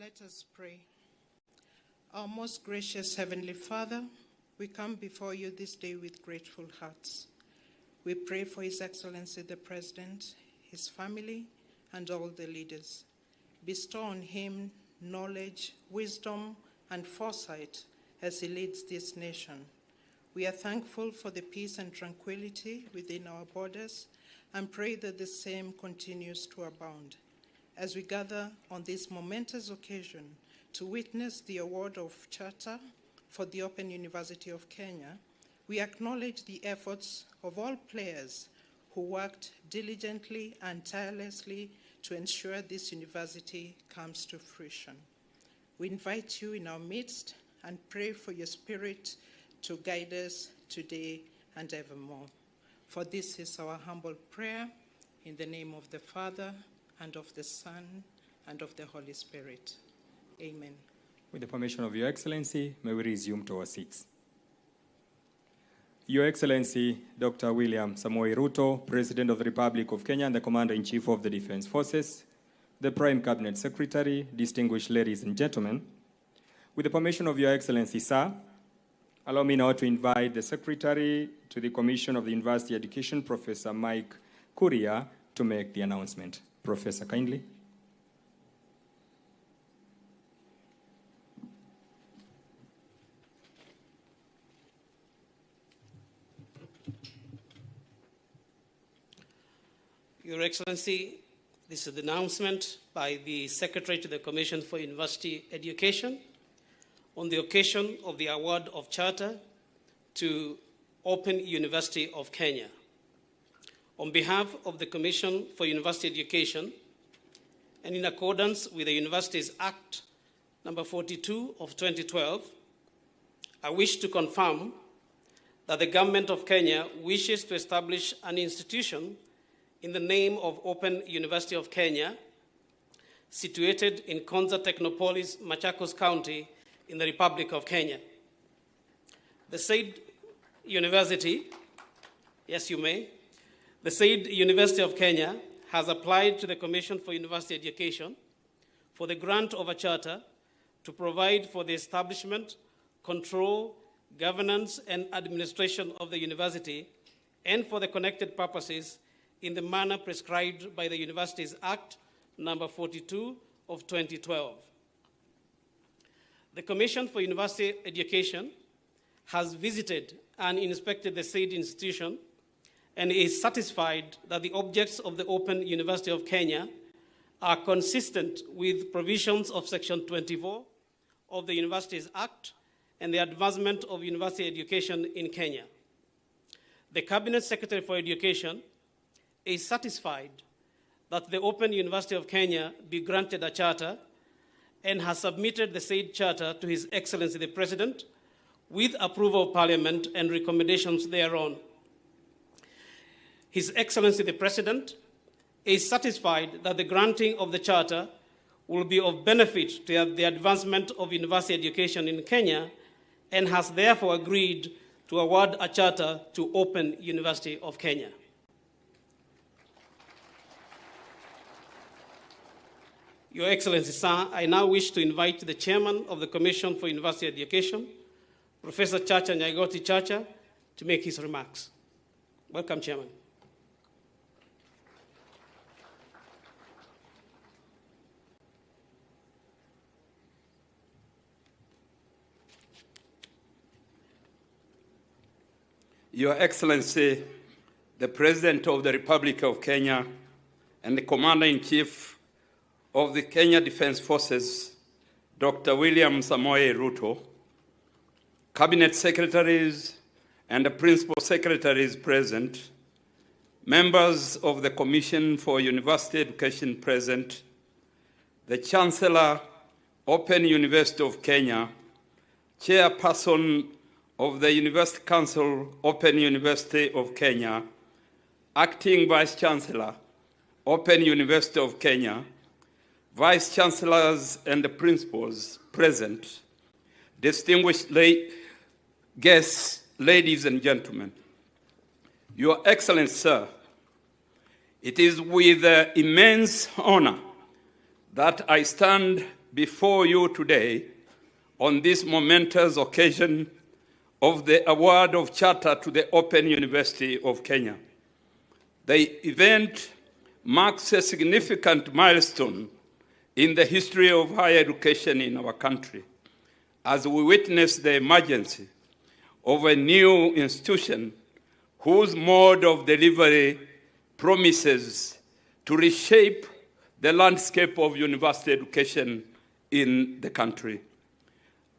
Let us pray. Our most gracious Heavenly Father, we come before you this day with grateful hearts. We pray for His Excellency the President, his family, and all the leaders. Bestow on him knowledge, wisdom, and foresight as he leads this nation. We are thankful for the peace and tranquility within our borders and pray that the same continues to abound. As we gather on this momentous occasion to witness the award of Charter for the Open University of Kenya, we acknowledge the efforts of all players who worked diligently and tirelessly to ensure this university comes to fruition. We invite you in our midst and pray for your Spirit to guide us today and evermore. For this is our humble prayer, in the name of the Father, and of the Son, and of the Holy Spirit. Amen. With the permission of Your Excellency, may we resume to our seats. Your Excellency, Dr. William Samoei Ruto, President of the Republic of Kenya and the Commander-in-Chief of the Defense Forces, the Prime Cabinet Secretary, distinguished ladies and gentlemen, with the permission of Your Excellency, sir, allow me now to invite the Secretary to the Commission of the University Education, Professor Mike Kuria, to make the announcement. Professor, kindly. Your Excellency, this is the announcement by the Secretary to the Commission for University Education on the occasion of the award of Charter to Open University of Kenya. On behalf of the Commission for University Education, and in accordance with the Universities Act number 42 of 2012, I wish to confirm that the Government of Kenya wishes to establish an institution in the name of Open University of Kenya, situated in Konza, Technopolis, Machakos County, in the Republic of Kenya. The said university, yes you may, the said University of Kenya has applied to the Commission for University Education for the grant of a charter to provide for the establishment, control, governance, and administration of the university, and for the connected purposes in the manner prescribed by the Universities Act number 42 of 2012. The Commission for University Education has visited and inspected the said institution and is satisfied that the objects of the Open University of Kenya are consistent with provisions of Section 24 of the Universities Act and the advancement of university education in Kenya. The Cabinet Secretary for Education is satisfied that the Open University of Kenya be granted a charter and has submitted the said charter to His Excellency the President with approval of Parliament and recommendations thereon. His Excellency the President is satisfied that the granting of the charter will be of benefit to the advancement of university education in Kenya and has therefore agreed to award a charter to Open University of Kenya. Your Excellency, sir, I now wish to invite the Chairman of the Commission for University Education, Professor Chacha Nyaigoti Chacha, to make his remarks. Welcome, Chairman. Your Excellency, the President of the Republic of Kenya and the Commander-in-Chief of the Kenya Defense Forces, Dr. William Samoei Ruto, Cabinet Secretaries and the Principal Secretaries present, members of the Commission for University Education present, the Chancellor, Open University of Kenya, Chairperson of the University Council, Open University of Kenya, Acting Vice Chancellor, Open University of Kenya, Vice Chancellors and the Principals present, distinguished guests, ladies and gentlemen. Your Excellency, sir, it is with immense honor that I stand before you today on this momentous occasion of the award of charter to the Open University of Kenya. The event marks a significant milestone in the history of higher education in our country, as we witness the emergence of a new institution whose mode of delivery promises to reshape the landscape of university education in the country.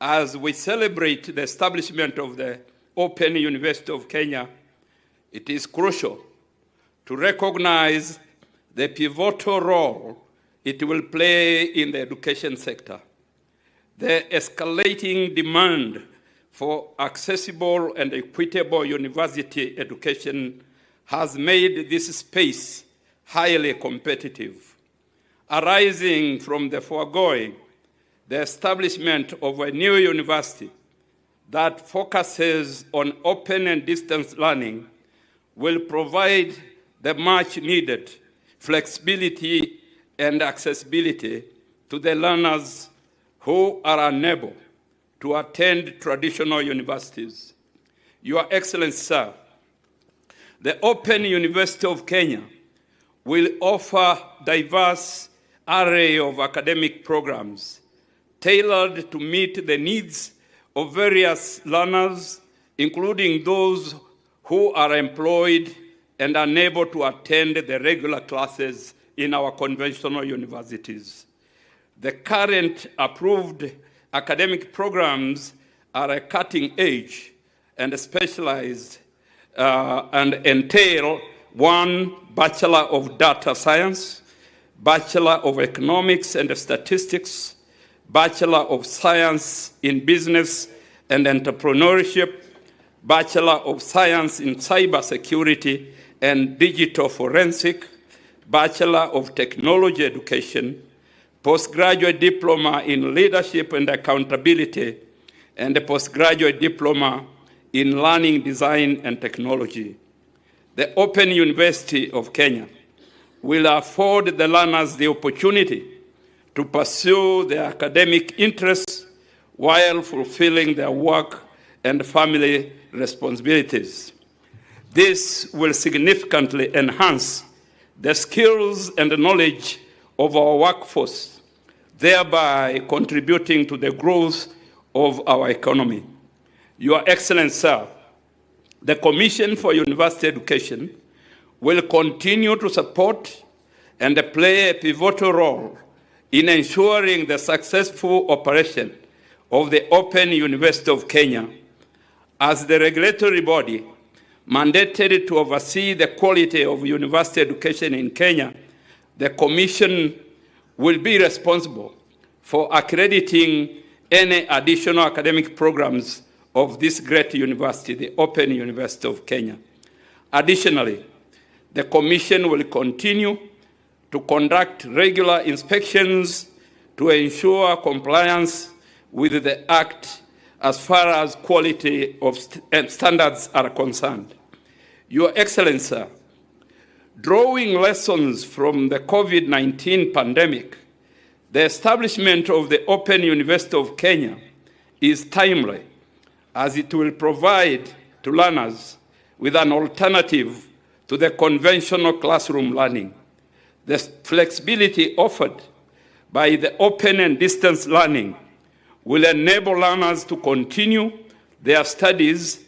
As we celebrate the establishment of the Open University of Kenya, it is crucial to recognize the pivotal role it will play in the education sector. The escalating demand for accessible and equitable university education has made this space highly competitive. Arising from the foregoing, the establishment of a new university that focuses on open and distance learning will provide the much needed flexibility and accessibility to the learners who are unable to attend traditional universities. Your Excellency, sir, the Open University of Kenya will offer diverse array of academic programs tailored to meet the needs of various learners, including those who are employed and unable to attend the regular classes in our conventional universities. The current approved academic programs are a cutting edge and specialized and entail one Bachelor of Data Science, Bachelor of Economics and Statistics, Bachelor of Science in Business and Entrepreneurship, Bachelor of Science in Cybersecurity and Digital Forensic, Bachelor of Technology Education, Postgraduate Diploma in Leadership and Accountability, and a Postgraduate Diploma in Learning Design and Technology. The Open University of Kenya will afford the learners the opportunity to pursue their academic interests while fulfilling their work and family responsibilities. This will significantly enhance the skills and knowledge of our workforce, thereby contributing to the growth of our economy. Your Excellency, sir, the Commission for University Education will continue to support and play a pivotal role in ensuring the successful operation of the Open University of Kenya as the regulatory body mandated to oversee the quality of university education in Kenya. The Commission will be responsible for accrediting any additional academic programs of this great university, the Open University of Kenya. Additionally, The Commission will continue to conduct regular inspections to ensure compliance with the Act as far as quality of standards are concerned. Your Excellency, drawing lessons from the COVID-19 pandemic, the establishment of the Open University of Kenya is timely, as it will provide to learners with an alternative to the conventional classroom learning. The flexibility offered by the open and distance learning will enable learners to continue their studies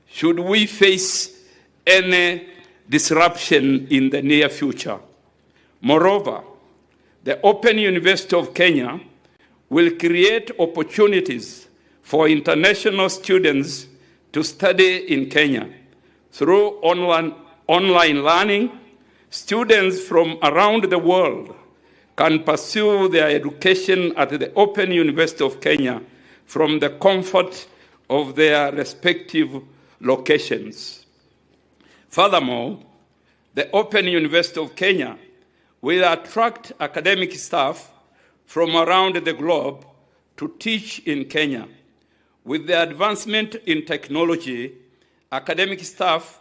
should we face any disruption in the near future. Moreover, the Open University of Kenya will create opportunities for international students to study in Kenya. Through online learning, students from around the world can pursue their education at the Open University of Kenya from the comfort of their respective locations. Furthermore, the Open University of Kenya will attract academic staff from around the globe to teach in Kenya. With the advancement in technology, academic staff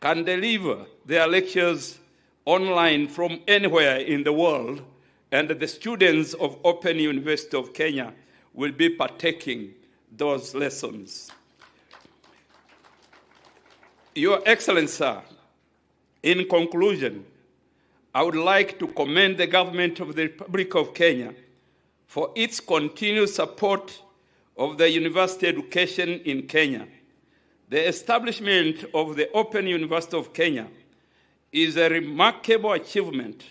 can deliver their lectures online from anywhere in the world, and the students of Open University of Kenya will be partaking those lessons. Your Excellency, in conclusion, I would like to commend the government of the Republic of Kenya for its continued support of the university education in Kenya. The establishment of the Open University of Kenya is a remarkable achievement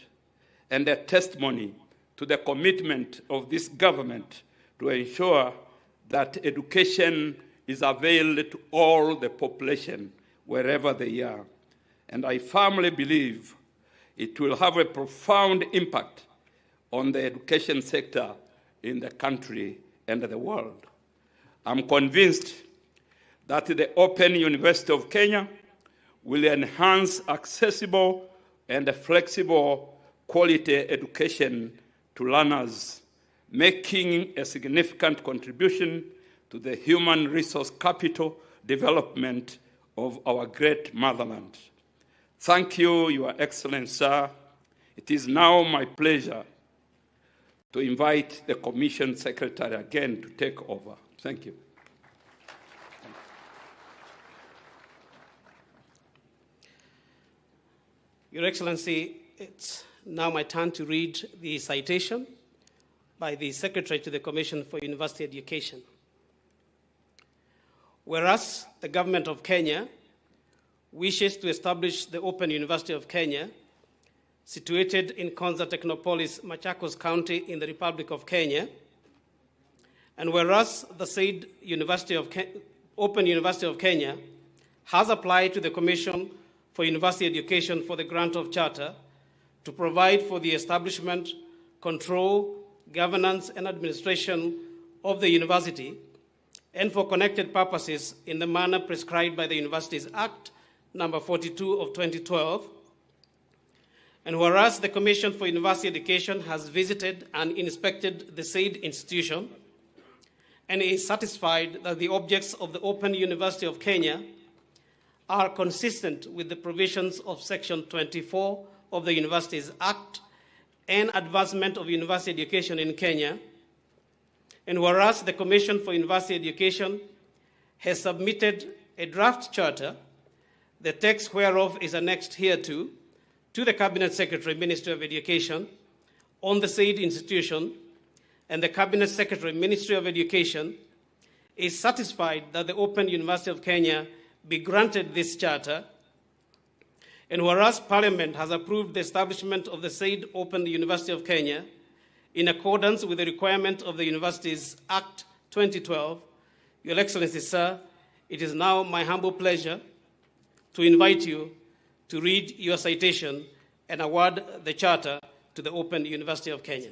and a testimony to the commitment of this government to ensure that education is available to all the population wherever they are. And I firmly believe it will have a profound impact on the education sector in the country and the world. I'm convinced that the Open University of Kenya will enhance accessible and flexible quality education to learners, making a significant contribution to the human resource capital development of our great motherland. Thank you, Your Excellency, sir. It is now my pleasure to invite the Commission Secretary again to take over. Thank you. Your Excellency, it's now my turn to read the citation by the Secretary to the Commission for University Education. Whereas the Government of Kenya wishes to establish the Open University of Kenya, situated in Konza, Technopolis, Machakos County in the Republic of Kenya, and whereas the said Open University of Kenya has applied to the Commission for University Education for the grant of charter to provide for the establishment, control, governance, and administration of the university, and for connected purposes in the manner prescribed by the Universities Act number 42 of 2012. And whereas the Commission for University Education has visited and inspected the said institution and is satisfied that the objects of the Open University of Kenya are consistent with the provisions of Section 24 of the Universities Act and advancement of university education in Kenya, and whereas the Commission for University Education has submitted a draft charter, the text whereof is annexed hereto, to the Cabinet Secretary, Ministry of Education, on the said institution, and the Cabinet Secretary, Ministry of Education, is satisfied that the Open University of Kenya be granted this charter, and whereas Parliament has approved the establishment of the said Open University of Kenya in accordance with the requirement of the Universities Act 2012, Your Excellency, sir, it is now my humble pleasure to invite you to read your citation and award the charter to the Open University of Kenya.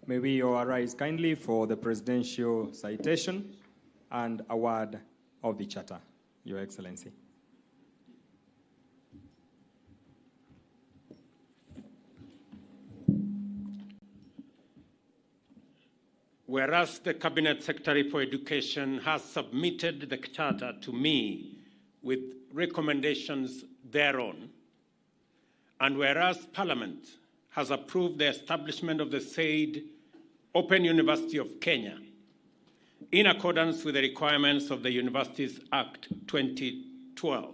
May we all rise kindly for the presidential citation and award of the charter, Your Excellency. whereas the Cabinet Secretary for Education has submitted the charter to me with recommendations thereon, and whereas Parliament has approved the establishment of the said Open University of Kenya in accordance with the requirements of the Universities Act 2012,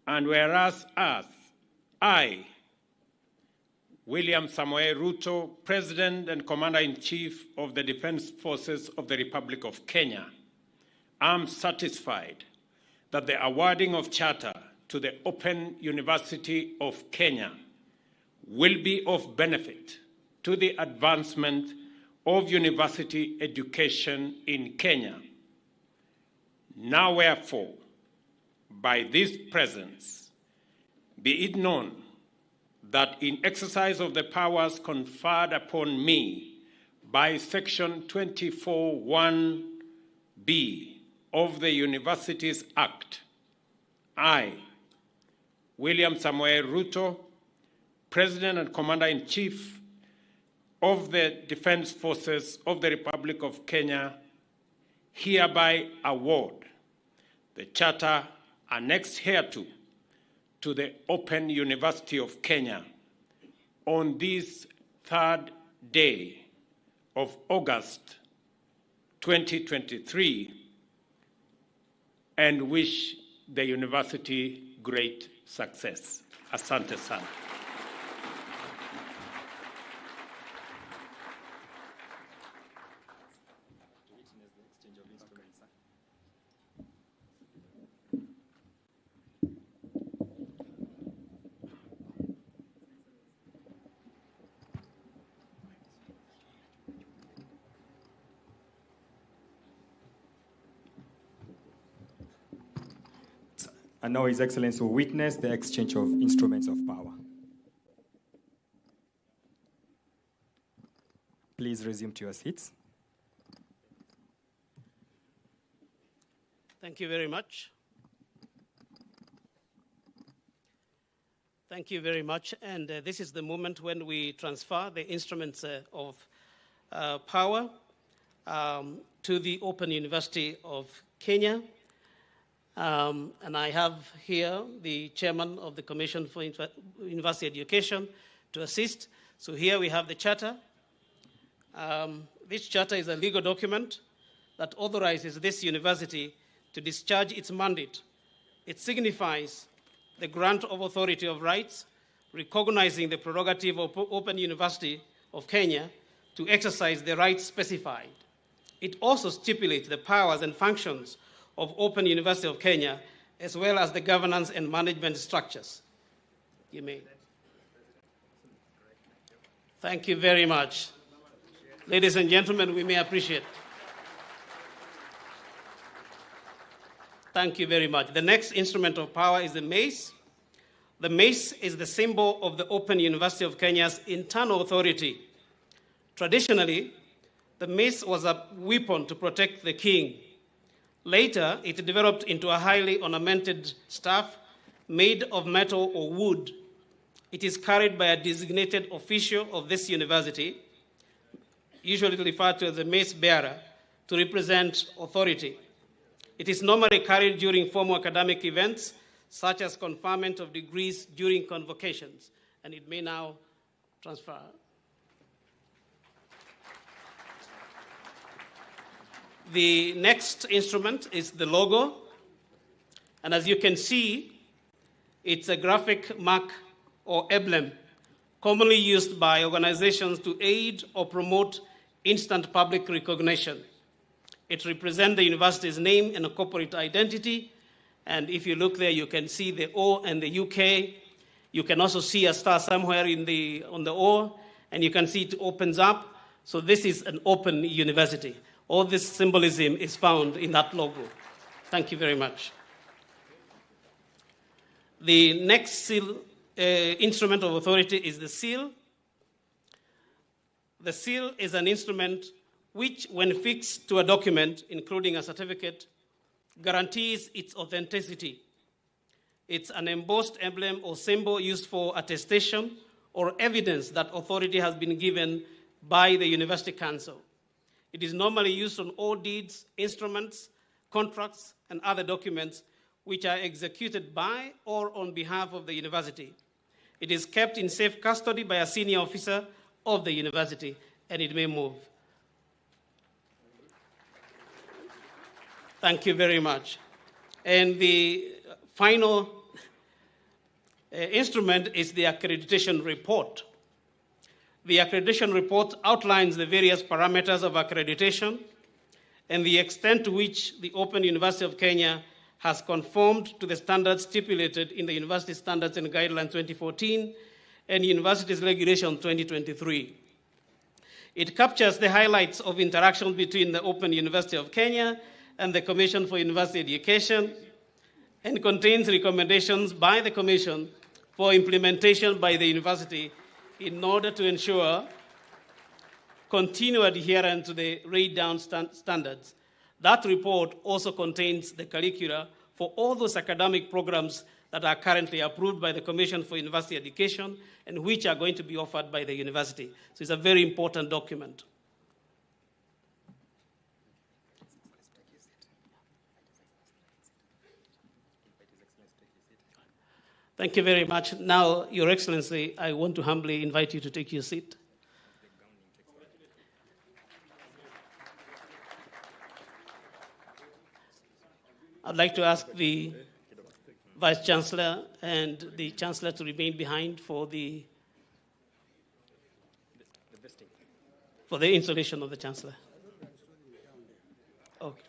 and whereas I, William Samoei Ruto, President and Commander-in-Chief of the Defense Forces of the Republic of Kenya, am satisfied that the awarding of charter to the Open University of Kenya will be of benefit to the advancement of university education in Kenya. Now, wherefore, by this presence, be it known that in exercise of the powers conferred upon me by Section 24(1)(b) of the Universities Act, I, William Samoei Ruto, President and Commander-in-Chief of the Defense Forces of the Republic of Kenya, hereby award the charter annexed hereto to the Open University of Kenya on this 3rd day of August 2023, and wish the university great success. Asante sana. And now His Excellency will witness the exchange of instruments of power. Please resume to your seats. Thank you very much. Thank you very much. And this is the moment when we transfer the instruments of power to the Open University of Kenya. And I have here the chairman of the Commission for University Education to assist. So here we have the charter. This charter is a legal document that authorizes this university to discharge its mandate. It signifies the grant of authority of rights, recognizing the prerogative of Open University of Kenya to exercise the rights specified. It also stipulates the powers and functions of Open University of Kenya, as well as the governance and management structures. You may. Thank you very much. Ladies and gentlemen, we may appreciate. Thank you very much. The next instrument of power is the mace. The mace is the symbol of the Open University of Kenya's internal authority. Traditionally, the mace was a weapon to protect the king. Later, it developed into a highly ornamented staff made of metal or wood. It is carried by a designated official of this university, usually referred to as a mace bearer, to represent authority. It is normally carried during formal academic events, such as conferment of degrees during convocations. And it may now transfer. The next instrument is the logo. And as you can see, it's a graphic mark or emblem commonly used by organizations to aid or promote instant public recognition. It represents the university's name and a corporate identity. And if you look there, you can see the O and the UK. You can also see a star somewhere on the O, and you can see it opens up. So this is an open university. All this symbolism is found in that logo. Thank you very much. The next seal, instrument of authority is the seal. The seal is an instrument which, when fixed to a document, including a certificate, guarantees its authenticity. It's an embossed emblem or symbol used for attestation or evidence that authority has been given by the University Council. It is normally used on all deeds, instruments, contracts, and other documents which are executed by or on behalf of the university. It is kept in safe custody by a senior officer of the university, and it may move. Thank you very much. And the final instrument is the accreditation report. The accreditation report outlines the various parameters of accreditation and the extent to which the Open University of Kenya has conformed to the standards stipulated in the University Standards and Guidelines 2014 and Universities Regulation 2023. It captures the highlights of interaction between the Open University of Kenya and the Commission for University Education, and contains recommendations by the Commission for implementation by the university in order to ensure continued adherence to the laid-down standards. That report also contains the curricula for all those academic programs that are currently approved by the Commission for University Education and which are going to be offered by the university. So it's a very important document. Thank you very much. Now, Your Excellency, I want to humbly invite you to take your seat. I'd like to ask the Vice Chancellor and the Chancellor to remain behind for the installation of the Chancellor. Okay.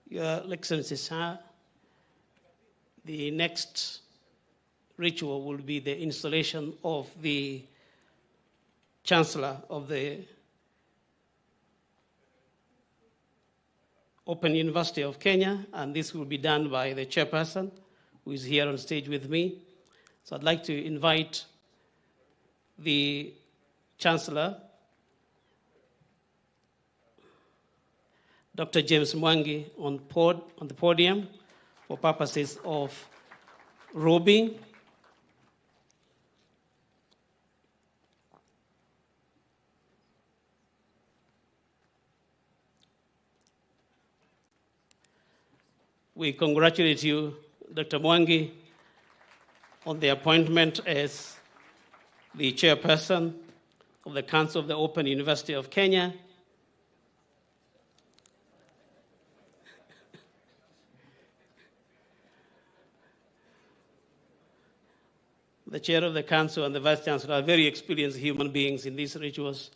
Your Excellency, sir, the next ritual will be the installation of the Chancellor of the Open University of Kenya, and this will be done by the chairperson, who is here on stage with me. So I'd like to invite the Chancellor, Dr. James Mwangi, on the podium for purposes of robing. We congratulate you, Dr. Mwangi, on the appointment as the chairperson of the Council of the Open University of Kenya. The chair of the council and the vice chancellor are very experienced human beings in these rituals.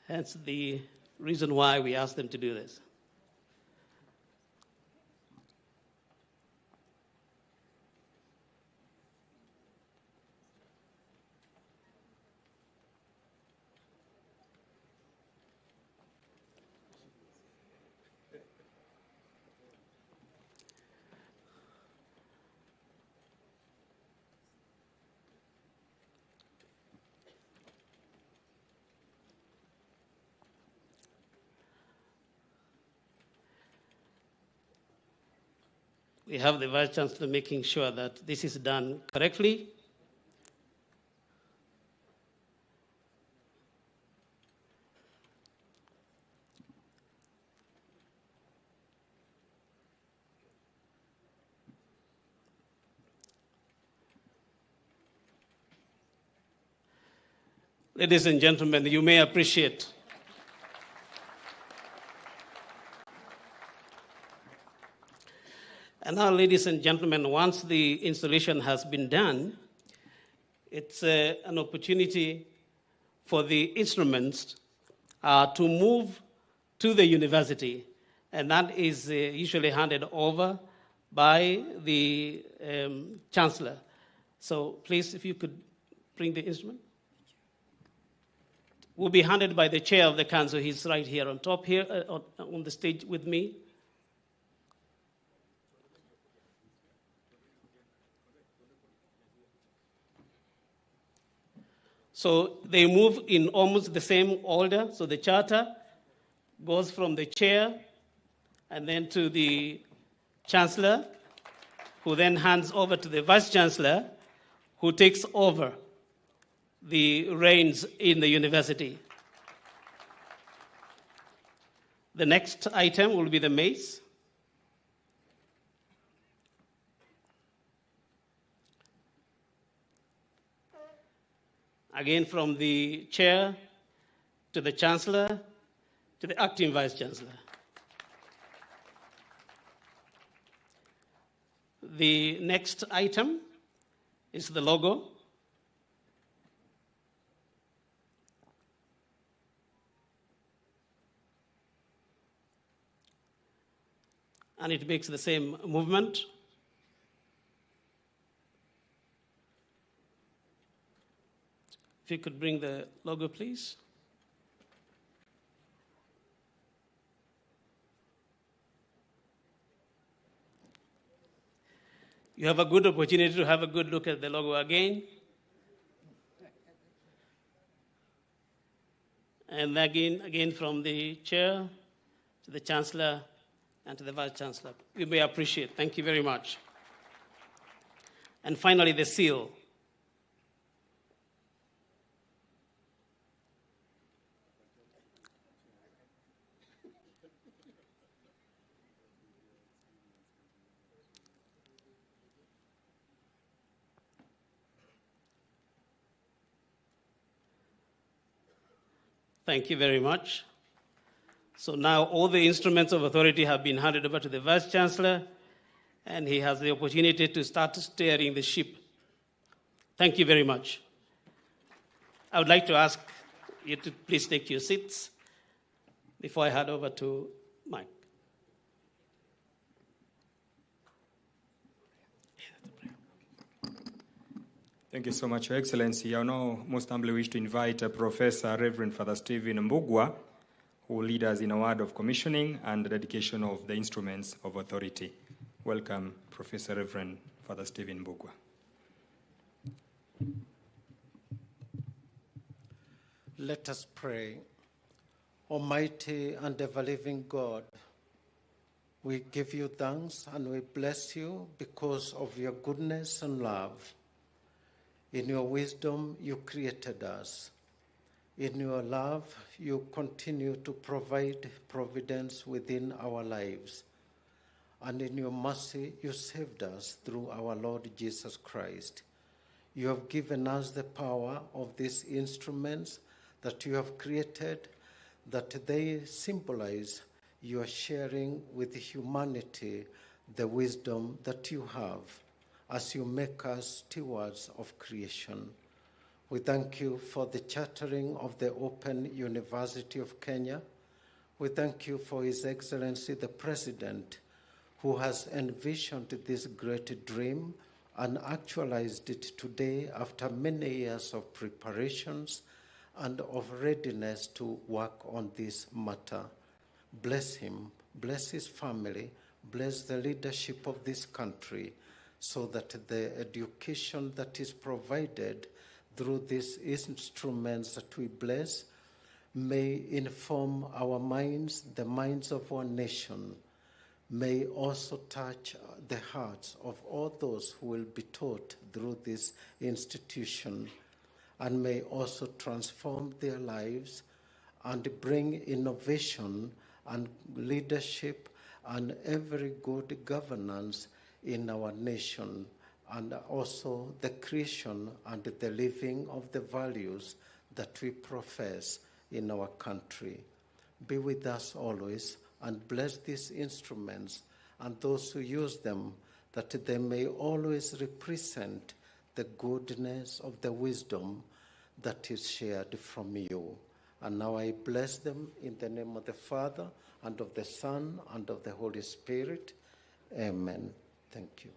Hence the reason why we asked them to do this. We have the Vice Chancellor making sure that this is done correctly. Ladies and gentlemen, you may appreciate And now, ladies and gentlemen, once the installation has been done, it's an opportunity for the instruments to move to the university, and that is usually handed over by the chancellor. So please, if you could bring the instrument. Will be handed by the chair of the council. He's right here on top here on the stage with me. So they move in almost the same order. So the charter goes from the chair and then to the chancellor, who then hands over to the vice chancellor, who takes over the reins in the university. The next item will be the mace. Again, from the chair to the chancellor to the acting vice chancellor. The next item is the logo. And it makes the same movement. If you could bring the logo, please. You have a good opportunity to have a good look at the logo again. And again from the chair to the chancellor and to the vice chancellor. We may appreciate. Thank you very much. And finally, the seal. Thank you very much. So now all the instruments of authority have been handed over to the Vice Chancellor, and he has the opportunity to start steering the ship. Thank you very much. I would like to ask you to please take your seats before I hand over to Mike. Thank you so much, Your Excellency. I now most humbly wish to invite Professor Reverend Father Stephen Mbugua, who will lead us in a word of commissioning and the dedication of the instruments of authority. Welcome, Professor Reverend Father Stephen Mbugua. Let us pray. Almighty and ever-living God, we give you thanks and we bless you because of your goodness and love. In your wisdom, you created us. In your love, you continue to provide providence within our lives. And in your mercy, you saved us through our Lord Jesus Christ. You have given us the power of these instruments that you have created, that they symbolize your sharing with humanity the wisdom that you have as you make us stewards of creation. We thank you for the chartering of the Open University of Kenya. We thank you for His Excellency the President, who has envisioned this great dream and actualized it today after many years of preparations and of readiness to work on this matter. Bless him, bless his family, bless the leadership of this country, so that the education that is provided through these instruments that we bless may inform our minds, the minds of our nation, may also touch the hearts of all those who will be taught through this institution, and may also transform their lives and bring innovation and leadership and every good governance in our nation, and also the creation and the living of the values that we profess in our country. Be with us always and bless these instruments and those who use them, that they may always represent the goodness of the wisdom that is shared from you. And now I bless them in the name of the Father, and of the Son, and of the Holy Spirit. Amen. Thank you.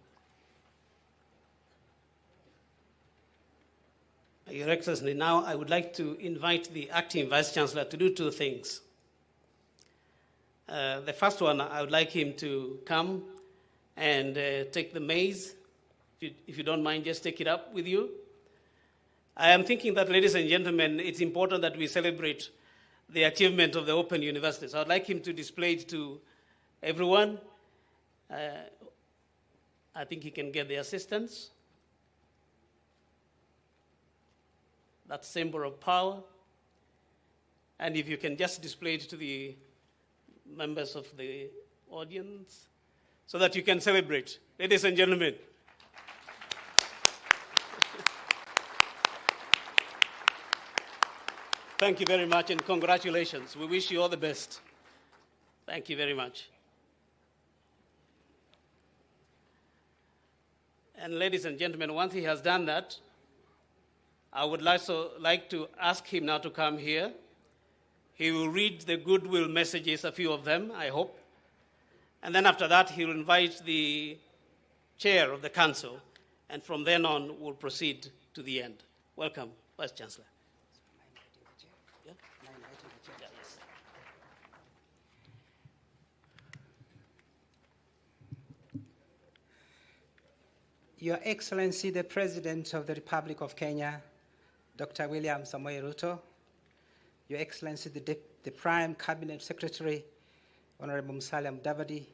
Your Excellency, now I would like to invite the Acting Vice Chancellor to do two things. The first one, I would like him to come and take the maize. If you don't mind, just take it up with you. I am thinking that, ladies and gentlemen, it's important that we celebrate the achievement of the Open University. So I'd like him to display it to everyone. I think he can get the assistance. That symbol of power. And if you can just display it to the members of the audience so that you can celebrate. Ladies and gentlemen. Thank you very much and congratulations. We wish you all the best. Thank you very much. And ladies and gentlemen, once he has done that, I would also like to ask him now to come here. He will read the goodwill messages, a few of them, I hope. And then after that, he will invite the chair of the council. And from then on, we'll proceed to the end. Welcome, Vice Chancellor. Your Excellency, the President of the Republic of Kenya, Dr. William Samoei Ruto, Your Excellency, the Prime Cabinet Secretary, Honorable Musalia Mudavadi,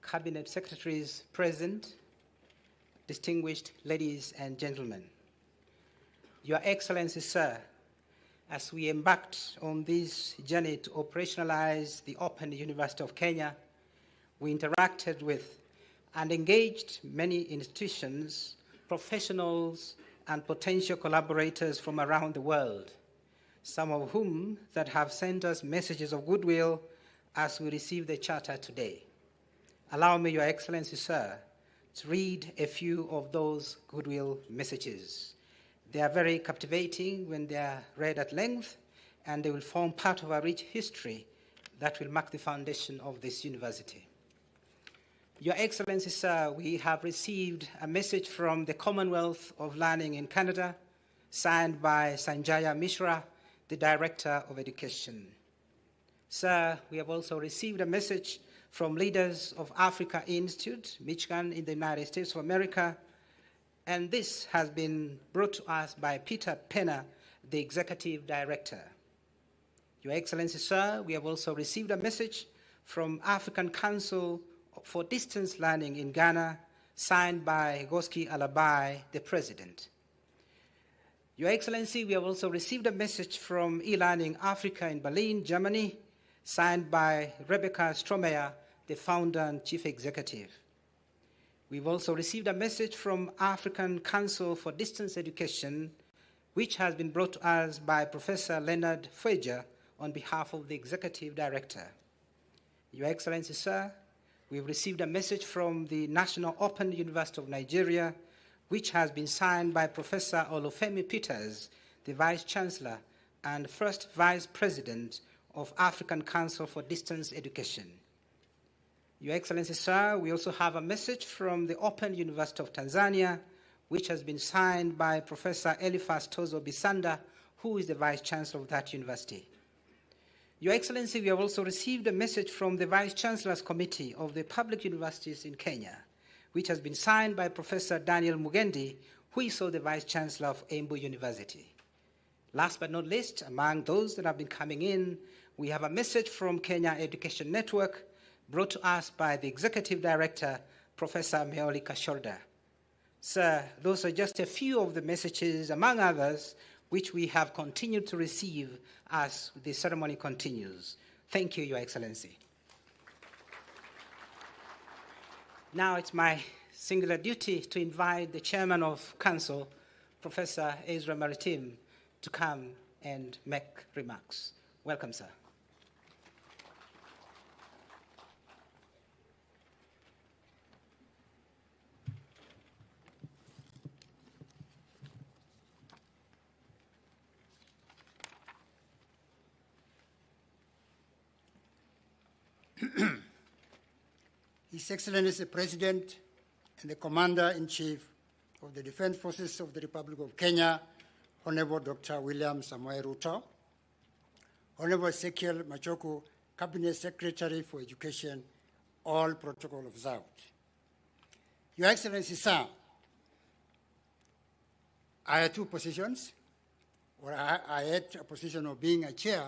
Cabinet Secretaries present, distinguished ladies and gentlemen. Your Excellency, sir, as we embarked on this journey to operationalize the Open University of Kenya, we interacted with and engaged many institutions, professionals, and potential collaborators from around the world, some of whom that have sent us messages of goodwill as we receive the charter today. Allow me, Your Excellency, sir, to read a few of those goodwill messages. They are very captivating when they are read at length, and they will form part of a rich history that will mark the foundation of this university. Your Excellency, sir, we have received a message from the Commonwealth of Learning in Canada, signed by Sanjaya Mishra, the Director of Education. Sir, we have also received a message from leaders of Africa Institute, Michigan in the United States of America, and this has been brought to us by Peter Penner, the Executive Director. Your Excellency, sir, we have also received a message from African Council for Distance Learning in Ghana, signed by Goski Alabai, the President. Your Excellency, we have also received a message from eLearning Africa in Berlin, Germany, signed by Rebecca Stromeyer, the Founder and Chief Executive. We've also received a message from African Council for Distance Education, which has been brought to us by Professor Leonard Fweger on behalf of the Executive Director. Your Excellency, sir, we've received a message from the National Open University of Nigeria, which has been signed by Professor Olufemi Peters, the Vice Chancellor and First Vice President of African Council for Distance Education. Your Excellency, sir, we also have a message from the Open University of Tanzania, which has been signed by Professor Eliphas Tozo Bisanda, who is the Vice Chancellor of that university. Your Excellency, we have also received a message from the Vice Chancellor's Committee of the Public Universities in Kenya, which has been signed by Professor Daniel Mugendi, who is also the Vice Chancellor of Embu University. Last but not least, among those that have been coming in, we have a message from Kenya Education Network, brought to us by the Executive Director, Professor Meoli Kashorda. Sir, those are just a few of the messages, among others, which we have continued to receive as the ceremony continues. Thank you, Your Excellency. Now it's my singular duty to invite the Chairman of Council, Professor Ezra Maritim, to come and make remarks. Welcome, sir. His Excellency the President and the Commander-in-Chief of the Defense Forces of the Republic of Kenya, Honorable Dr. William Samoei Ruto, Honorable Ezekiel Machoku, Cabinet Secretary for Education, all protocol observed. Your Excellency, sir, I had two positions. I had a position of being a chair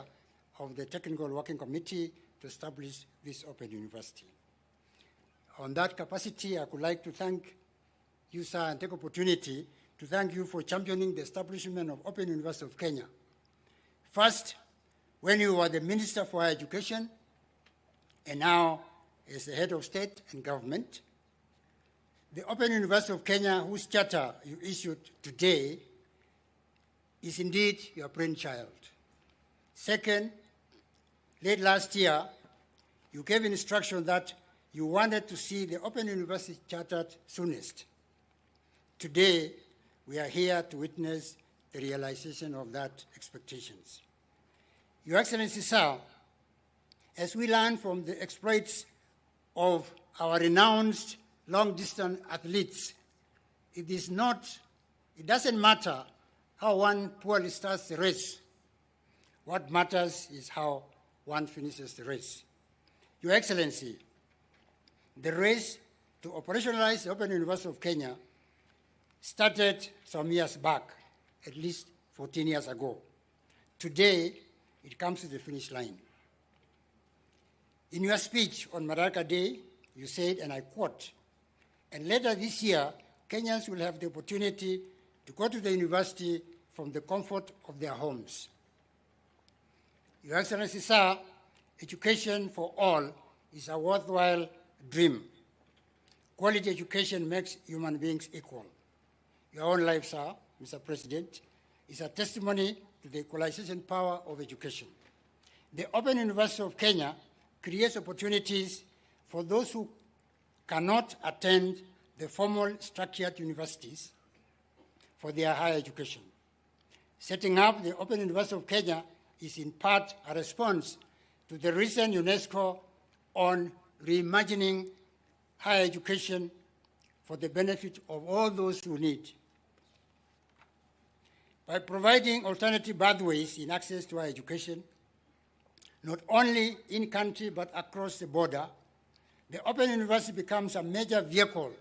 of the Technical Working Committee to establish this Open University. On that capacity, I would like to thank you, sir, and take opportunity to thank you for championing the establishment of Open University of Kenya. First, when you were the Minister for Higher Education, and now as the head of state and government. The Open University of Kenya, whose charter you issued today, is indeed your brainchild. Second, late last year, you gave instruction that you wanted to see the Open University chartered soonest. Today, we are here to witness the realization of that expectations. Your Excellency, sir, as we learn from the exploits of our renowned long-distance athletes, it doesn't matter how one poorly starts the race. What matters is how one finishes the race. Your Excellency, the race to operationalize the Open University of Kenya started some years back, at least 14 years ago. Today, it comes to the finish line. In your speech on Madaraka Day, you said, and I quote, "And later this year, Kenyans will have the opportunity to go to the university from the comfort of their homes." Your Excellency, sir, education for all is a worthwhile dream. Quality education makes human beings equal. Your own life, sir, Mr. President, is a testimony to the equalization power of education. The Open University of Kenya creates opportunities for those who cannot attend the formal structured universities for their higher education. Setting up the Open University of Kenya is in part a response to the recent UNESCO on reimagining higher education for the benefit of all those who need. By providing alternative pathways in access to higher education, not only in country but across the border, the Open University becomes a major vehicle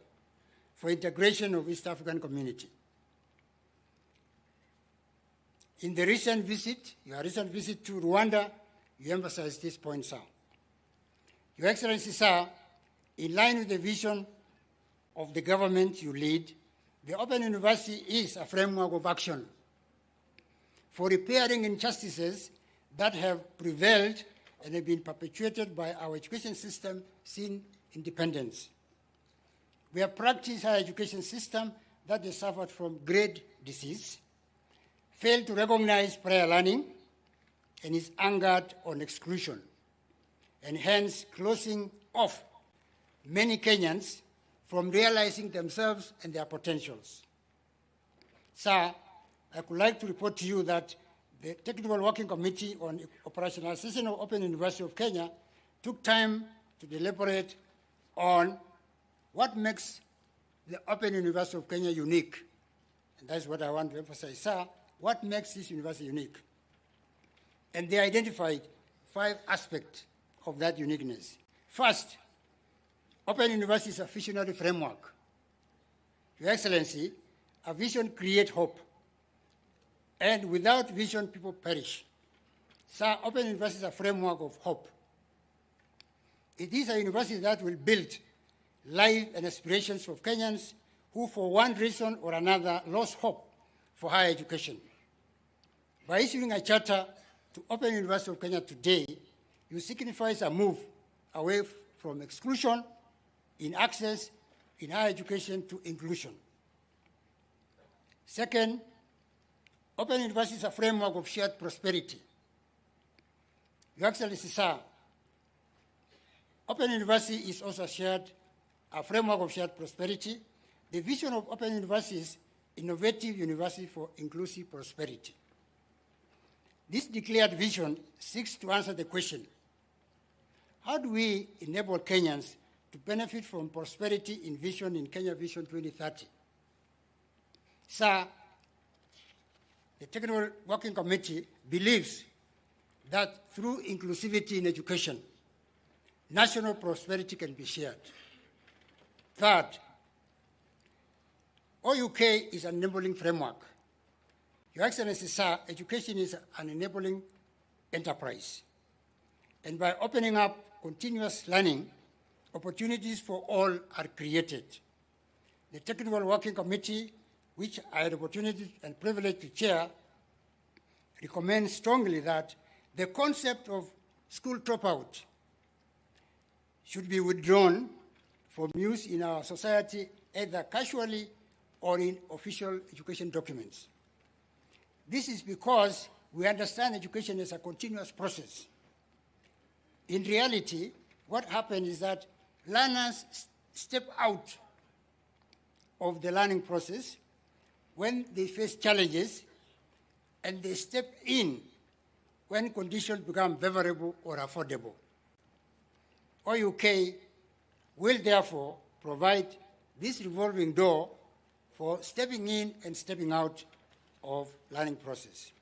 for integration of East African community. In the recent visit, your recent visit to Rwanda, you emphasized this point, sir. Your Excellency, sir, in line with the vision of the government you lead, the Open University is a framework of action for repairing injustices that have prevailed and have been perpetuated by our education system since independence. We have practiced our education system that has suffered from grade disease, failed to recognize prior learning, and is anchored on exclusion, and hence closing off many Kenyans from realizing themselves and their potentials. Sir, I would like to report to you that the Technical Working Committee on Operationalization of Open University of Kenya took time to deliberate on what makes the Open University of Kenya unique. And that's what I want to emphasize, sir. What makes this university unique? And they identified 5 aspects of that uniqueness. First, Open University is a visionary framework. Your Excellency, a vision creates hope. And without vision, people perish. Sir, Open University is a framework of hope. It is a university that will build life and aspirations of Kenyans who, for one reason or another, lost hope for higher education. By issuing a charter to Open University of Kenya today, you signify a move away from exclusion in access in higher education to inclusion. Second, Open University is a framework of shared prosperity. Your Excellency, sir, Open University is also a framework of shared prosperity. The vision of Open University is innovative university for inclusive prosperity. This declared vision seeks to answer the question, how do we enable Kenyans to benefit from prosperity in vision in Kenya Vision 2030? Sir, the Technical Working Committee believes that through inclusivity in education, national prosperity can be shared. Third, OUK is an enabling framework. Your Excellency, sir, education is an enabling enterprise. And by opening up continuous learning, opportunities for all are created. The Technical Working Committee, which I had the opportunity and privilege to chair, recommends strongly that the concept of school dropout should be withdrawn from use in our society, either casually or in official education documents. This is because we understand education as a continuous process. In reality, what happens is that learners step out of the learning process when they face challenges, and they step in when conditions become favorable or affordable. OUK will therefore provide this revolving door for stepping in and stepping out of learning process.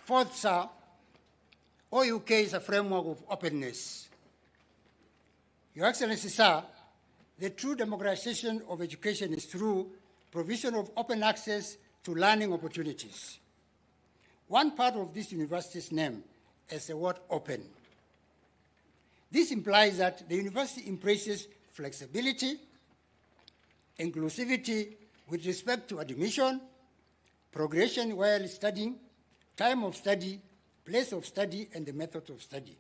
Fourth, sir, OUK is a framework of openness. Your Excellency, sir, the true democratization of education is through provision of open access to learning opportunities. One part of this university's name is the word open. This implies that the university embraces flexibility, inclusivity with respect to admission, progression while studying, time of study, place of study, and the method of study.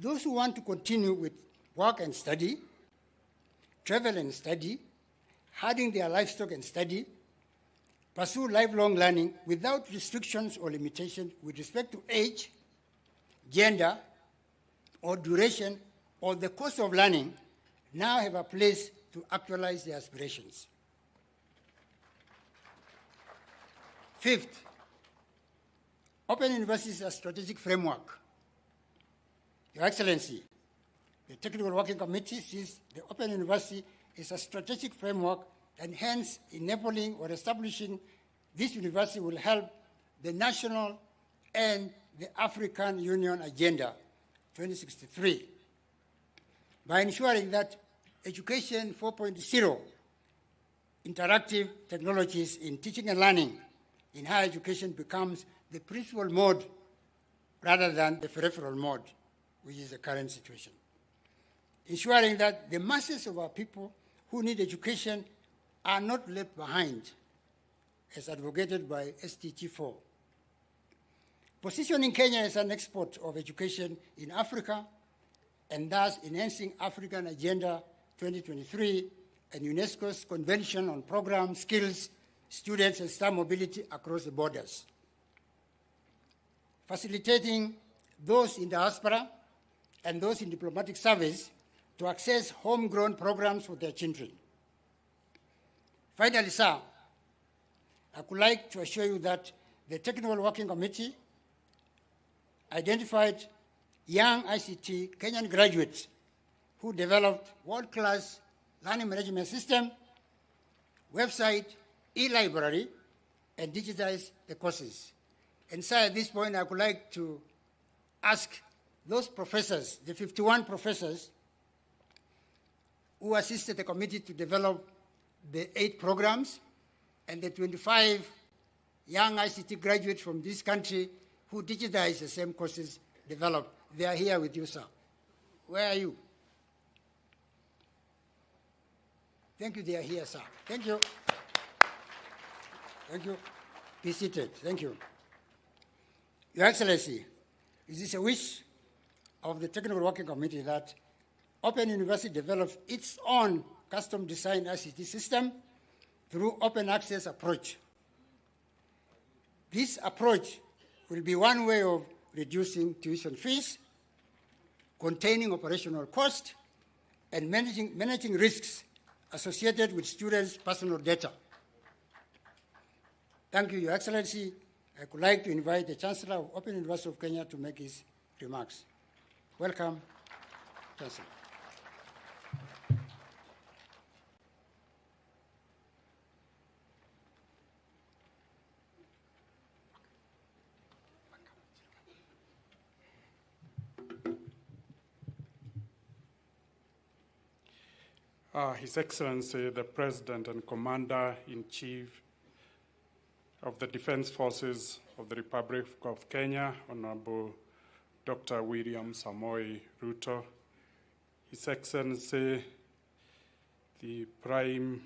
Those who want to continue with work and study, travel and study, herding their livestock and study, pursue lifelong learning without restrictions or limitations with respect to age, gender, or duration, or the course of learning, now have a place to actualize their aspirations. Fifth, Open University is a strategic framework. Your Excellency, the Technical Working Committee sees the Open University is a strategic framework, and hence enabling or establishing this university will help the national and the African Union Agenda 2063 by ensuring that Education 4.0 interactive technologies in teaching and learning in higher education becomes the principal mode rather than the peripheral mode, which is the current situation. Ensuring that the masses of our people who need education are not left behind, as advocated by SDG4. Positioning Kenya as an export of education in Africa, and thus enhancing African Agenda 2023 and UNESCO's Convention on Programs, Skills, Students, and Staff Mobility across the borders. Facilitating those in diaspora and those in diplomatic service to access homegrown programs for their children. Finally, sir, I would like to assure you that the Technical Working Committee identified young ICT Kenyan graduates who developed world-class learning management system, website, e-library, and digitized the courses. And sir, at this point, I would like to ask those professors, the 51 professors who assisted the committee to develop the 8 programs, and the 25 young ICT graduates from this country who digitized the same courses developed. They are here with you, sir. Where are you? Thank you, they are here, sir. Thank you. Thank you. Be seated. Thank you. Your Excellency, it is a wish of the Technical Working Committee that Open University develops its own custom-designed ICT system through open access approach. This approach will be one way of reducing tuition fees, containing operational costs, and managing risks associated with students' personal data. Thank you, Your Excellency. I would like to invite the Chancellor of Open University of Kenya to make his remarks. Welcome, Chancellor. His Excellency, the President and Commander-in-Chief of the Defense Forces of the Republic of Kenya, Honorable Dr. William Samoei Ruto, His Excellency, the Prime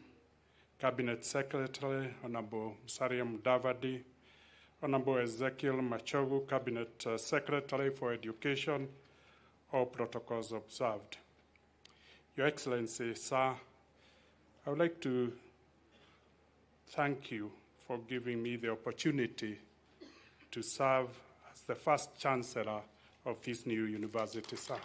Cabinet Secretary, Honorable Musalia Mudavadi, Honorable Ezekiel Machogu, Cabinet Secretary for Education, all protocols observed. Your Excellency, sir, I would like to thank you for giving me the opportunity to serve as the first Chancellor of this new university, sir.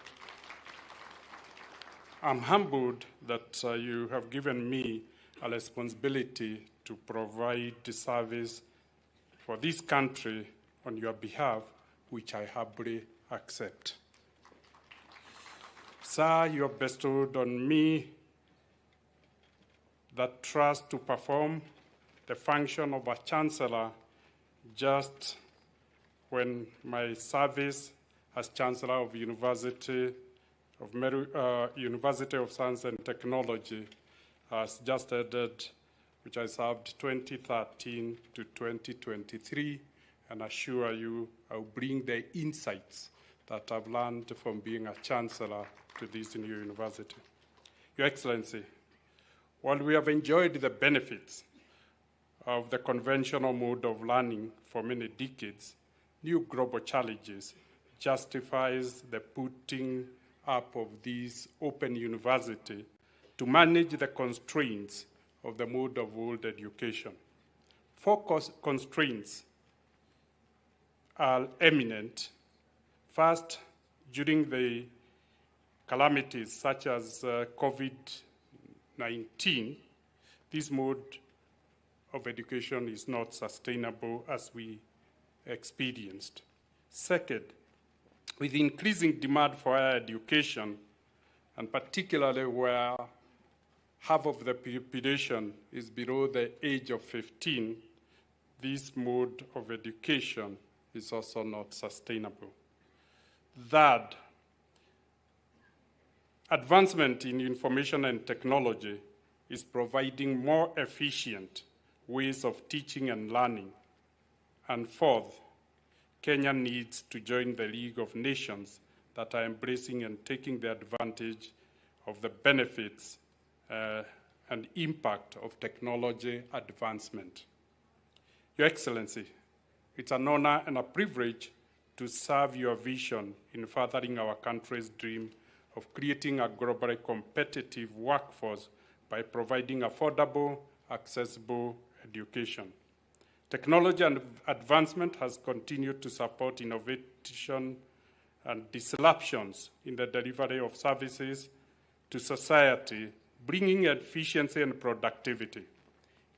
I'm humbled that you have given me a responsibility to provide the service for this country on your behalf, which I humbly accept. Sir, you have bestowed on me that trust to perform the function of a Chancellor just when my service as Chancellor of University of Science and Technology has just ended, which I served 2013 to 2023, and assure you I'll bring the insights that I've learned from being a Chancellor to this new university. Your Excellency, while we have enjoyed the benefits of the conventional mode of learning for many decades, new global challenges justifies the putting up of this open university to manage the constraints of the mode of world education. Four constraints are eminent. First, during the calamities such as COVID-19, this mode of education is not sustainable as we experienced. Second, with increasing demand for higher education, and particularly where half of the population is below the age of 15, this mode of education is also not sustainable. Third, advancement in information and technology is providing more efficient ways of teaching and learning. And fourth, Kenya needs to join the League of Nations that are embracing and taking the advantage of the benefits and impact of technology advancement. Your Excellency, it's an honor and a privilege to serve your vision in furthering our country's dream of creating a globally competitive workforce by providing affordable, accessible education. Technology and advancement has continued to support innovation and disruptions in the delivery of services to society, bringing efficiency and productivity.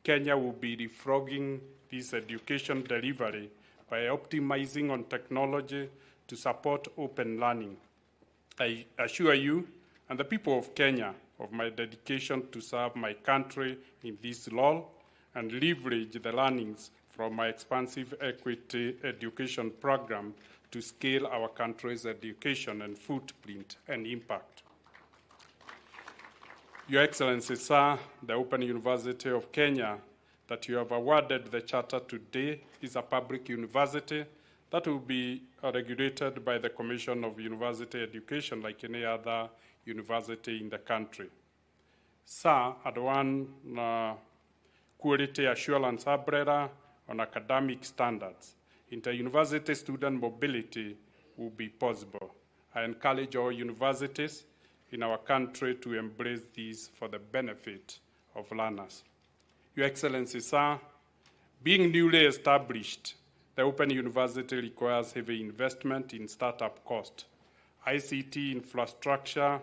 Kenya will be leapfrogging this education delivery by optimizing on technology to support open learning. I assure you and the people of Kenya of my dedication to serve my country in this role and leverage the learnings from my expansive equity education program to scale our country's education and footprint and impact. Your Excellency, sir, the Open University of Kenya that you have awarded the charter today is a public university that will be regulated by the Commission of University Education like any other university in the country. Sir, at one quality assurance umbrella on academic standards, inter-university student mobility will be possible. I encourage all universities in our country to embrace these for the benefit of learners. Your Excellency, sir, being newly established, the Open University requires heavy investment in startup cost, ICT infrastructure,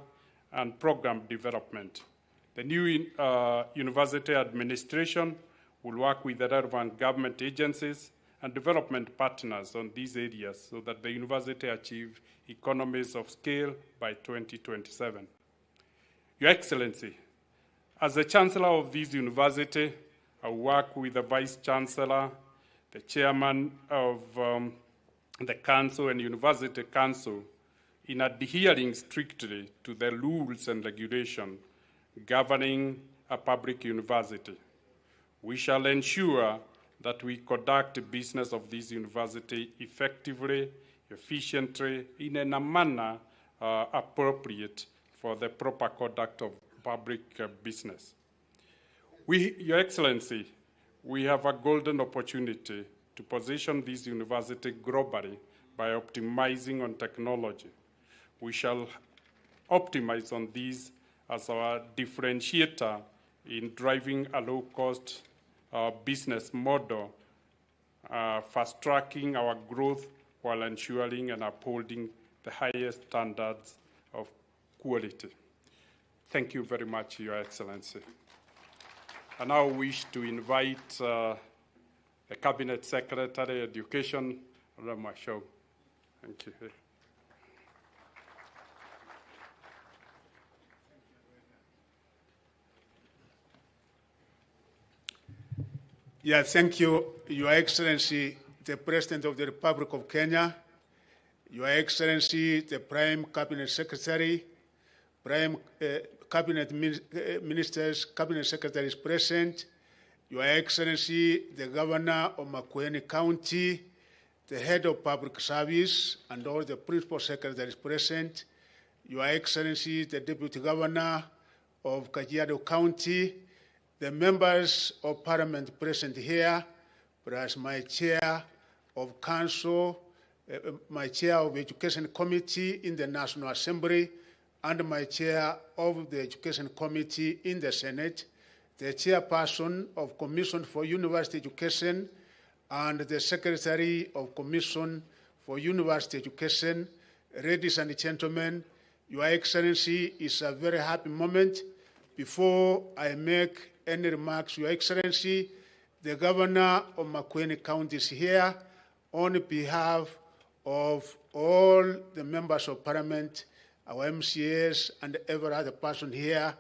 and program development. The new university administration will work with the relevant government agencies and development partners on these areas so that the university achieve economies of scale by 2027. Your Excellency, as the Chancellor of this university, I will work with the Vice Chancellor, the Chairman of the Council and University Council in adhering strictly to the rules and regulations governing a public university. We shall ensure that we conduct the business of this university effectively, efficiently, in a manner appropriate for the proper conduct of public business. Your Excellency, we have a golden opportunity to position this university globally by optimizing on technology. We shall optimize on this as our differentiator in driving a low-cost business model, fast-tracking our growth while ensuring and upholding the highest standards of quality. Thank you very much, Your Excellency. I now wish to invite the Cabinet Secretary, Education, Ramasho. Thank you. Yeah, thank you, Your Excellency, the President of the Republic of Kenya, Your Excellency, the Prime Cabinet Secretary, Prime Cabinet Ministers, Cabinet Secretaries present, Your Excellency, the Governor of Makueni County, the Head of Public Service, and all the Principal Secretaries present, Your Excellency, the Deputy Governor of Kajiado County, the members of Parliament present here, plus my Chair of Council, my Chair of Education Committee in the National Assembly, and my Chair of the Education Committee in the Senate, the Chairperson of Commission for University Education, and the Secretary of Commission for University Education. Ladies and gentlemen, Your Excellency, it's a very happy moment. Before I make any remarks, Your Excellency, the Governor of Makueni County is here on behalf of all the members of Parliament, our MCAs, and every other person here.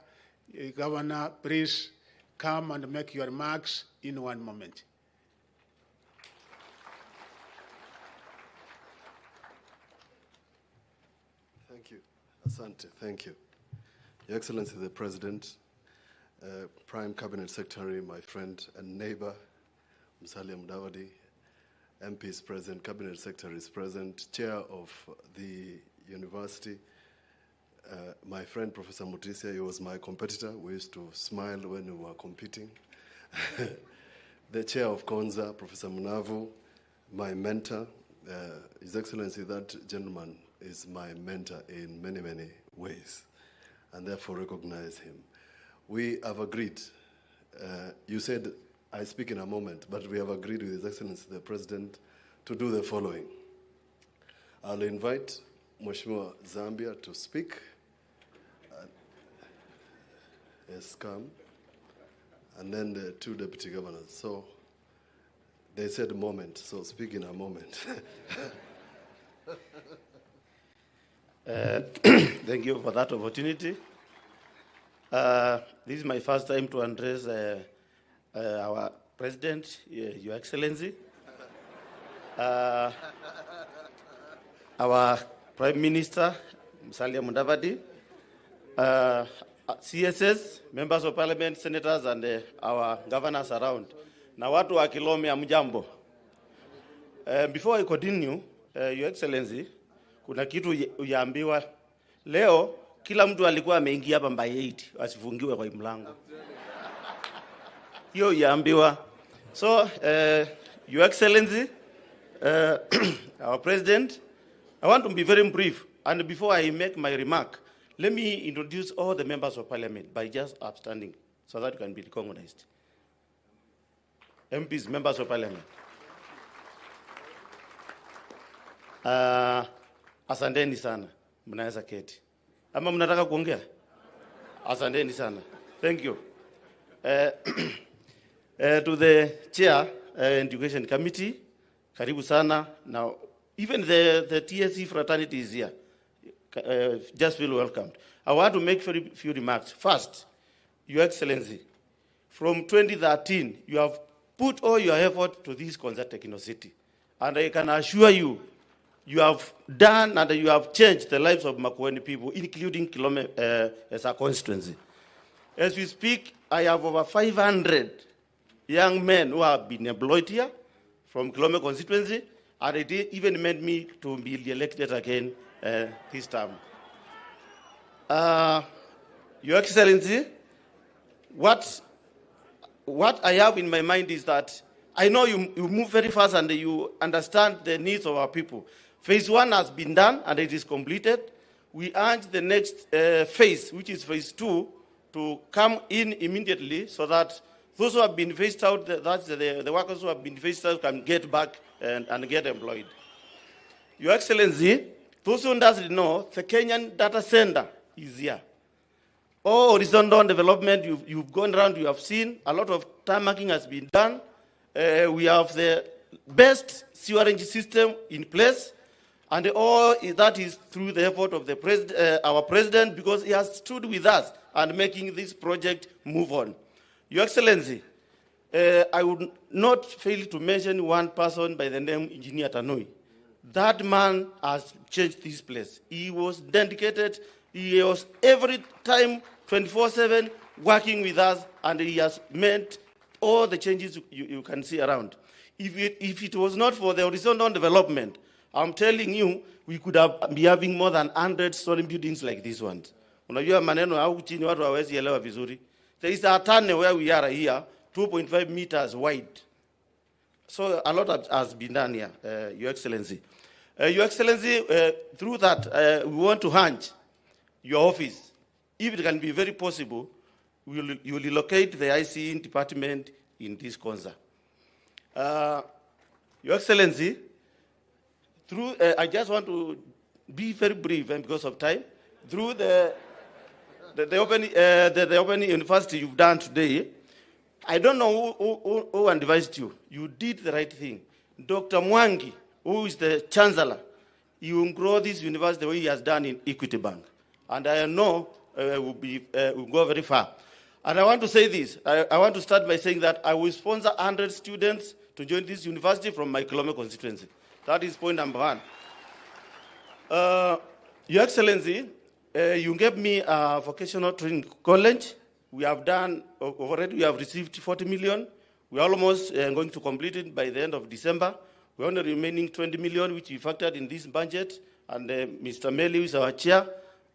Governor, please come and make your remarks in one moment. Thank you. Asante, thank you. Your Excellency, the President, Prime Cabinet Secretary, my friend and neighbor, Musalia Mudavadi, MPs present, Cabinet Secretaries present, Chair of the university, my friend Professor Mutisia, he was my competitor. We used to smile when we were competing. The Chair of Konza, Professor Munavu, my mentor. His Excellency, that gentleman is my mentor in many, many ways, and therefore recognize him. We have agreed, you said I speak in a moment, but we have agreed with His Excellency the President to do the following. I'll invite Mheshimiwa Zambia to speak. Yes, come. And then the two deputy governors. So they said a moment, so speak in a moment. Thank you for that opportunity. This is my first time to address our President, Your Excellency, our Prime Minister, Musalia Mudavadi, CSS, Members of Parliament, Senators, and our governors around. Na watu wa Kilome hamjambo. Before I continue, Your Excellency, kuna kitu uyaambiwa leo. Kila mtu alikuwa ameingia hapa by 8 asifungiwe kwa mlango. Hiyo yaambiwa. So, Your Excellency, our President, I want to be very brief. And before I make my remark, let me introduce all the members of Parliament by just upstanding so that you can be recognized. MPs, members of Parliament. Asanteni sana. Mnaweza keti. Ama mnataka kuongea? Asanteni sana. Thank you. To the Chair, Education Committee, karibu sana. Now, even the TSC fraternity is here. Just feel welcomed. I want to make very few remarks. First, Your Excellency, from 2013, you have put all your effort to this Konza Techno City. And I can assure you, you have done and you have changed the lives of Makueni people, including Kilome as a constituency. As we speak, I have over 500 young men who have been employed here from Kilome constituency, and it even made me to be elected again this time. Your Excellency, what I have in my mind is that I know you move very fast and you understand the needs of our people. Phase 1 has been done and it is completed. We urge the next phase, which is phase 2, to come in immediately so that those who have been phased out, the workers who have been phased out, can get back and get employed. Your Excellency, those who doesn't know, the Kenyan data center is here. All horizontal development, you've gone around, you have seen, a lot of tarmacking has been done. We have the best sewerage system in place, and all that is through the effort of our president, because he has stood with us and making this project move on. Your Excellency, I would not fail to mention one person by the name Engineer Tanui. That man has changed this place. He was dedicated. He was every time 24/7 working with us, and he has made all the changes you can see around. If it was not for the horizontal development, I'm telling you, we could be having more than 100 story buildings like this one. Unajua maneno au chini watu hawezi elewa vizuri. There is a tunnel where we are here, 2.5 meters wide. So a lot has been done here, Your Excellency. Your Excellency, through that, we want to hunch your office. If it can be very possible, you will relocate the ICE department in this Konza. Your Excellency, I just want to be very brief, and because of time, through the open university you've done today, I don't know who advised you. You did the right thing. Dr. Mwangi, who is the chancellor, he will grow this university the way he has done in Equity Bank. And I know will go very far. And I want to say this. I want to start by saying that I will sponsor 100 students to join this university from my Kilome constituency. That is point number 1. Your Excellency, you gave me a vocational training college. We have done, already we have received 40 million. We are almost going to complete it by the end of December. We are only remaining 20 million, which we factored in this budget. And Mr. Meli, who is our chair,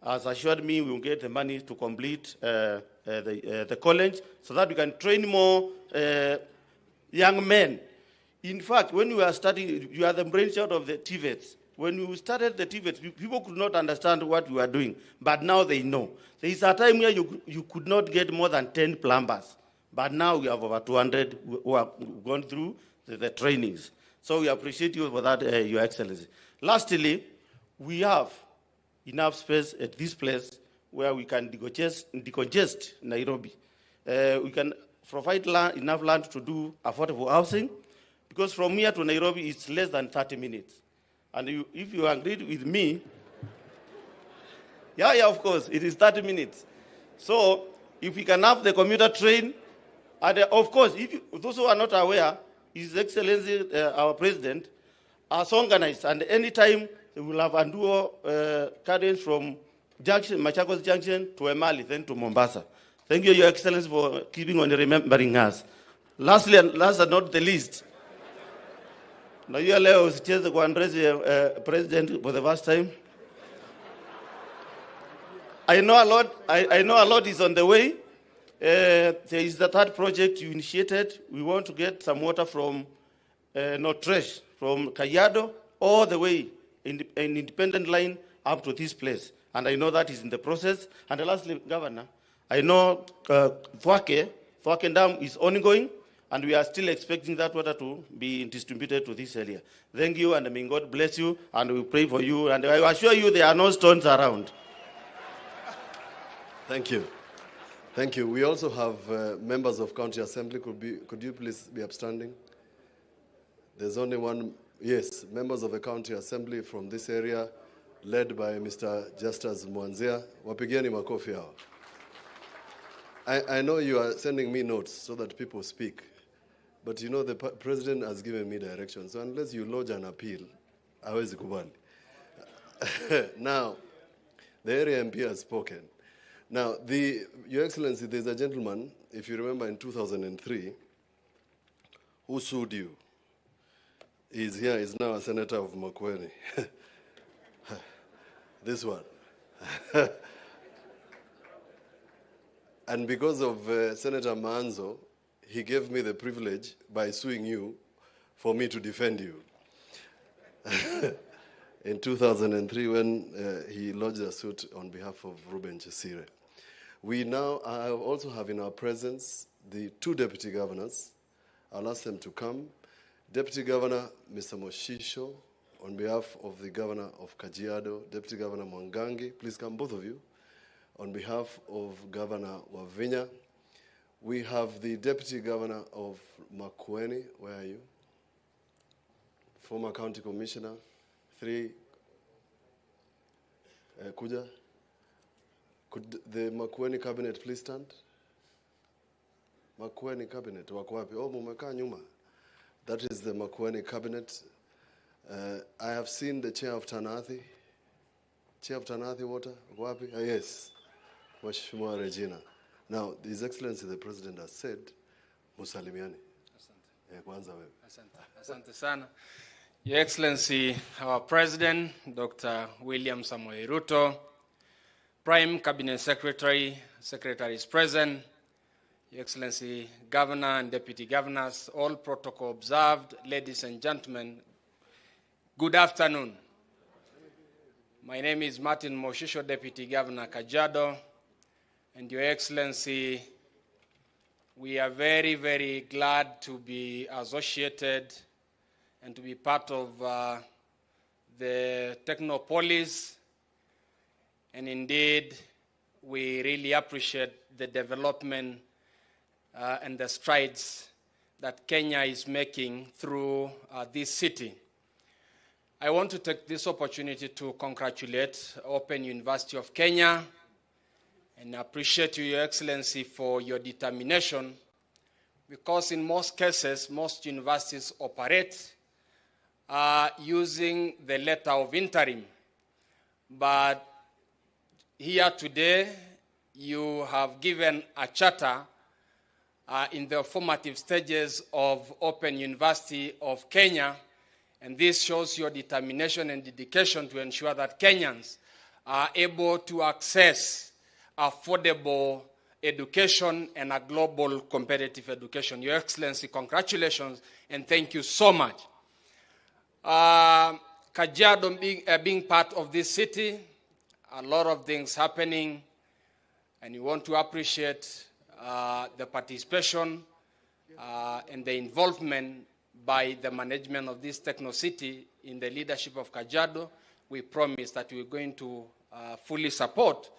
has assured me we will get the money to complete the college so that we can train more young men. In fact, when we were studying, you are the brainchild of the TVETs. When we started the TVETs, people could not understand what we were doing, but now they know. There is a time where you could not get more than 10 plumbers, but now we have over 200 who have gone through the trainings. So we appreciate you for that, Your Excellency. Lastly, we have enough space at this place where we can decongest Nairobi. We can provide enough land to do affordable housing, because from here to Nairobi it's less than 30 minutes. And if you agreed with me, yeah, of course, it is 30 minutes. So if we can have the commuter train, and of course, those who are not aware, His Excellency, our President, has organized, and anytime we will have Anduo carriage from Machakos Junction to Emali, then to Mombasa. Thank you, Your Excellency, for keeping on remembering us. Lastly, and last but not the least, now you allow us to address President for the first time. I know a lot is on the way. There is the third project you initiated. We want to get some water from Notresh, from Kajiado, all the way in an independent line up to this place. And I know that is in the process. And lastly, Governor, I know Thwake Dam is ongoing, and we are still expecting that water to be distributed to this area. Thank you, and may God bless you, and we pray for you. And I assure you there are no stones around. Thank you. Thank you. We also have members of County Assembly. Could you please be upstanding? There's only one. Yes, members of the County Assembly from this area, led by Mr. Justus Mwanzia. Wapigeni makofi hao. I know you are sending me notes so that people speak, but you know the President has given me direction. So unless you lodge an appeal, hawezi kubali. Now, the area MP has spoken. Now, Your Excellency, there's a gentleman, if you remember in 2003, who sued you. He's here, he's now a senator of Makueni. This one. And because of Senator Manzo, he gave me the privilege, by suing you, for me to defend you. In 2003, when he lodged a suit on behalf of Ruben Chesire. We now also have in our presence the two deputy governors. I'll ask them to come. Deputy Governor Mr. Moshisho, on behalf of the Governor of Kajiado, Deputy Governor Mwangangi, please come, both of you. On behalf of Governor Wavinya, we have the Deputy Governor of Makueni. Where are you? Former County Commissioner. 3. Kuja. Could the Makueni Cabinet please stand? Makueni Cabinet, wako wapi? Oh, mumekaa nyuma. That is the Makueni Cabinet. I have seen the Chair of Tanathi. Chair of Tanathi Water, wako wapi? Yes. Mheshimiwa Regina. Now, His Excellency the President has said, musalimiani. Asante. Kwanza wewe. Asante sana. Your Excellency, our President, Dr. William Samoei Ruto, Prime Cabinet Secretary, Secretaries present, Your Excellency, Governor and Deputy Governors, all protocol observed, ladies and gentlemen, good afternoon. My name is Martin Moshisho, Deputy Governor Kajiado, and Your Excellency, we are very, very glad to be associated and to be part of the Technopolis. And indeed, we really appreciate the development and the strides that Kenya is making through this city. I want to take this opportunity to congratulate Open University of Kenya and appreciate you, Your Excellency, for your determination, because in most cases, most universities operate using the letter of interim. But here today, you have given a charter in the formative stages of Open University of Kenya, and this shows your determination and dedication to ensure that Kenyans are able to access affordable education and a global competitive education. Your Excellency, congratulations and thank you so much. Kajiado being part of this city, a lot of things happening, and we want to appreciate the participation and the involvement by the management of this techno city in the leadership of Kajiado. We promise that we're going to fully support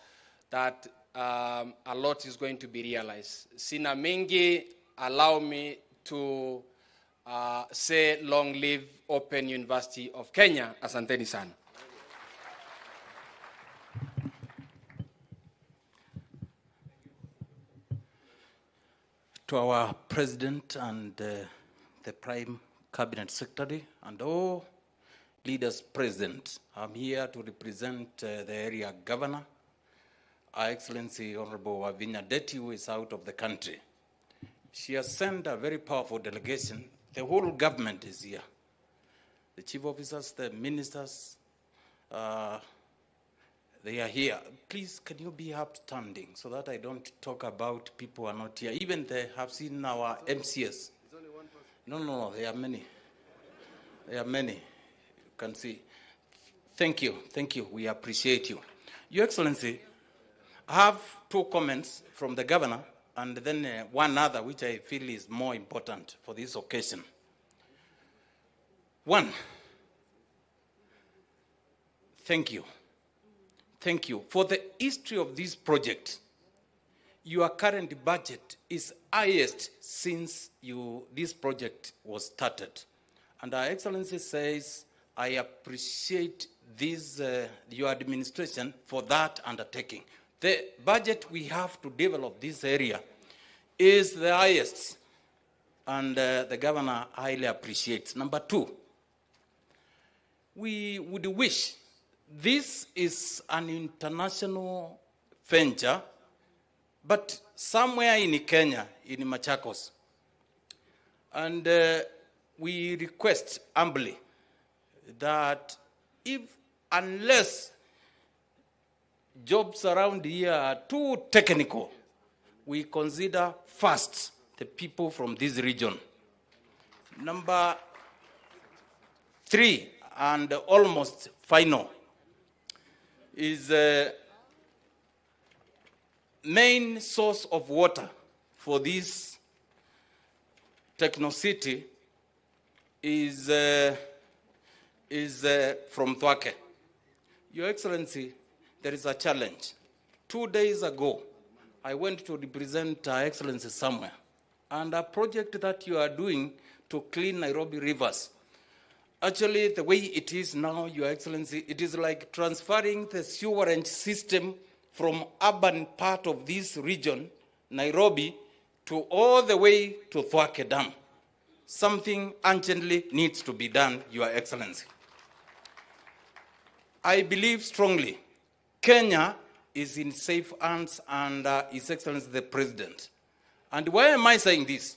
that a lot is going to be realized. Sina mingi, allow me to say long live Open University of Kenya. Asanteni sana. To our President and the Prime Cabinet Secretary and all leaders present, I'm here to represent the area governor, Her Excellency Honorable Wavinya Deti, who is out of the country. She has sent a very powerful delegation. The whole government is here. The chief officers, the ministers, they are here. Please, can you be upstanding so that I don't talk about people who are not here? Even they have seen our MCS. It's only one person. No, there are many. There are many. You can see. Thank you. We appreciate you. Your Excellency, I have two comments from the governor and then one other which I feel is more important for this occasion. One, thank you. Thank you. For the history of this project, your current budget is highest since this project was started. And Her Excellency says, I appreciate this, your administration for that undertaking. The budget we have to develop this area is the highest, and the governor highly appreciates. Number two, we would wish, this is an international venture but somewhere in Kenya, in Machakos. And we request humbly that unless jobs around here are too technical, we consider first the people from this region. Number 3, and almost final, is main source of water for this Techno City is from Thwake. Your Excellency, there is a challenge. 2 days ago, I went to represent Her Excellency somewhere, and a project that you are doing to clean Nairobi rivers. Actually, the way it is now, Your Excellency, it is like transferring the sewerage system from urban part of this region, Nairobi, to all the way to Thwake Dam. Something urgently needs to be done, Your Excellency. I believe strongly Kenya is in safe hands under His Excellency the President. And why am I saying this?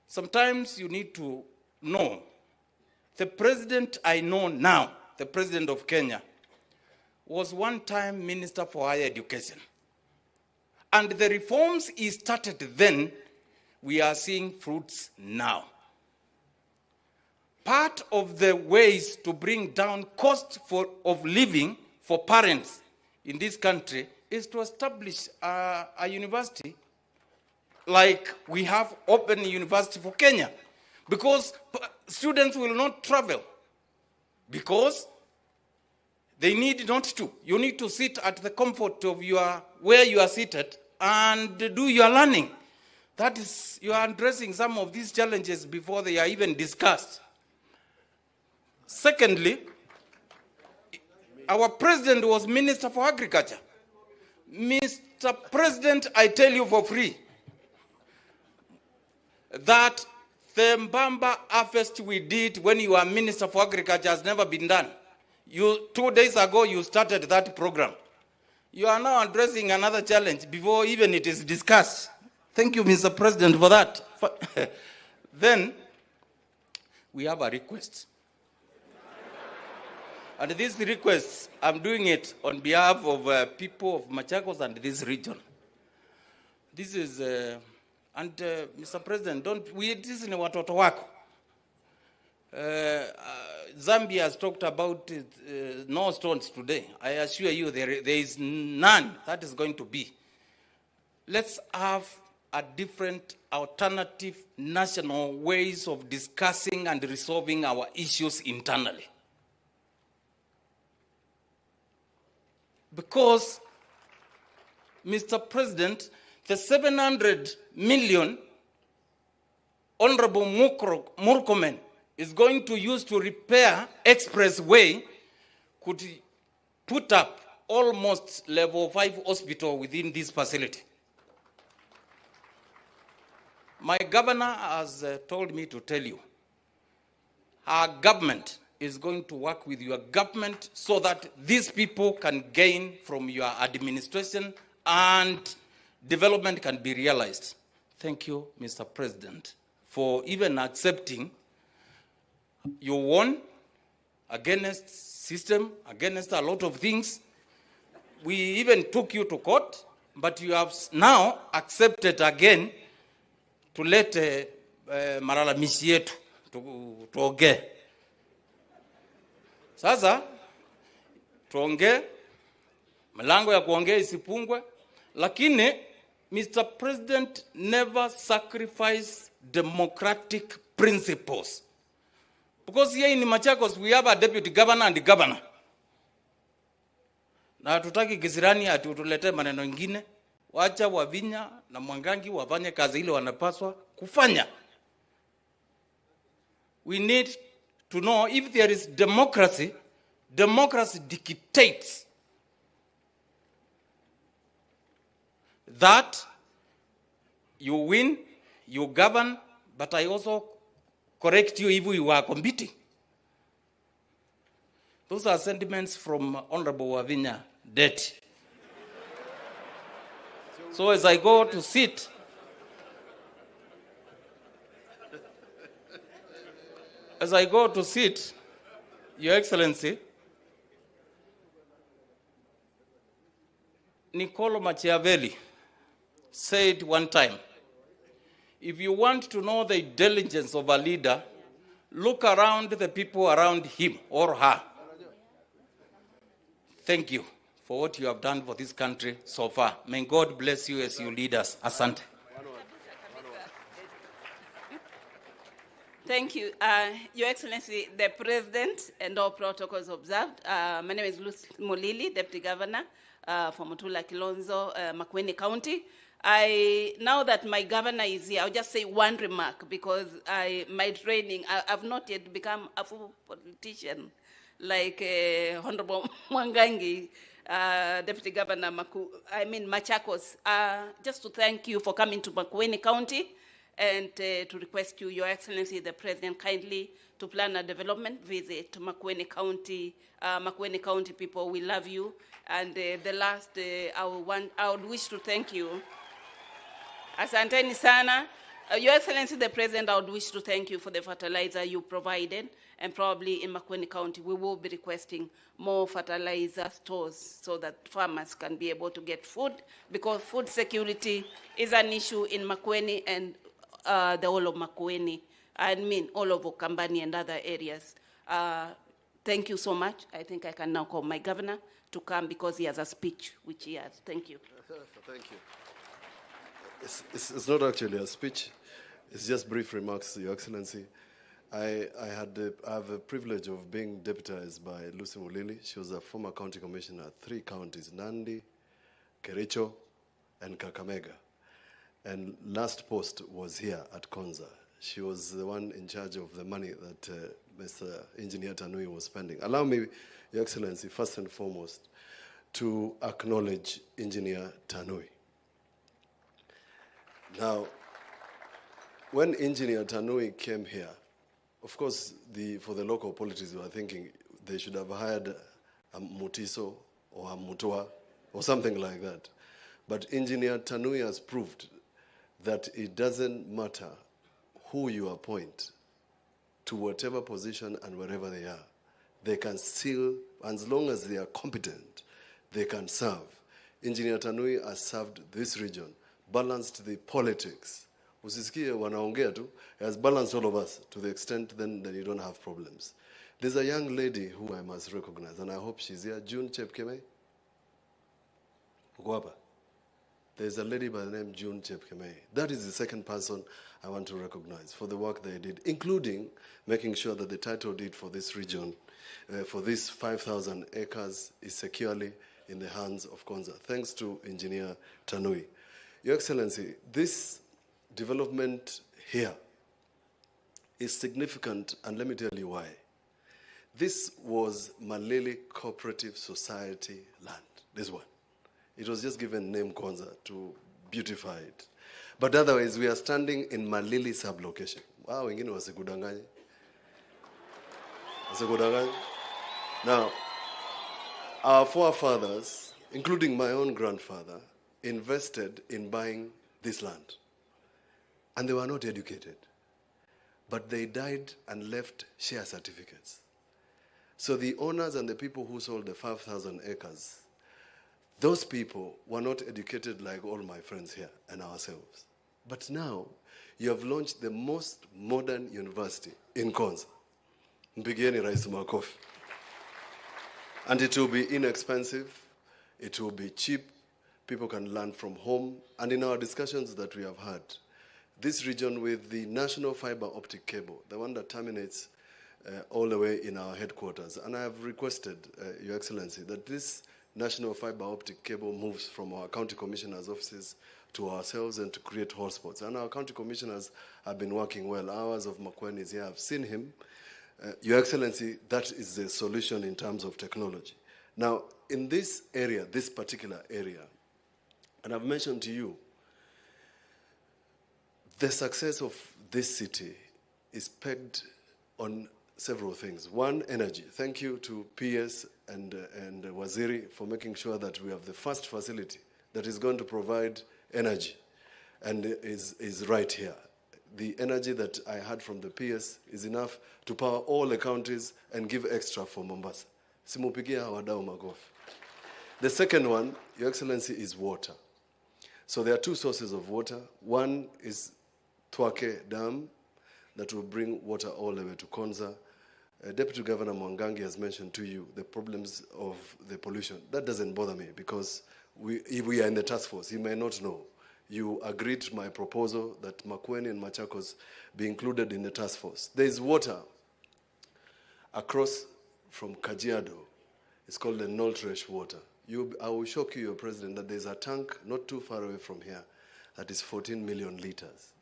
Sometimes you need to know the president I know now, the president of Kenya, was one time Minister for Higher Education. And the reforms he started then, we are seeing fruits now. Part of the ways to bring down cost of living for parents in this country is to establish a university like we have Open University for Kenya, because students will not travel because they need not to. You need to sit at the comfort of where you are seated and do your learning. That is, you are addressing some of these challenges before they are even discussed. Secondly, our president was Minister for Agriculture. Mr. President, I tell you for free that the Mbamba harvest we did when you were Minister for Agriculture has never been done. 2 days ago, you started that program. You are now addressing another challenge before even it is discussed. Thank you, Mr. President, for that. Then, we have a request. And this request, I'm doing it on behalf of people of Machakos and this region. This is, Mr. President, this is watoto wako. Zambia has talked about no stones today. I assure you there is none that is going to be. Let's have a different alternative national ways of discussing and resolving our issues internally. Because, Mr. President, the 700 million Honorable Murkomen is going to use to repair expressway could put up almost level 5 hospital within this facility. My governor has told me to tell you, our government is going to work with your government so that these people can gain from your administration and development can be realized. Thank you, Mr. President, for even accepting you won against system, against a lot of things. We even took you to court, but you have now accepted again to let malalamishi yetu tuongee. Sasa tuongee, mlango ya kuongea isipungwe, lakini Mr. President never sacrifice democratic principles. Because here in Machakos we have a deputy governor and governor. Na hatutaki kisirani atutulete maneno mengine. Wacha Wavinya na Mwangangi wafanye kazi ile wanapaswa kufanya. We need to know if there is democracy, democracy dictates that you win, you govern, but I also correct you if you are competing. Those are sentiments from Honorable Wavinya Detti. So as I go to sit, Your Excellency, Niccolo Machiavelli said one time, if you want to know the intelligence of a leader, look around the people around him or her. Thank you for what you have done for this country so far. May God bless you as you lead us. Asante. Thank you. Your Excellency, the President, and all protocols observed. My name is Lucy Molili, Deputy Governor for Mutula Kilonzo, Makueni County. Now that my governor is here, I'll just say one remark because my training, I've not yet become a full politician like Honorable Mwangangi, Deputy Governor Machakos. Just to thank you for coming to Makueni County and to request you, Your Excellency, the President, kindly to plan a development visit to Makueni County. Makueni County people, we love you. And the last, I would wish to thank you. Asanteni sana. Your Excellency, the President, I would wish to thank you for the fertilizer you provided. And probably in Makueni County, we will be requesting more fertilizer stores so that farmers can be able to get food, because food security is an issue in Makueni and the whole of Makueni, all of Okambani and other areas. Thank you so much. I think I can now call my governor to come because he has a speech, which he has. Thank you. Thank you. It's not actually a speech. It's just brief remarks, Your Excellency. I have a privilege of being deputized by Lucy Mulili. She was a former county commissioner at 3 counties, Nandi, Kericho, and Kakamega. And last post was here at Konza. She was the one in charge of the money that Mr. Engineer Tanui was spending. Allow me, Your Excellency, first and foremost, to acknowledge Engineer Tanui. Now, when Engineer Tanui came here, of course, for the local politics, we were thinking they should have hired a Mutiso or a Mutua or something like that. But Engineer Tanui has proved that it doesn't matter who you appoint to whatever position and wherever they are. They can still, as long as they are competent, they can serve. Engineer Tanui has served this region, balanced the politics. Usisikie wanaongea tu, has balanced all of us to the extent then that you don't have problems. There's a young lady who I must recognize, and I hope she's here, June Chepkemei. Guapa. There's a lady by the name June Chepkemei. That is the second person I want to recognize for the work they did, including making sure that the title deed for this region, for this 5,000 acres, is securely in the hands of Konza. Thanks to Engineer Tanui. Your Excellency, this development here is significant, and let me tell you why. This was Malili Cooperative Society land, this one. It was just given name Konza to beautify it. But otherwise, we are standing in Malili sublocation. Wow, wengine wasikudanganye. Wasikudanganye. Now, our forefathers, including my own grandfather, invested in buying this land. And they were not educated. But they died and left share certificates. So the owners and the people who sold the 5,000 acres, those people were not educated like all my friends here and ourselves. But now, you have launched the most modern university in Konza. Mpigieni Rais makofi. And it will be inexpensive, it will be cheap, people can learn from home. And in our discussions that we have had, this region with the national fiber optic cable, the one that terminates all the way in our headquarters, and I have requested, Your Excellency, that this national fiber optic cable moves from our county commissioners' offices to ourselves and to create hotspots. And our county commissioners have been working well. Ours of Makueni is here. I've seen him. Your Excellency, that is the solution in terms of technology. Now, in this area, this particular area, and I've mentioned to you, the success of this city is pegged on several things. One, energy. Thank you to PS and Waziri for making sure that we have the first facility that is going to provide energy and is right here. The energy that I had from the PS is enough to power all the counties and give extra for Mombasa. Simupigia wadau makofi. The second one, Your Excellency, is water. So there are two sources of water. One is Thwake Dam that will bring water all the way to Konza. Deputy Governor Mwangangi has mentioned to you the problems of the pollution. That doesn't bother me because we are in the task force. You may not know. You agreed to my proposal that Makueni and Machakos be included in the task force. There is water across from Kajiado. It's called the Noltresh water. I will shock you, Your President, that there's a tank not too far away from here that is 14 million liters.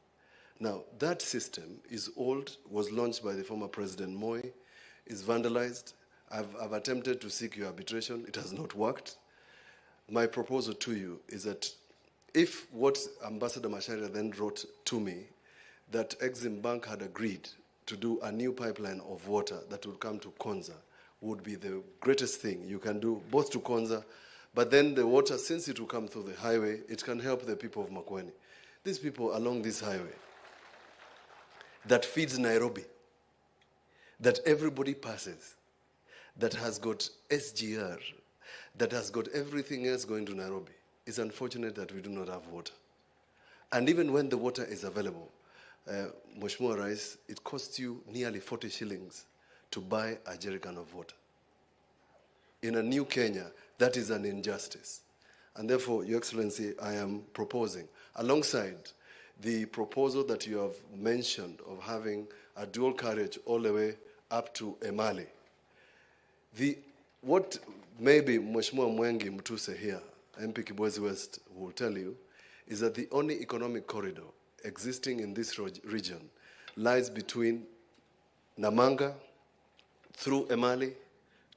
Now, that system is old, was launched by the former President Moi, is vandalized. I've attempted to seek your arbitration. It has not worked. My proposal to you is that if what Ambassador Macharia then wrote to me, that Exim Bank had agreed to do a new pipeline of water that would come to Konza, would be the greatest thing you can do, both to Konza, but then the water, since it will come through the highway, it can help the people of Makueni. These people along this highway that feeds Nairobi, that everybody passes, that has got SGR, that has got everything else going to Nairobi. It's unfortunate that we do not have water. And even when the water is available, Mheshimiwa Rais, it costs you nearly 40 shillings to buy a jerrycan of water. In a new Kenya, that is an injustice. And therefore, Your Excellency, I am proposing, alongside the proposal that you have mentioned of having a dual carriage all the way up to Emali. What maybe Mheshimiwa Mwengi Mutuse here, MP Kibwezi West, will tell you, is that the only economic corridor existing in this region lies between Namanga, through Emali,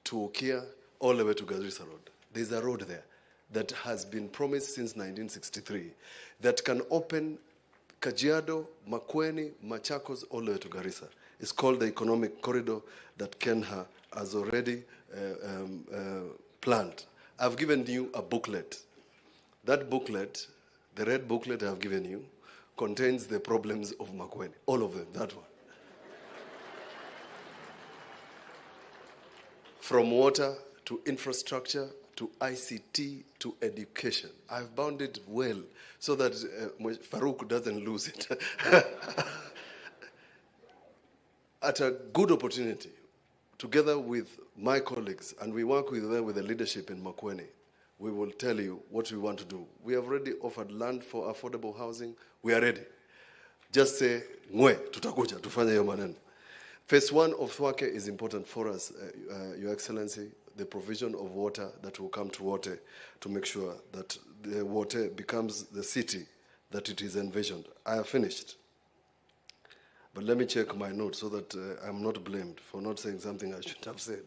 to Okia, all the way to Garissa Road. There's a road there that has been promised since 1963 that can open Kajiado, Makueni, Machakos, all the way to Garissa. It's called the Economic Corridor that Kenya has already planned. I've given you a booklet. That booklet, the red booklet I've given you, contains the problems of Makueni. All of them, that one. From water to infrastructure to ICT to education. I've bound it well so that Farouk doesn't lose it. At a good opportunity, together with my colleagues, and we work with them with the leadership in Makueni, we will tell you what we want to do. We have already offered land for affordable housing. We are ready. Just say, ngwe, tutakuja, tufanye hiyo maneno. Phase 1 of Thwake is important for us, Your Excellency, the provision of water that will come to Wote to make sure that the Wote becomes the city that it is envisioned. I have finished. But let me check my notes so that I'm not blamed for not saying something I should have said.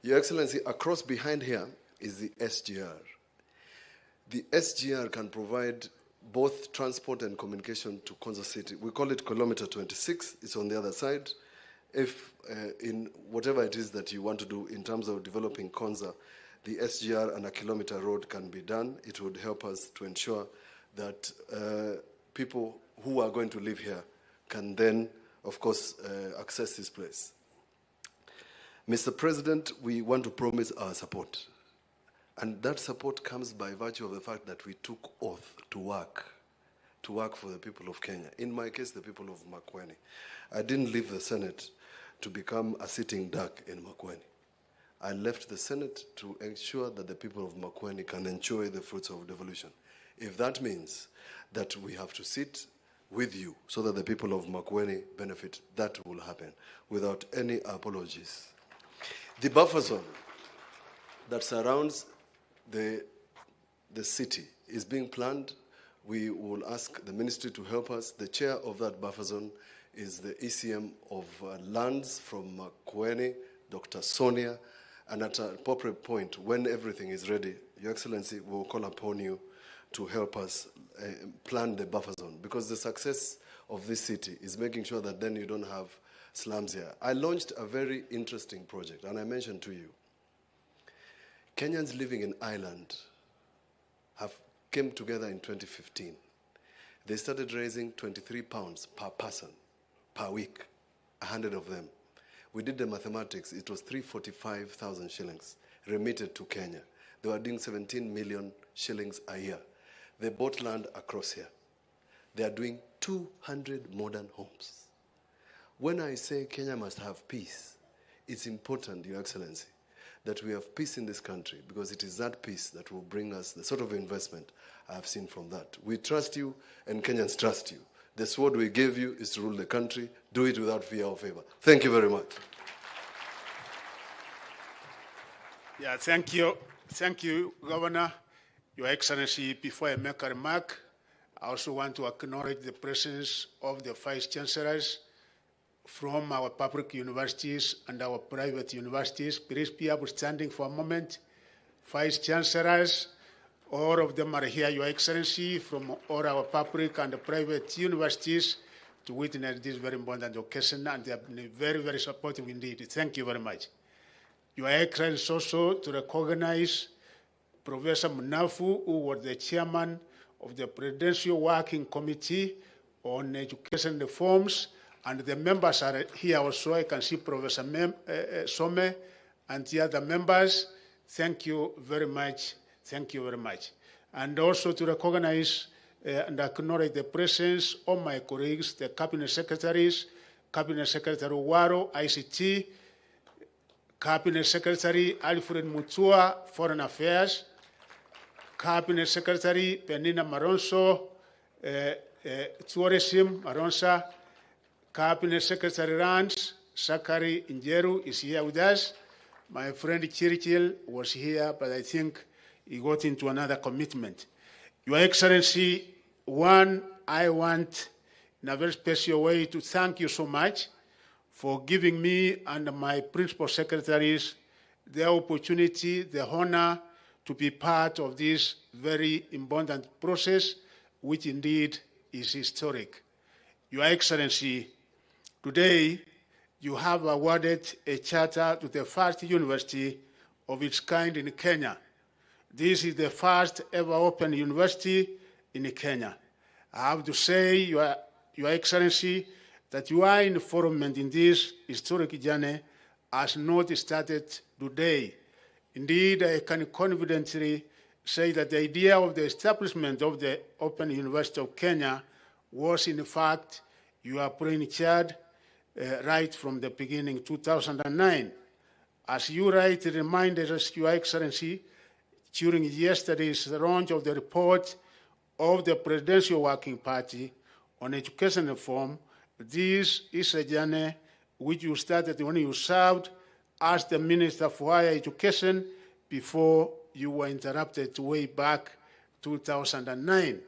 Your Excellency, across behind here is the SGR. The SGR can provide both transport and communication to Konza City. We call it kilometer 26. It's on the other side. If in whatever it is that you want to do in terms of developing Konza, the SGR and a kilometer road can be done. It would help us to ensure that people who are going to live here can then, of course, access this place. Mr. President, we want to promise our support. And that support comes by virtue of the fact that we took oath to work for the people of Kenya. In my case, the people of Makueni. I didn't leave the Senate to become a sitting duck in Makueni. I left the Senate to ensure that the people of Makueni can enjoy the fruits of devolution. If that means that we have to sit with you so that the people of Makueni benefit, that will happen without any apologies. The buffer zone that surrounds the city is being planned. We will ask the ministry to help us. The chair of that buffer zone is the ECM of lands from Makueni, Dr. Sonia, and at an appropriate point, when everything is ready, Your Excellency, we will call upon you to help us plan the buffer zone, because the success of this city is making sure that then you don't have slums here. I launched a very interesting project, and I mentioned to you, Kenyans living in Ireland have came together in 2015. They started raising 23 pounds per person, per week, 100 of them. We did the mathematics. It was 345,000 shillings remitted to Kenya. They were doing 17 million shillings a year. They bought land across here. They are doing 200 modern homes. When I say Kenya must have peace, it's important, Your Excellency, that we have peace in this country, because it is that peace that will bring us the sort of investment I have seen from that. We trust you, and Kenyans trust you. The sword we gave you is to rule the country. Do it without fear or favor. Thank you very much. Yeah, thank you. Thank you, Governor. Your Excellency, before I make a remark, I also want to acknowledge the presence of the Vice Chancellors from our public universities and our private universities. Please be upstanding for a moment. Vice Chancellors, all of them are here, Your Excellency, from all our public and private universities to witness this very important occasion, and they have been very, very supportive indeed. Thank you very much. Your Excellency, also to recognize Professor Munafu, who was the chairman of the Presidential Working Committee on Education Reforms, and the members are here also. I can see Professor Some and the other members. Thank you very much. Thank you very much. And also to recognize and acknowledge the presence of my colleagues, the Cabinet Secretaries, Cabinet Secretary Waro, ICT, Cabinet Secretary Alfred Mutua, Foreign Affairs, Cabinet Secretary Penina Maronso, Tourism, Maronsa, Cabinet Secretary Rans, Sakari Injeru is here with us. My friend Chirichil was here, but I think he got into another commitment. Your Excellency, I want in a very special way to thank you so much for giving me and my principal secretaries the opportunity, the honor to be part of this very important process, which indeed is historic. Your Excellency, today you have awarded a charter to the first university of its kind in Kenya. This is the first ever open university in Kenya. I have to say, Your Excellency, that your involvement in this historic journey has not started today. Indeed, I can confidently say that the idea of the establishment of the Open University of Kenya was, in fact, your brainchild right from the beginning, 2009. As you rightly reminded us, Your Excellency, during yesterday's launch of the report of the Presidential Working Party on Education Reform, this is a journey which you started when you served as the Minister for Higher Education before you were interrupted way back 2009.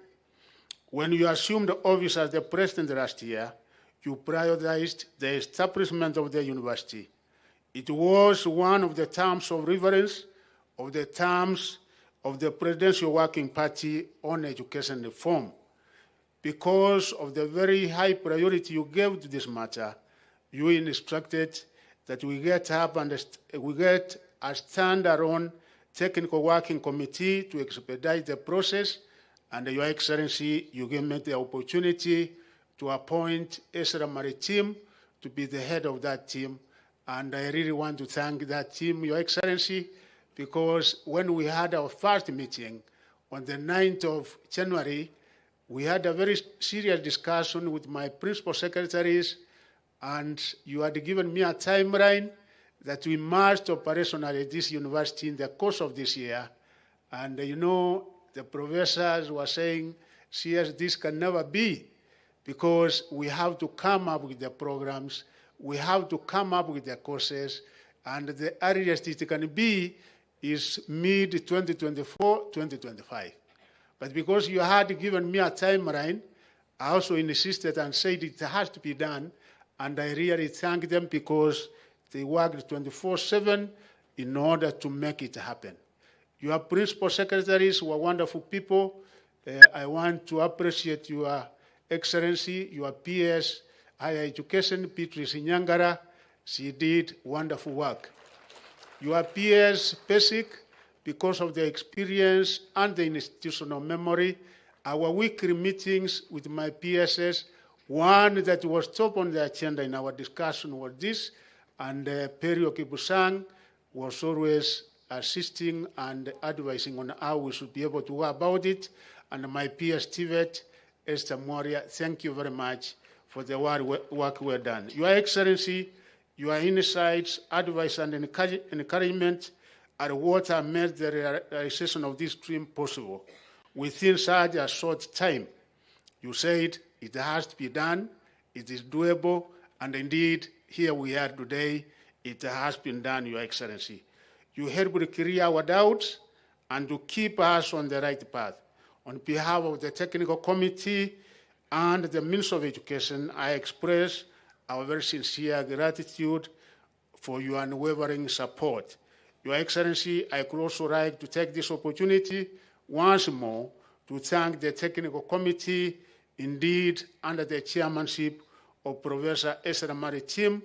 When you assumed office as the President last year, you prioritized the establishment of the university. It was one of the terms of reference of the terms of the Presidential Working Party on Education Reform. Because of the very high priority you gave to this matter, you instructed that we get up and we get a standalone technical working committee to expedite the process, and Your Excellency, you gave me the opportunity to appoint Ezra Maritim to be the head of that team, and I really want to thank that team, Your Excellency, because when we had our first meeting on the 9th of January, we had a very serious discussion with my principal secretaries, and you had given me a timeline that we must operationalize this university in the course of this year. And you know, the professors were saying, CS, this can never be, because we have to come up with the programs, we have to come up with the courses, and the earliest it can be is mid-2024, 2025. But because you had given me a timeline, I also insisted and said it has to be done, and I really thank them because they worked 24/7 in order to make it happen. Your principal secretaries were wonderful people. I want to appreciate Your Excellency, your PS, Higher Education, Beatrice Nyangara. She did wonderful work. Your PS, Basic, because of the experience and the institutional memory, our weekly meetings with my PSS, one that was top on the agenda in our discussion was this, and Perio Kibusang was always assisting and advising on how we should be able to go about it. And my PS TVET, Esther Moria, thank you very much for the work we're done. Your Excellency, your insights, advice, and encouragement are what have made the realization of this dream possible within such a short time. You said it has to be done, it is doable, and indeed, here we are today, it has been done, Your Excellency. You helped clear our doubts and to keep us on the right path. On behalf of the Technical Committee and the Minister of Education, I express our very sincere gratitude for your unwavering support. Your Excellency, I could also like to take this opportunity once more to thank the Technical Committee, indeed under the chairmanship of Professor Esther Maritim,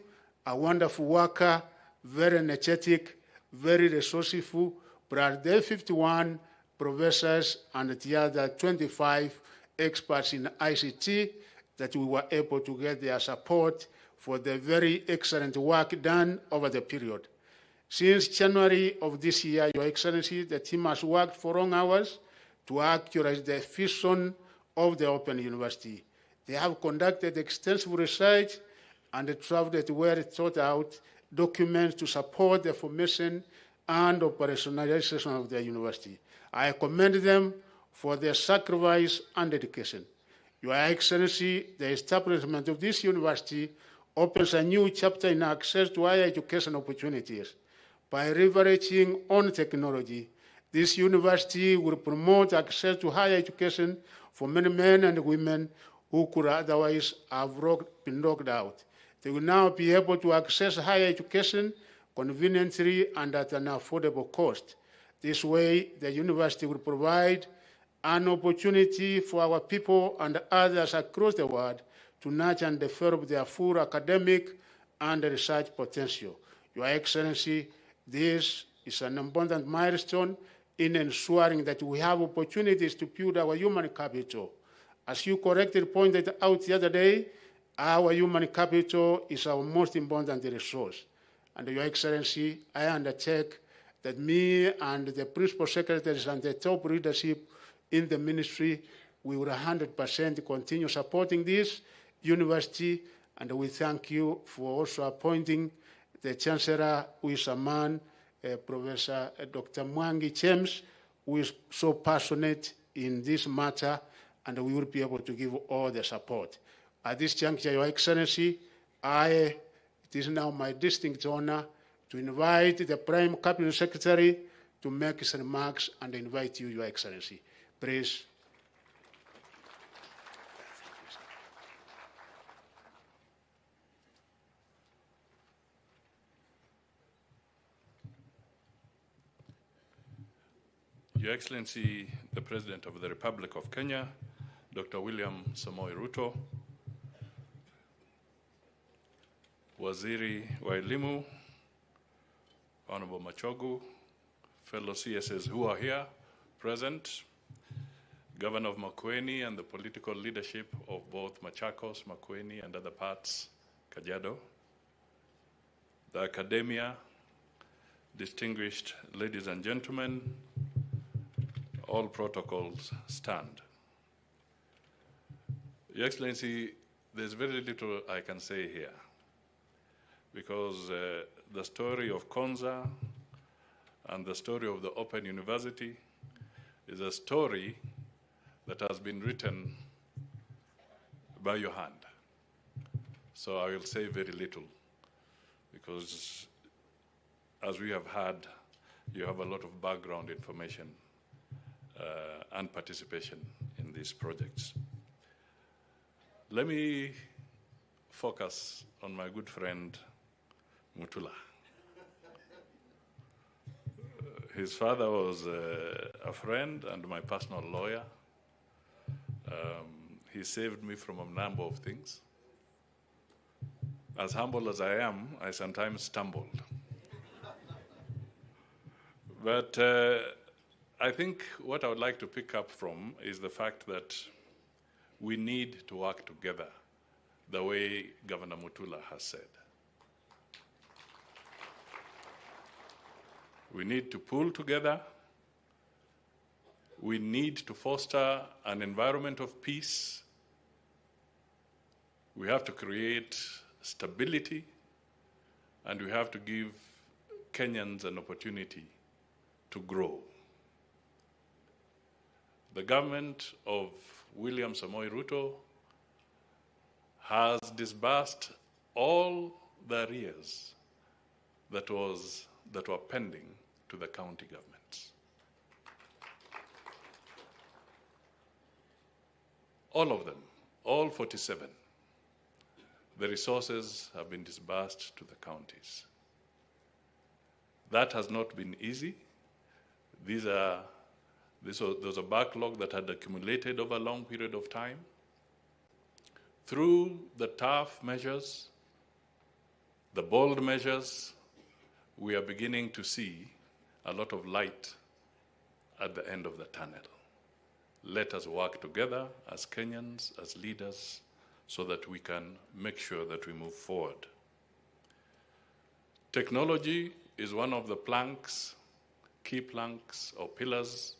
a wonderful worker, very energetic, very resourceful, plus the 51 professors and the other 25 experts in ICT that we were able to get their support for the very excellent work done over the period. Since January of this year, Your Excellency, the team has worked for long hours to actualize the vision of the Open University. They have conducted extensive research and drafted well thought out documents to support the formation and operationalization of the university. I commend them for their sacrifice and dedication. Your Excellency, the establishment of this university opens a new chapter in access to higher education opportunities. By leveraging on technology, this university will promote access to higher education for many men and women who could otherwise have been locked out. They will now be able to access higher education conveniently and at an affordable cost. This way, the university will provide an opportunity for our people and others across the world to nurture and develop their full academic and research potential. Your Excellency, this is an important milestone in ensuring that we have opportunities to build our human capital. As you correctly pointed out the other day, our human capital is our most important resource. And Your Excellency, I undertake that me and the principal secretaries and the top leadership in the ministry, we will 100% continue supporting this university, and we thank you for also appointing the Chancellor, who is a man, Professor Dr. Mwangi James, who is so passionate in this matter, and we will be able to give all the support. At this juncture, Your Excellency, it is now my distinct honor to invite the Prime Cabinet Secretary to make his remarks and invite you, Your Excellency. Please. Your Excellency, the President of the Republic of Kenya, Dr. William Samoei Ruto, Waziri wa Elimu, Honorable Machogu, fellow CSs who are here, present, Governor of Makueni and the political leadership of both Machakos, Makueni, and other parts, Kajiado, the academia, distinguished ladies and gentlemen, all protocols stand. Your Excellency, there's very little I can say here because the story of Konza and the story of the Open University is a story that has been written by your hand. So I will say very little because as we have heard, you have a lot of background information and participation in these projects. Let me focus on my good friend, Mutula. His father was a friend and my personal lawyer. He saved me from a number of things. As humble as I am, I sometimes stumbled. But I think what I would like to pick up from is the fact that we need to work together the way Governor Mutula has said. We need to pull together. We need to foster an environment of peace. We have to create stability, and we have to give Kenyans an opportunity to grow. The government of William Samoei Ruto has disbursed all the arrears that were pending to the county governments. All of them, all 47. The resources have been disbursed to the counties. That has not been easy. There was a backlog that had accumulated over a long period of time. Through the tough measures, the bold measures, we are beginning to see a lot of light at the end of the tunnel. Let us work together as Kenyans, as leaders, so that we can make sure that we move forward. Technology is one of the planks, key planks or pillars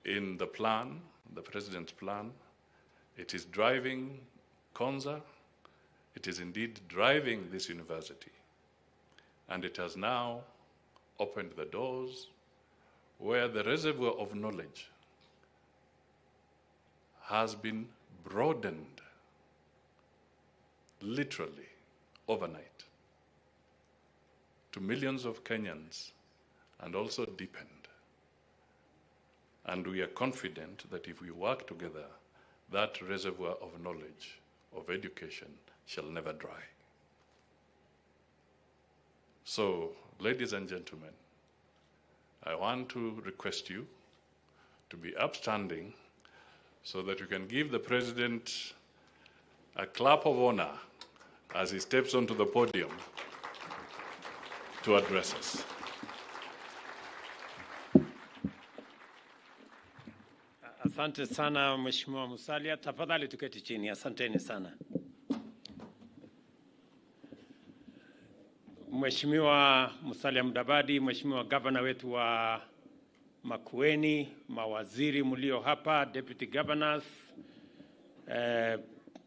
in the plan, the President's plan. It is driving Konza. It is indeed driving this university. And it has now opened the doors where the reservoir of knowledge has been broadened, literally, overnight, to millions of Kenyans, and also deepened. And we are confident that if we work together, that reservoir of knowledge, of education, shall never dry. So, ladies and gentlemen, I want to request you to be upstanding so that you can give the President a clap of honor as he steps onto the podium to address us. Asante sana Mheshimiwa Musalia. Tafadhali tuketi chini. Asanteni sana. Mheshimiwa Musalia Mudavadi, Mheshimiwa Governor wetu wa Makueni, mawaziri mlio hapa, Deputy Governors,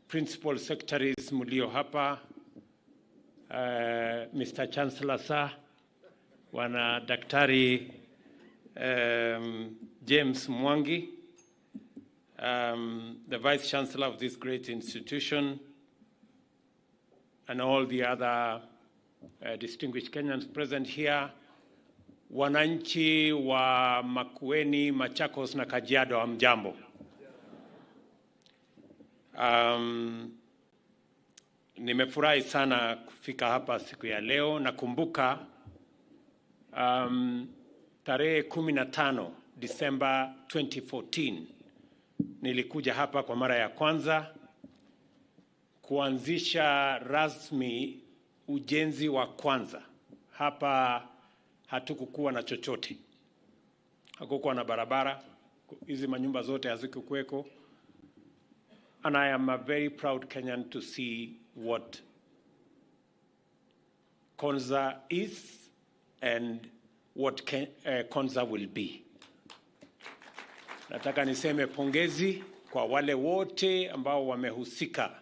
Principal Secretaries mlio hapa, Mr. Chancellor Sir, wana Daktari James Mwangi, the Vice Chancellor of this great institution, and all the other distinguished Kenyans present here, wananchi wa Makueni, Machakos na Kajiado, hamjambo. Nimefurahi sana kufika hapa siku ya leo. Nakumbuka tarehe 15 Disemba 2014 nilikuja hapa kwa mara ya kwanza kuanzisha rasmi ujenzi wa kwanza. Hapa hatukukuwa na chochote. Hakukuwa na barabara. Hizi manyumba zote hazikukuweko. And I am a very proud Kenyan to see what Konza is and what Konza will be. Nataka niseme pongezi kwa wale wote ambao wamehusika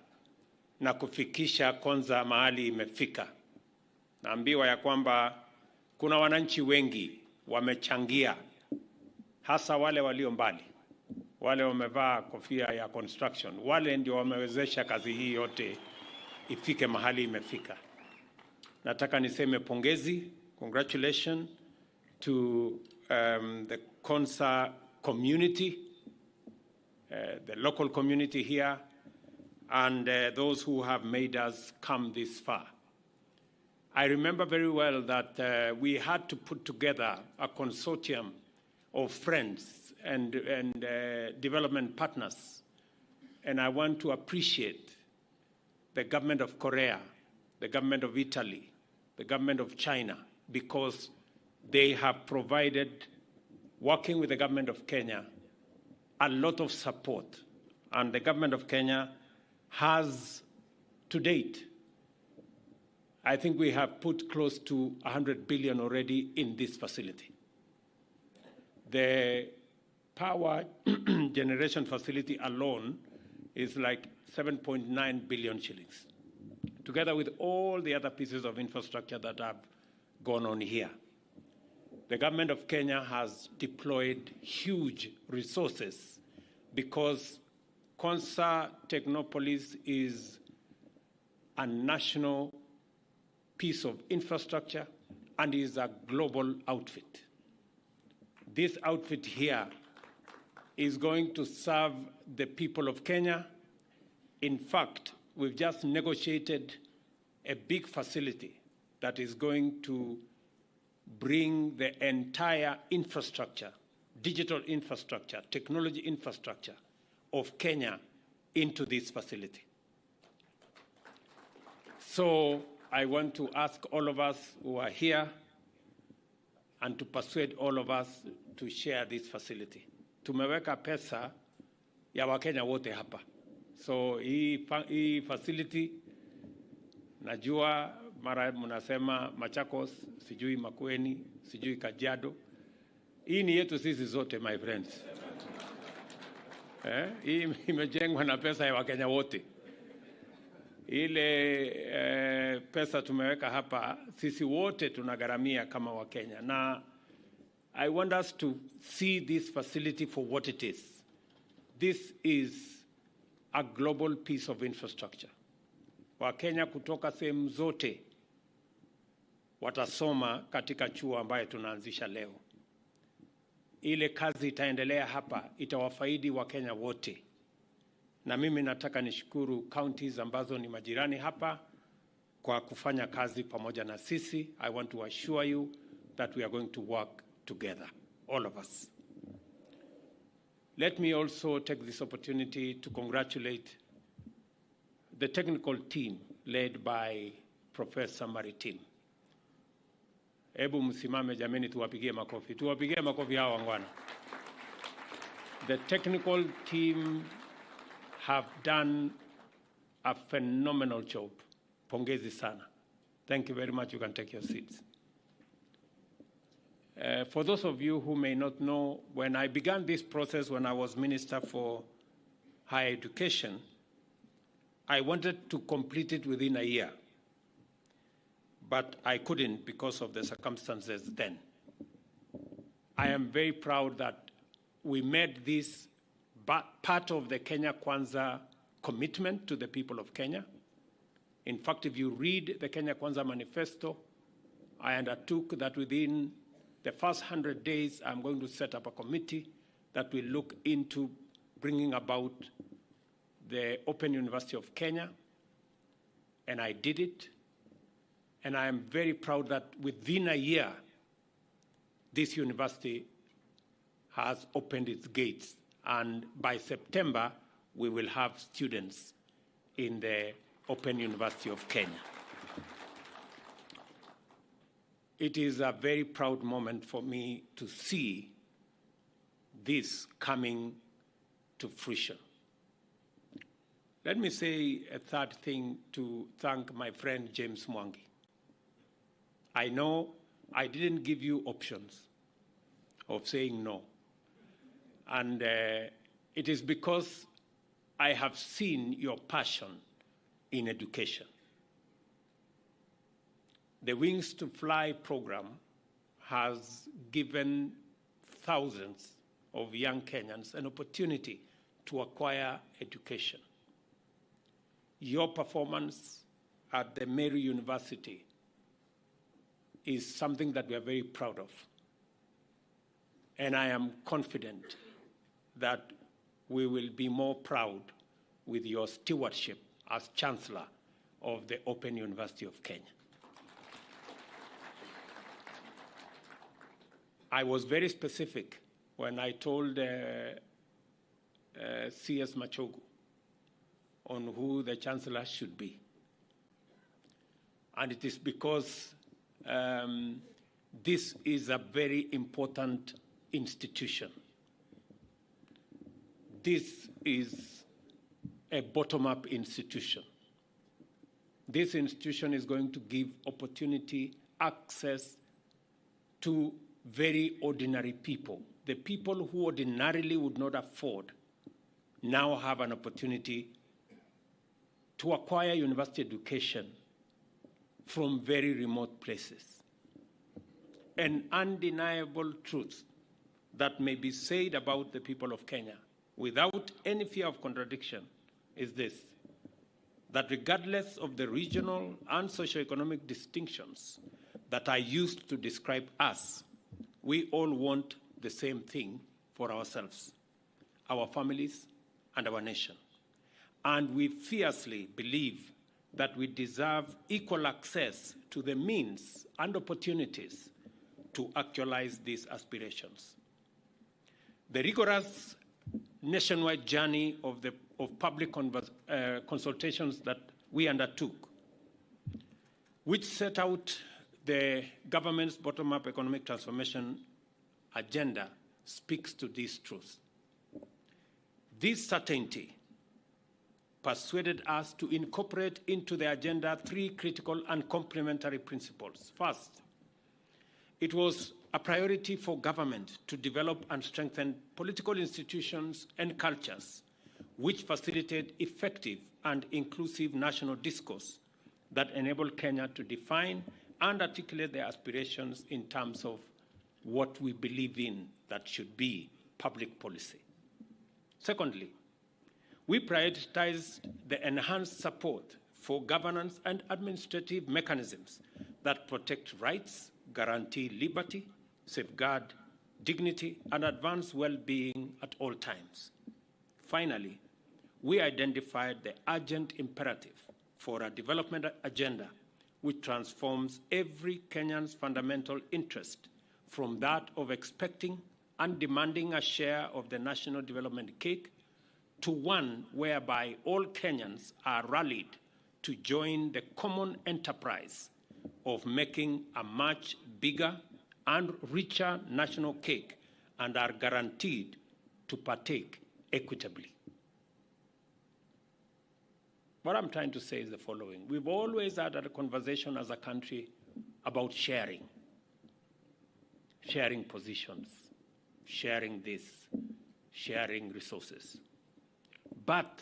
na kufikisha Konza mahali imefika. Naambiwa ya kwamba kuna wananchi wengi wamechangia, hasa wale walio mbali, wale wamevaa kofia ya construction, wale ndio wamewezesha kazi hii yote ifike mahali imefika. Nataka niseme pongezi, congratulations to the Konza community, the local community here, and those who have made us come this far. I remember very well that we had to put together a consortium of friends and development partners. And I want to appreciate the government of Korea, the government of Italy, the government of China, because They have provided, working with the government of Kenya, a lot of support. And the government of Kenya has, to date, I think we have put close to 100 billion already in this facility. The power generation facility alone is like 7.9 billion shillings, together with all the other pieces of infrastructure that have gone on here. The government of Kenya has deployed huge resources because Konza Technopolis is a national piece of infrastructure and is a global outfit. This outfit here is going to serve the people of Kenya. In fact, we've just negotiated a big facility that is going to bring the entire infrastructure, digital infrastructure, technology infrastructure of Kenya into this facility. So I want to ask all of us who are here and to persuade all of us to share this facility. Tumeweka pesa ya Wakenya wote hapa. So hii facility, najua mara mnasema Machakos, sijui Makueni, sijui Kajiado. Hii ni yetu sisi zote, my friends. Hii imejengwa na pesa ya Wakenya wote. Ile pesa tumeweka hapa, sisi wote tunagharamia kama Wakenya. Na I want us to see this facility for what it is. This is a global piece of infrastructure. Wakenya kutoka sehemu zote watasoma katika chuo ambayo tunaanzisha leo. Ile kazi itaendelea hapa, itawafaidi Wakenya wote. Na mimi nataka nishukuru counties ambazo ni majirani hapa kwa kufanya kazi pamoja na sisi. I want to assure you that we are going to work together, all of us. Let me also take this opportunity to congratulate the technical team led by Professor Maritim. Ebu msimame jameni, tuwapigie makofi. Tuwapigie makofi hawa wangwana. The technical team have done a phenomenal job. Pongezi sana. Thank you very much. You can take your seats. For those of you who may not know, when I began this process when I was Minister for Higher Education, I wanted to complete it within a year. But I couldn't because of the circumstances then. I am very proud that we made this part of the Kenya Kwanza commitment to the people of Kenya. In fact, if you read the Kenya Kwanza manifesto, I undertook that within the first 100 days, I'm going to set up a committee that will look into bringing about the Open University of Kenya, and I did it. And I am very proud that within a year, this university has opened its gates. And by September, we will have students in the Open University of Kenya. It is a very proud moment for me to see this coming to fruition. Let me say a third thing to thank my friend James Mwangi. I know I didn't give you options of saying no. And it is because I have seen your passion in education. The Wings to Fly program has given thousands of young Kenyans an opportunity to acquire education. Your performance at the Mary University is something that we are very proud of. And I am confident that we will be more proud with your stewardship as Chancellor of the Open University of Kenya. I was very specific when I told CS Machogu on who the Chancellor should be. And it is because this is a very important institution. This is a bottom-up institution. This institution is going to give opportunity, access to very ordinary people. The people who ordinarily would not afford now have an opportunity to acquire university education from very remote places. An undeniable truth that may be said about the people of Kenya without any fear of contradiction is this: that regardless of the regional and socioeconomic distinctions that are used to describe us, we all want the same thing for ourselves, our families, and our nation. And we fiercely believe that we deserve equal access to the means and opportunities to actualize these aspirations. The rigorous nationwide journey of public consultations that we undertook, which set out the government's bottom-up economic transformation agenda, speaks to this truth. This certainty persuaded us to incorporate into the agenda three critical and complementary principles. First, it was a priority for government to develop and strengthen political institutions and cultures which facilitate effective and inclusive national discourse that enable Kenya to define and articulate their aspirations in terms of what we believe in that should be public policy. Secondly, we prioritized the enhanced support for governance and administrative mechanisms that protect rights, guarantee liberty, safeguard dignity, and advance well-being at all times. Finally, we identified the urgent imperative for a development agenda which transforms every Kenyan's fundamental interest from that of expecting and demanding a share of the national development cake to one whereby all Kenyans are rallied to join the common enterprise of making a much bigger and richer national cake and are guaranteed to partake equitably. What I'm trying to say is the following. We've always had a conversation as a country about sharing positions, sharing this, sharing resources. But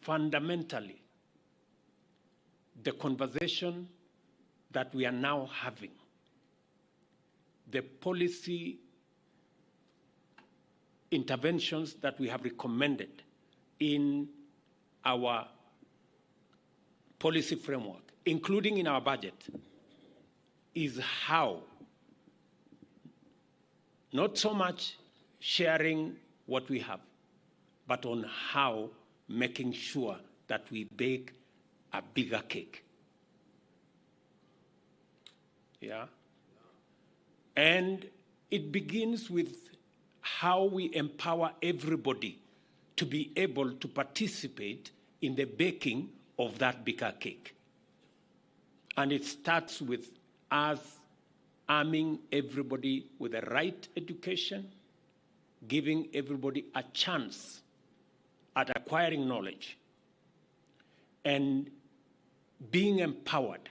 fundamentally, the conversation that we are now having, the policy interventions that we have recommended in our policy framework, including in our budget, is how, not so much sharing what we have, but on how making sure that we bake a bigger cake. Yeah? And it begins with how we empower everybody to be able to participate in the baking of that bigger cake. And it starts with us arming everybody with the right education, giving everybody a chance at acquiring knowledge, and being empowered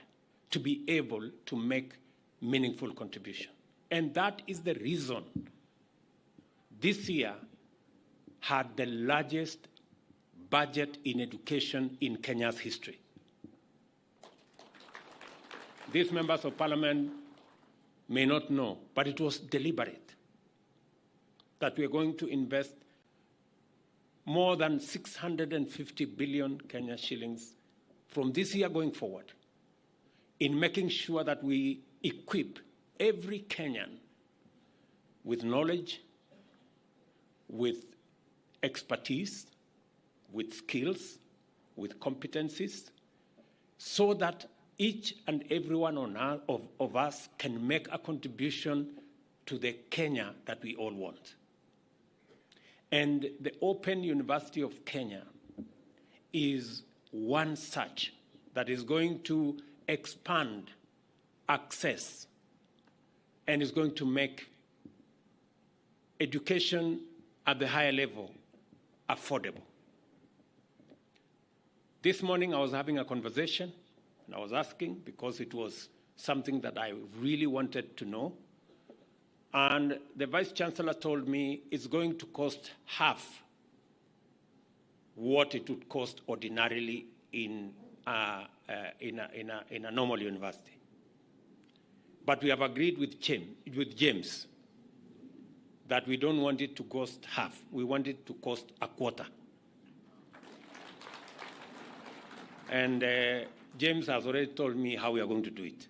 to be able to make meaningful contribution. And that is the reason this year had the largest budget in education in Kenya's history. These members of parliament may not know, but it was deliberate that we are going to invest more than 650 billion Kenya shillings from this year going forward in making sure that we equip every Kenyan with knowledge, with expertise, with skills, with competencies, so that each and every one of us can make a contribution to the Kenya that we all want. And the Open University of Kenya is one such that is going to expand access and is going to make education at the higher level affordable. This morning I was having a conversation, and I was asking, because it was something that I really wanted to know, and the Vice Chancellor told me it's going to cost half what it would cost ordinarily in a normal university. But we have agreed with James that we don't want it to cost half. We want it to cost a quarter. And James has already told me how we are going to do it.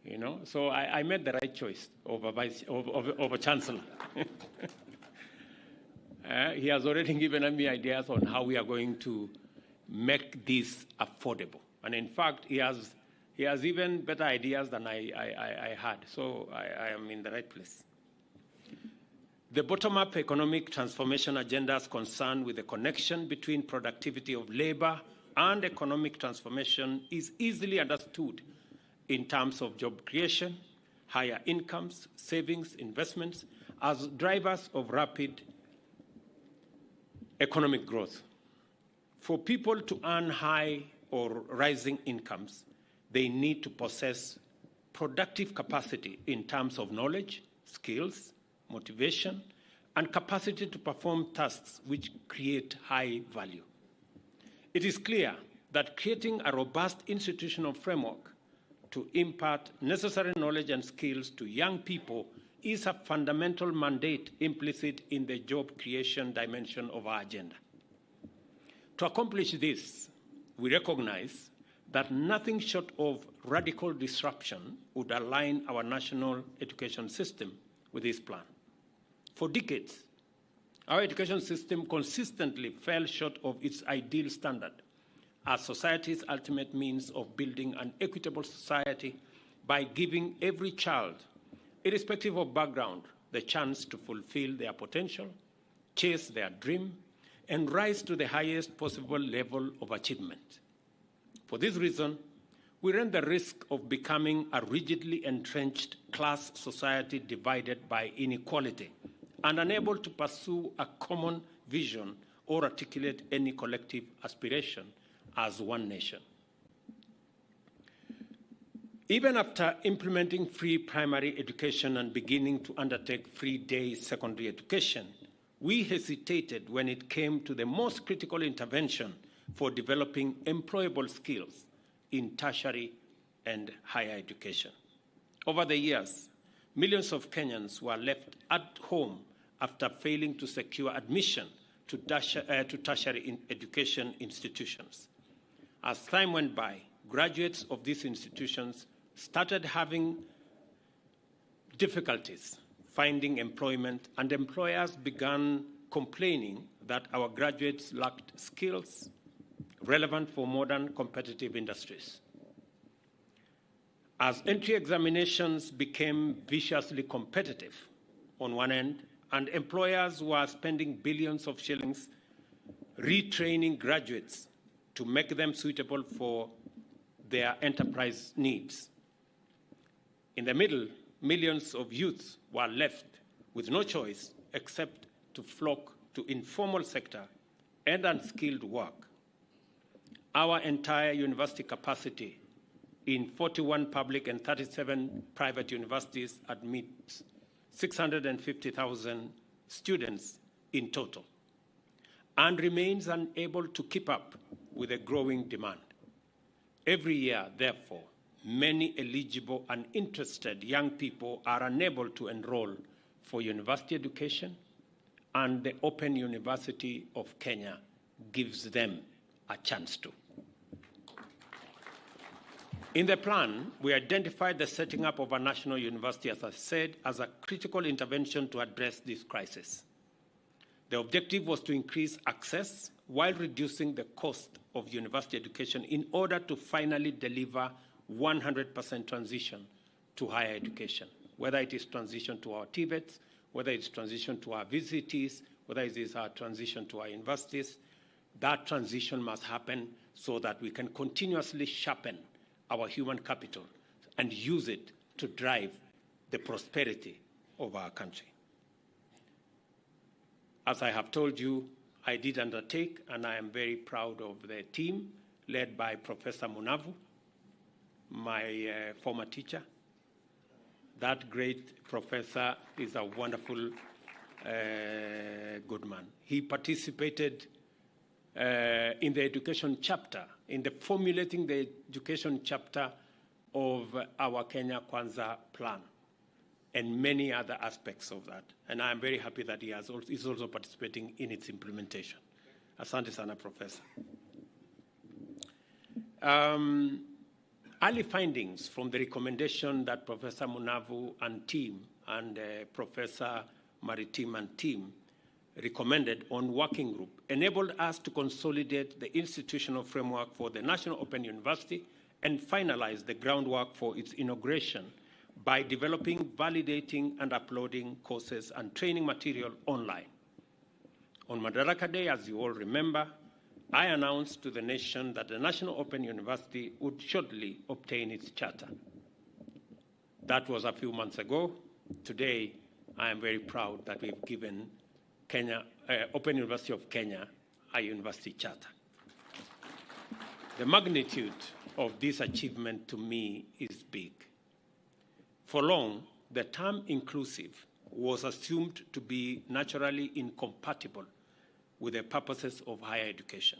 You know, so I made the right choice over Chancellor. He has already given me ideas on how we are going to make this affordable. And in fact, he has even better ideas than I had. So I am in the right place. The bottom-up economic transformation agenda is concerned with the connection between productivity of labor and economic transformation is easily understood in terms of job creation, higher incomes, savings, investments, as drivers of rapid economic growth. For people to earn high or rising incomes, they need to possess productive capacity in terms of knowledge, skills, motivation, and capacity to perform tasks which create high value. It is clear that creating a robust institutional framework to impart necessary knowledge and skills to young people is a fundamental mandate implicit in the job creation dimension of our agenda. To accomplish this, we recognize that nothing short of radical disruption would align our national education system with this plan. For decades, our education system consistently fell short of its ideal standard as society's ultimate means of building an equitable society by giving every child, irrespective of background, the chance to fulfill their potential, chase their dream, and rise to the highest possible level of achievement. For this reason, we run the risk of becoming a rigidly entrenched class society divided by inequality and unable to pursue a common vision or articulate any collective aspiration as one nation. Even after implementing free primary education and beginning to undertake free day secondary education, we hesitated when it came to the most critical intervention for developing employable skills in tertiary and higher education. Over the years, millions of Kenyans were left at home after failing to secure admission to tertiary education institutions. As time went by, graduates of these institutions started having difficulties finding employment, and employers began complaining that our graduates lacked skills relevant for modern competitive industries. As entry examinations became viciously competitive on one end, and employers were spending billions of shillings retraining graduates to make them suitable for their enterprise needs. In the middle, millions of youths were left with no choice except to flock to informal sector and unskilled work. Our entire university capacity in 41 public and 37 private universities admits 650,000 students in total and remains unable to keep up with a growing demand. Every year, therefore, many eligible and interested young people are unable to enroll for university education, and the Open University of Kenya gives them a chance to. In the plan, we identified the setting up of a national university, as I said, as a critical intervention to address this crisis. The objective was to increase access while reducing the cost of university education in order to finally deliver 100% transition to higher education, whether it is transition to our TVETs, whether it's transition to our VCTs, whether it is our transition to our universities. That transition must happen so that we can continuously sharpen our human capital and use it to drive the prosperity of our country. As I have told you, I did undertake, and I am very proud of the team led by Professor Munavu, my former teacher. That great professor is a wonderful good man. He participated in the education chapter, in the formulating the education chapter of our Kenya Konza plan and many other aspects of that. And I'm very happy that he is also participating in its implementation. Asante sana, Professor. Early findings from the recommendation that Professor Munavu and team and Professor Maritim and team recommended on working group enabled us to consolidate the institutional framework for the National Open University and finalize the groundwork for its inauguration by developing, validating, and uploading courses and training material online. On Madaraka Day, as you all remember, I announced to the nation that the National Open University would shortly obtain its charter. That was a few months ago. Today, I am very proud that we've given Open University of Kenya a university charter. The magnitude of this achievement to me is big. For long, the term inclusive was assumed to be naturally incompatible with the purposes of higher education,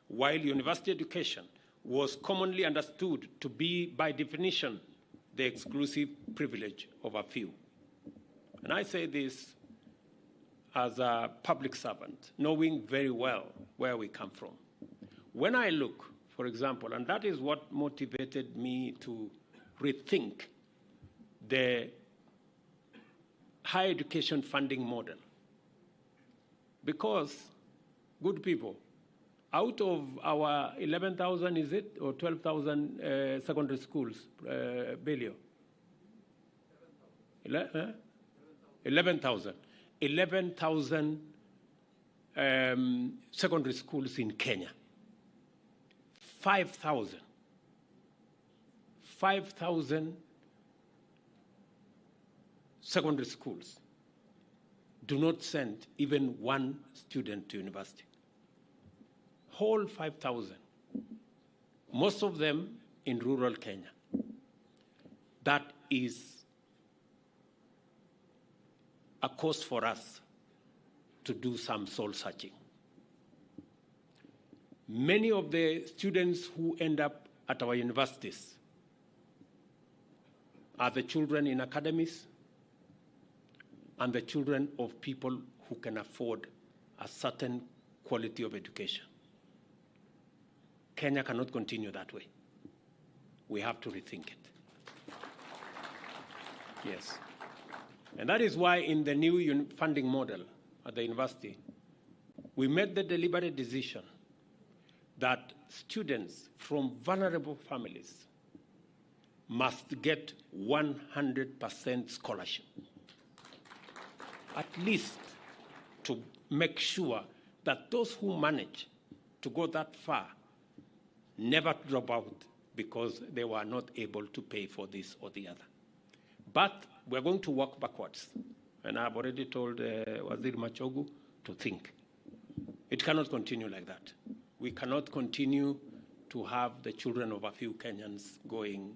while university education was commonly understood to be, by definition, the exclusive privilege of a few. And I say this as a public servant, knowing very well where we come from. When I look, for example, and that is what motivated me to rethink the higher education funding model. Because, good people, out of our 11,000, is it, or 12,000 secondary schools, Belio? 11,000. 11,000 secondary schools in Kenya. 5,000 secondary schools do not send even one student to university. Whole 5,000. Most of them in rural Kenya. That is a cause for us to do some soul searching. Many of the students who end up at our universities are the children in academies and the children of people who can afford a certain quality of education. Kenya cannot continue that way. We have to rethink it. Yes. And that is why in the new funding model at the university, we made the deliberate decision that students from vulnerable families must get 100% scholarship, at least to make sure that those who manage to go that far never drop out because they were not able to pay for this or the other. But we're going to work backwards. And I've already told Waziri Machogu to think. It cannot continue like that. We cannot continue to have the children of a few Kenyans going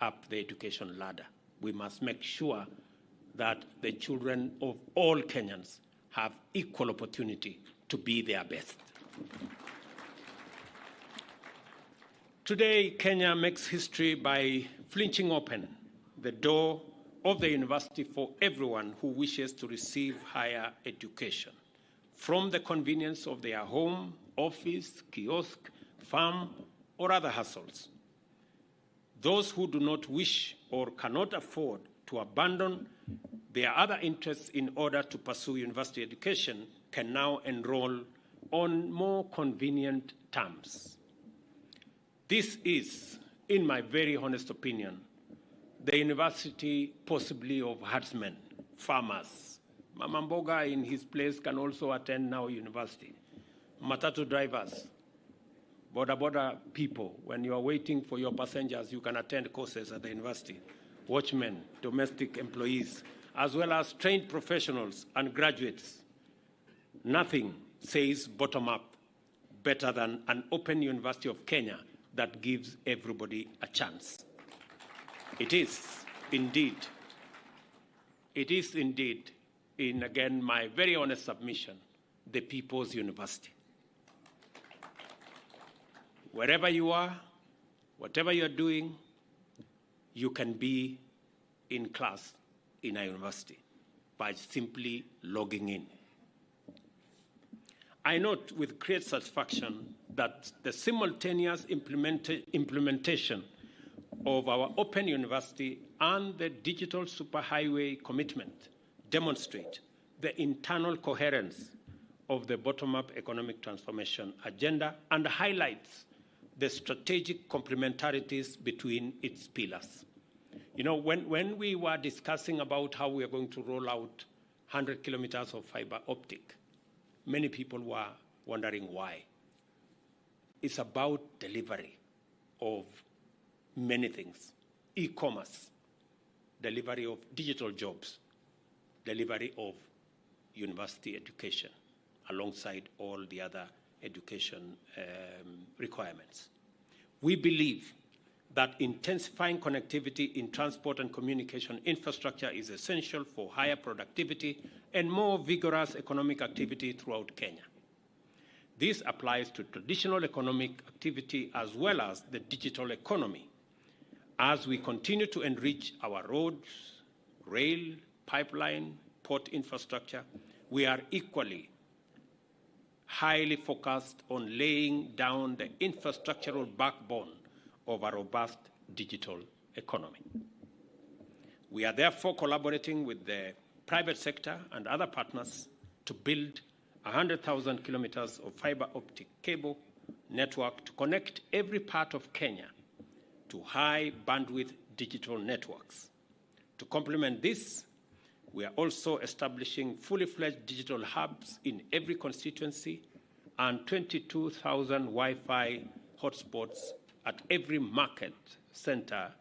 up the education ladder. We must make sure that the children of all Kenyans have equal opportunity to be their best. Today, Kenya makes history by flinching open the door of the university for everyone who wishes to receive higher education, from the convenience of their home, office, kiosk, farm, or other hustles. Those who do not wish or cannot afford to abandon their other interests in order to pursue university education can now enroll on more convenient terms. This is, in my very honest opinion, the university possibly of herdsmen, farmers. Mama Mboga in his place can also attend now university. Matatu drivers, border people, when you are waiting for your passengers, you can attend courses at the university. watchmen, domestic employees, as well as trained professionals and graduates. Nothing says bottom-up better than an open University of Kenya that gives everybody a chance. It is indeed, in again my very honest submission, the people's university. Wherever you are, whatever you're doing, you can be in class in a university by simply logging in. I note with great satisfaction that the simultaneous implementation of our Open University and the Digital Superhighway commitment demonstrate the internal coherence of the bottom-up economic transformation agenda and highlights the strategic complementarities between its pillars. You know, when we were discussing about how we are going to roll out 100 kilometers of fiber optic, many people were wondering why. It's about delivery of many things. E-commerce, delivery of digital jobs, delivery of university education, alongside all the other education requirements. We believe that intensifying connectivity in transport and communication infrastructure is essential for higher productivity and more vigorous economic activity throughout Kenya. This applies to traditional economic activity as well as the digital economy. As we continue to enrich our roads, rail, pipeline, port infrastructure, we are equally highly focused on laying down the infrastructural backbone of a robust digital economy. We are therefore collaborating with the private sector and other partners to build 100,000 kilometers of fiber optic cable network to connect every part of Kenya to high bandwidth digital networks. To complement this, we are also establishing fully fledged digital hubs in every constituency and 22,000 Wi-Fi hotspots at every market center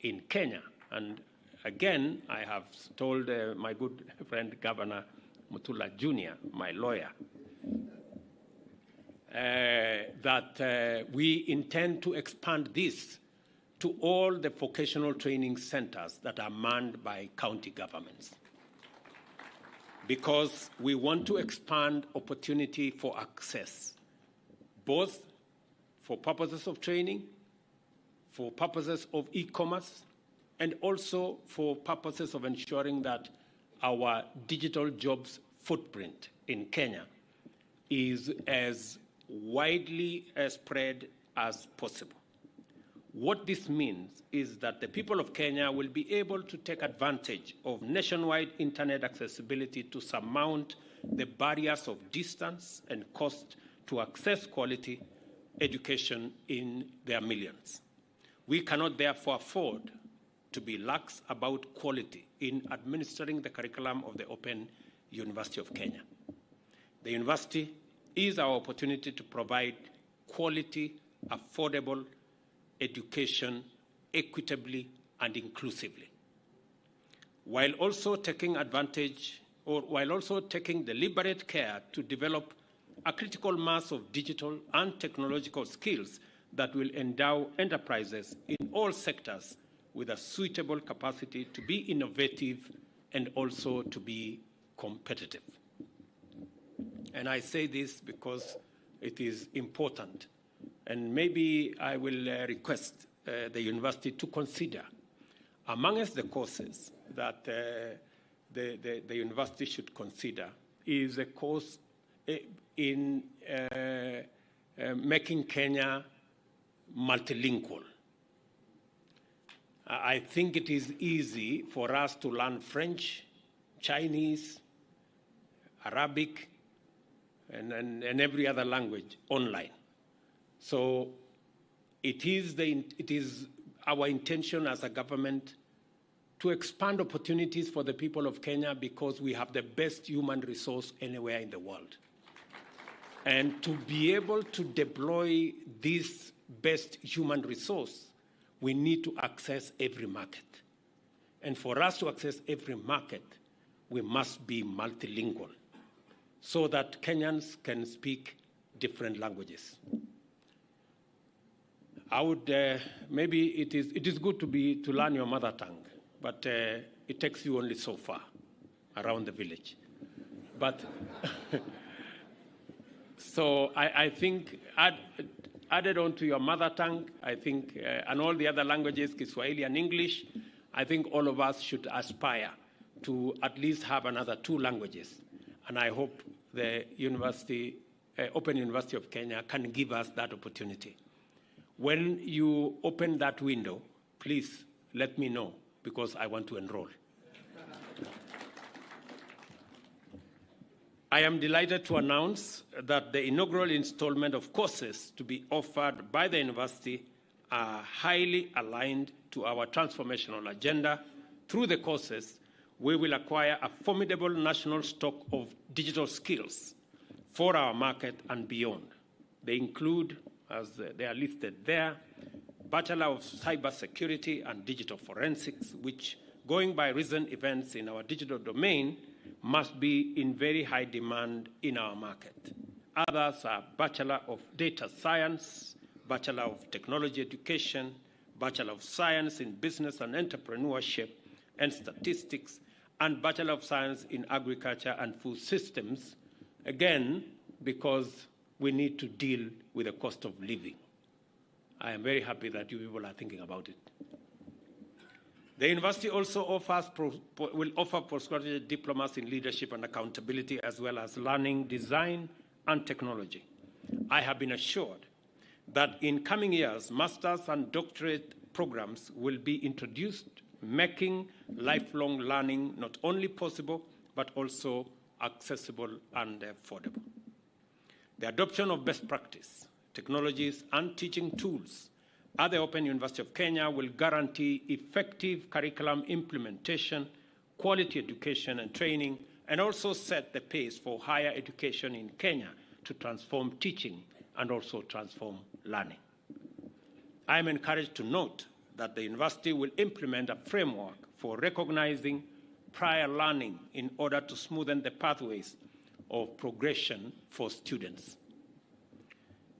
in Kenya. And again, I have told my good friend Governor Mutula Jr., my lawyer, that we intend to expand this to all the vocational training centers that are manned by county governments, because we want to expand opportunity for access, both for purposes of training, for purposes of e-commerce, and also for purposes of ensuring that our digital jobs footprint in Kenya is as widely spread as possible. What this means is that the people of Kenya will be able to take advantage of nationwide internet accessibility to surmount the barriers of distance and cost to access quality education in their millions. We cannot therefore afford to be lax about quality in administering the curriculum of the Open University of Kenya. The university is our opportunity to provide quality, affordable education equitably and inclusively, while also taking deliberate care to develop a critical mass of digital and technological skills that will endow enterprises in all sectors with a suitable capacity to be innovative and also to be competitive. And I say this because it is important. And maybe I will request the university to consider, amongst the courses that the university should consider, is a course in making Kenya multilingual. I think it is easy for us to learn French, Chinese, Arabic, and every other language online. So it is our intention as a government to expand opportunities for the people of Kenya because we have the best human resource anywhere in the world. And to be able to deploy this best human resource, we need to access every market. And for us to access every market, we must be multilingual so that Kenyans can speak different languages. I would, maybe it is good to learn your mother tongue, but it takes you only so far around the village. But so I think added on to your mother tongue, I think, and all the other languages, Kiswahili and English, I think all of us should aspire to at least have another 2 languages. And I hope the university, Open University of Kenya can give us that opportunity. When you open that window, please let me know, because I want to enroll. I am delighted to announce that the inaugural installment of courses to be offered by the university are highly aligned to our transformational agenda. Through the courses, we will acquire a formidable national stock of digital skills for our market and beyond. They include, as they are listed there, Bachelor of Cybersecurity and Digital Forensics, which, going by recent events in our digital domain, must be in very high demand in our market. Others are Bachelor of Data Science, Bachelor of Technology Education, Bachelor of Science in Business and Entrepreneurship and Statistics, and Bachelor of Science in Agriculture and Food Systems, again, because we need to deal with the cost of living. I am very happy that you people are thinking about it. The university also will offer postgraduate diplomas in leadership and accountability, as well as learning, design, and technology. I have been assured that in coming years, master's and doctorate programs will be introduced, making lifelong learning not only possible, but also accessible and affordable. The adoption of best practice, technologies, and teaching tools at the Open University of Kenya will guarantee effective curriculum implementation, quality education and training, and also set the pace for higher education in Kenya to transform teaching and also transform learning. I am encouraged to note that the university will implement a framework for recognizing prior learning in order to smoothen the pathways of progression for students.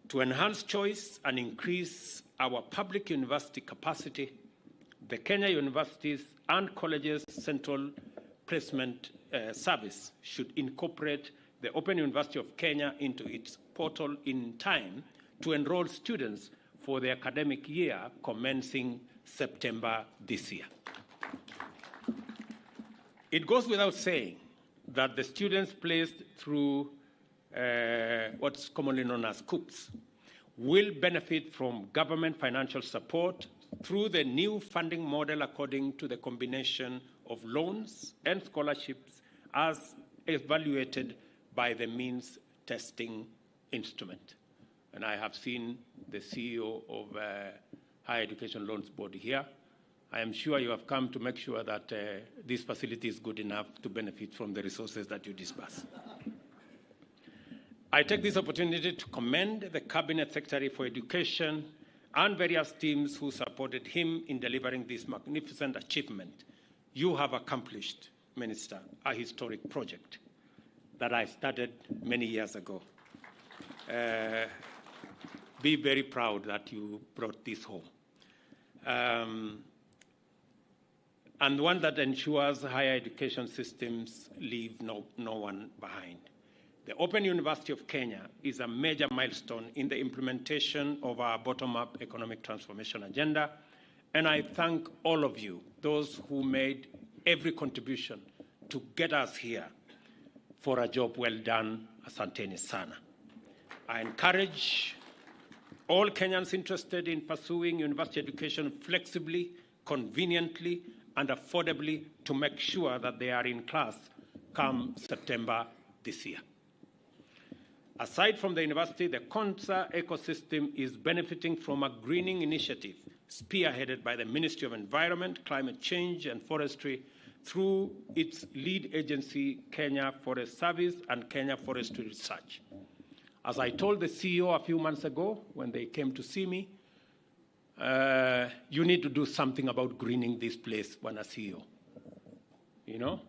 To enhance choice and increase our public university capacity, the Kenya Universities and Colleges Central Placement Service should incorporate the Open University of Kenya into its portal in time to enroll students for the academic year commencing September this year. It goes without saying that the students placed through what's commonly known as COOPs will benefit from government financial support through the new funding model according to the combination of loans and scholarships as evaluated by the means testing instrument. And I have seen the CEO of Higher Education Loans Board here. I am sure you have come to make sure that this facility is good enough to benefit from the resources that you disburse. I take this opportunity to commend the Cabinet Secretary for Education and various teams who supported him in delivering this magnificent achievement. You have accomplished, Minister, a historic project that I started many years ago. Be very proud that you brought this home. And one that ensures higher education systems leave no one behind. The Open University of Kenya is a major milestone in the implementation of our bottom-up economic transformation agenda, and I thank all of you, those who made every contribution to get us here, for a job well done. Asanteni sana. I encourage all Kenyans interested in pursuing university education flexibly, conveniently, and affordably to make sure that they are in class come September this year. Aside from the university, the Konza ecosystem is benefiting from a greening initiative spearheaded by the Ministry of Environment, Climate Change and Forestry through its lead agency, Kenya Forest Service and Kenya Forestry Research. As I told the CEO a few months ago when they came to see me, you need to do something about greening this place, Bwana CEO. You know?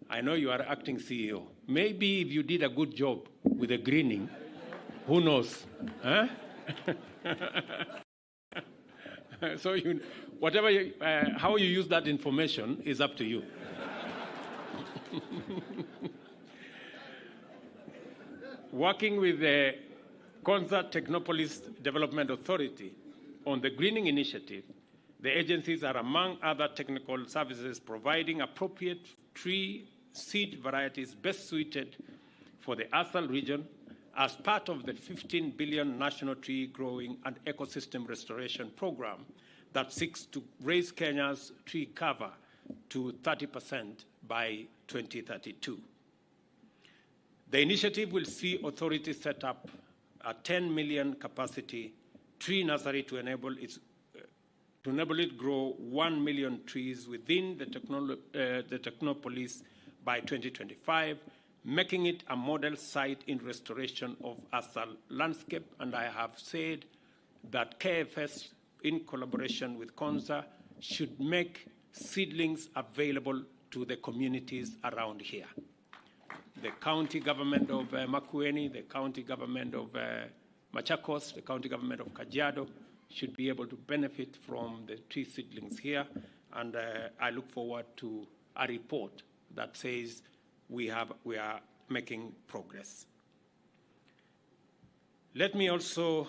I know you are acting CEO. Maybe if you did a good job with the greening, who knows? Huh? So whatever how you use that information is up to you. Working with the Konza Technopolis Development Authority on the greening initiative, the agencies are, among other technical services, providing appropriate tree seed varieties best suited for the Asal region as part of the 15 billion National Tree Growing and Ecosystem Restoration Program that seeks to raise Kenya's tree cover to 30% by 2032. The initiative will see authorities set up a 10 million capacity tree nursery to enable it grow 1 million trees within the Technopolis by 2025, making it a model site in restoration of Asal landscape. And I have said that KFS, in collaboration with Konza, should make seedlings available to the communities around here. The county government of Makueni, the county government of Machakos, the county government of Kajiado should be able to benefit from the tree seedlings here. And I look forward to a report that says we are making progress. Let me also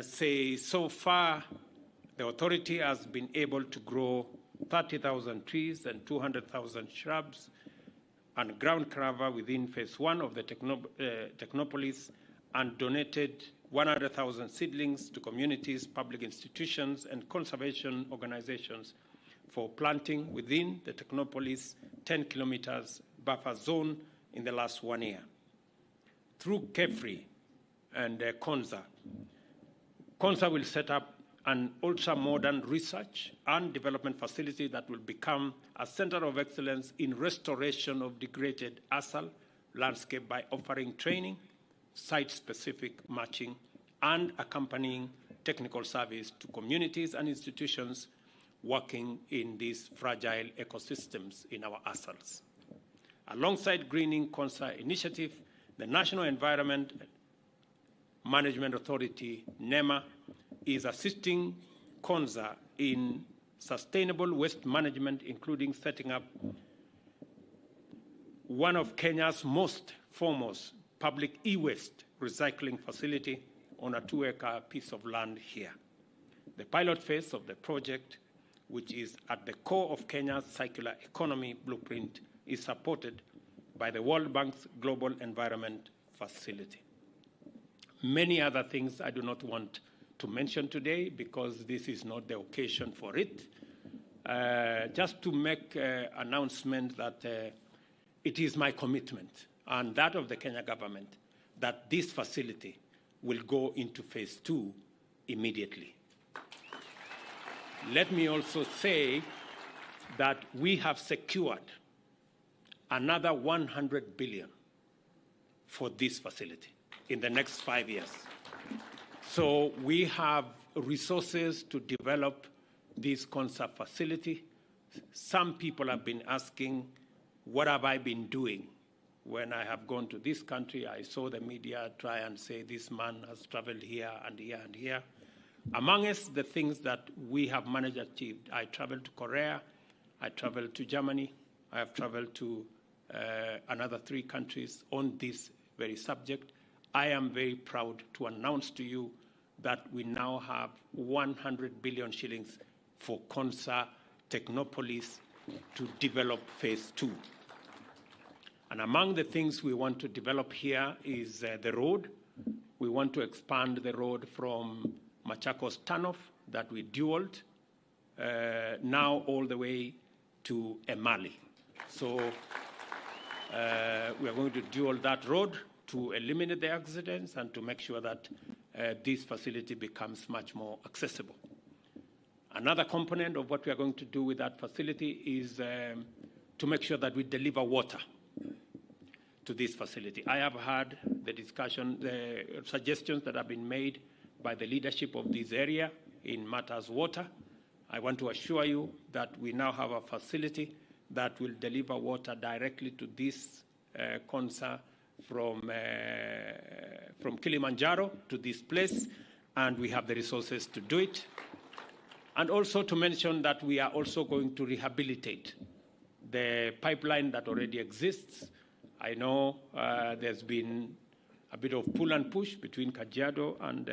say, so far, the authority has been able to grow 30,000 trees and 200,000 shrubs and ground cover within phase 1 of the Technopolis, and donated 100,000 seedlings to communities, public institutions, and conservation organizations for planting within the Technopolis 10 kilometers buffer zone in the last 1 year. Through KEFRI and Konza will set up an ultra-modern research and development facility that will become a center of excellence in restoration of degraded Asal landscape by offering training, site-specific matching, and accompanying technical service to communities and institutions working in these fragile ecosystems in our Asals. Alongside Greening Konza initiative, the National Environment Management Authority, NEMA, is assisting Konza in sustainable waste management, including setting up one of Kenya's most foremost public e-waste recycling facility on a 2-acre piece of land here. The pilot phase of the project, which is at the core of Kenya's circular economy blueprint, is supported by the World Bank's Global Environment Facility. Many other things I do not want to mention today because this is not the occasion for it. Just to make an announcement that it is my commitment and that of the Kenya government that this facility will go into phase 2 immediately. Let me also say that we have secured another 100 billion for this facility in the next 5 years. So we have resources to develop this Konza facility. Some people have been asking, what have I been doing? When I have gone to this country, I saw the media try and say this man has traveled here and here and here. Amongst the things that we have managed to achieve, I traveled to Korea, I traveled to Germany, I have traveled to another 3 countries on this very subject. I am very proud to announce to you that we now have 100 billion shillings for Konza Technopolis to develop phase 2. And among the things we want to develop here is the road. We want to expand the road from Machakos Turnoff that we dualed now all the way to Emali. So we are going to dual that road to eliminate the accidents and to make sure that this facility becomes much more accessible. Another component of what we are going to do with that facility is to make sure that we deliver water to this facility. I have heard the discussion, the suggestions that have been made by the leadership of this area in matters water. I want to assure you that we now have a facility that will deliver water directly to this Konza from Kilimanjaro to this place, and we have the resources to do it. And also to mention that we are also going to rehabilitate the pipeline that already exists. I know there's been a bit of pull and push between Kajiado and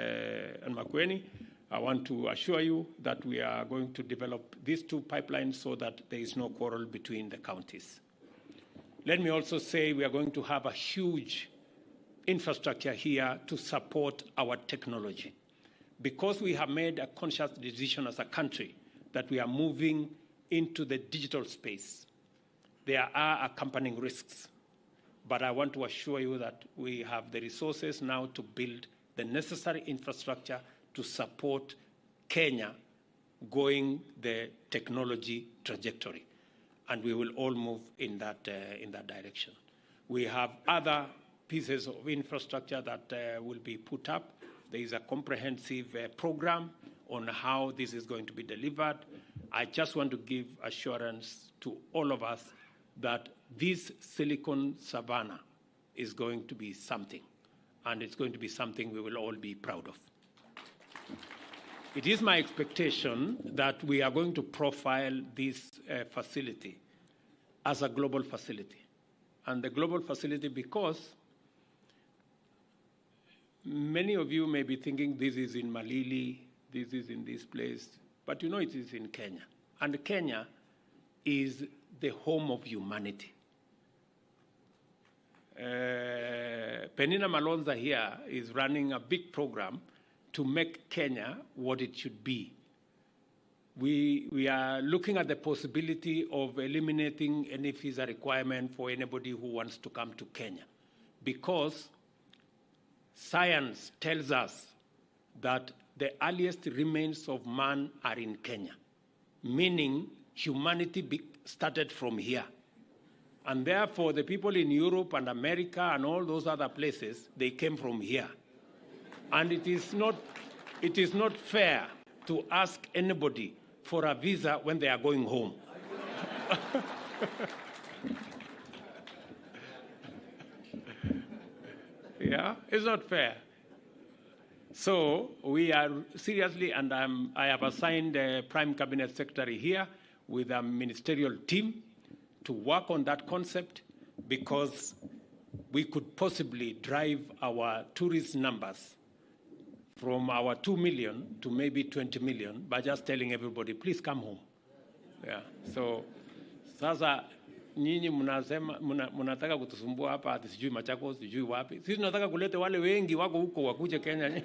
Makueni. I want to assure you that we are going to develop these two pipelines so that there is no quarrel between the counties. Let me also say we are going to have a huge infrastructure here to support our technology. Because we have made a conscious decision as a country that we are moving into the digital space, there are accompanying risks. But I want to assure you that we have the resources now to build the necessary infrastructure to support Kenya going the technology trajectory. And we will all move in that direction. We have other pieces of infrastructure that will be put up. There is a comprehensive program on how this is going to be delivered. I just want to give assurance to all of us that this Silicon Savannah is going to be something, and it's going to be something we will all be proud of. It is my expectation that we are going to profile this facility as a global facility. And the global facility because many of you may be thinking this is in Malili, this is in this place, but you know it is in Kenya. And Kenya is the home of humanity. Penina Malonza here is running a big program to make Kenya what it should be. We are looking at the possibility of eliminating any visa requirement for anybody who wants to come to Kenya, because science tells us that the earliest remains of man are in Kenya, meaning humanity started from here. And therefore, the people in Europe and America and all those other places, they came from here. And it is not fair to ask anybody for a visa when they are going home. Yeah, it's not fair. So we are seriously, and I have assigned a Prime Cabinet Secretary here with a ministerial team to work on that concept, because we could possibly drive our tourist numbers from our 2 million to maybe 20 million by just telling everybody, please come home. Yeah. So sasa nyinyi mnataka kutusumbua hapa ati sijui Machakos, sijui wapi. Sisi tunataka kulete wale wengi wako huko wakuje Kenya.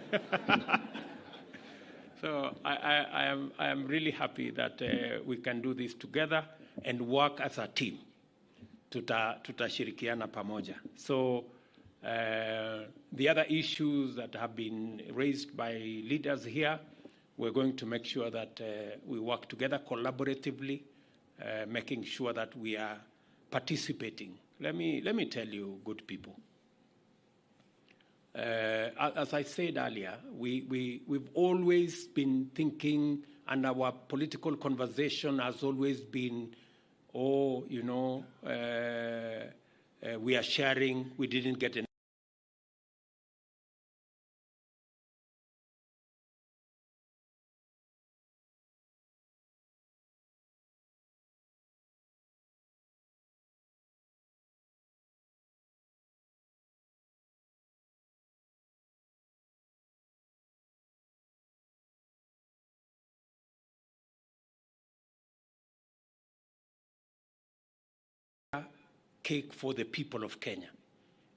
So I am really happy that we can do this together and work as a team. Tutashirikiana pamoja. So the other issues that have been raised by leaders here, we're going to make sure that we work together collaboratively, making sure that we are participating. Let me tell you, good people. As I said earlier, we've always been thinking, and our political conversation has always been, we are sharing, we didn't get enough. Cake for the people of Kenya.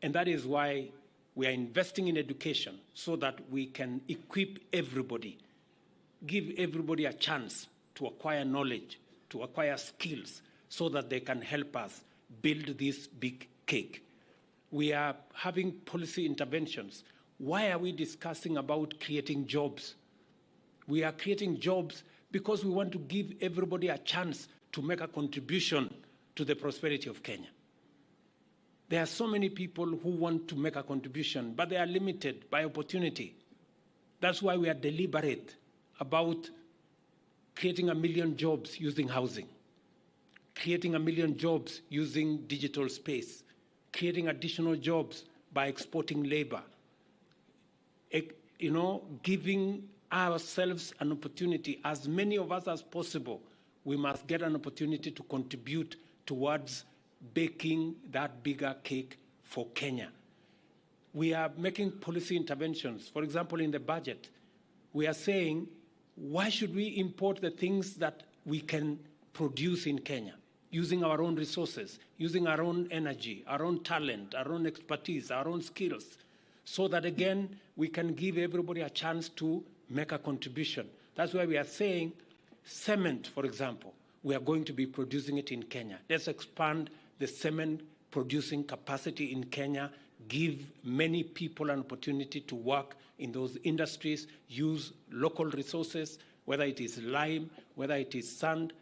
And that is why we are investing in education, so that we can equip everybody, give everybody a chance to acquire knowledge, to acquire skills, so that they can help us build this big cake. We are having policy interventions. Why are we discussing about creating jobs? We are creating jobs because we want to give everybody a chance to make a contribution to the prosperity of Kenya. There are so many people who want to make a contribution, but they are limited by opportunity. That's why we are deliberate about creating 1 million jobs using housing, creating 1 million jobs using digital space, creating additional jobs by exporting labor, giving ourselves an opportunity, as many of us as possible. We must get an opportunity to contribute towards baking that bigger cake for Kenya. We are making policy interventions. For example, in the budget, we are saying, why should we import the things that we can produce in Kenya, using our own resources, using our own energy, our own talent, our own expertise, our own skills, so that, again, we can give everybody a chance to make a contribution. That's why we are saying cement, for example, we are going to be producing it in Kenya. Let's expand the cement producing capacity in Kenya, give many people an opportunity to work in those industries, use local resources, whether it is lime, whether it is sand.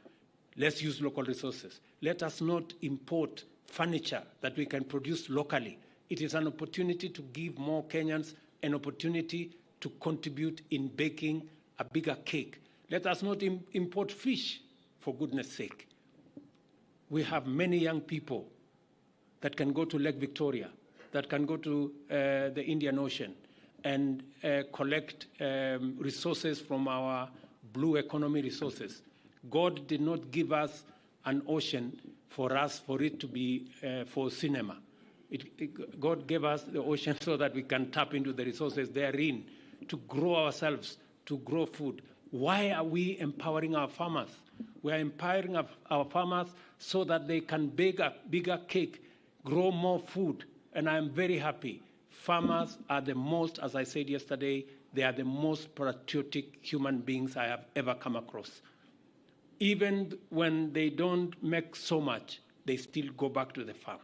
Let's use local resources. Let us not import furniture that we can produce locally. It is an opportunity to give more Kenyans an opportunity to contribute in baking a bigger cake. Let us not import fish, for goodness sake. We have many young people that can go to Lake Victoria, that can go to the Indian Ocean and collect resources from our blue economy resources. God did not give us an ocean for it to be for cinema. God gave us the ocean so that we can tap into the resources therein to grow ourselves, to grow food. Why are we empowering our farmers? We are empowering our farmers so that they can bake a bigger cake, grow more food. And I'm very happy. Farmers are the most, as I said yesterday, they are the most patriotic human beings I have ever come across. Even when they don't make so much, they still go back to the farm.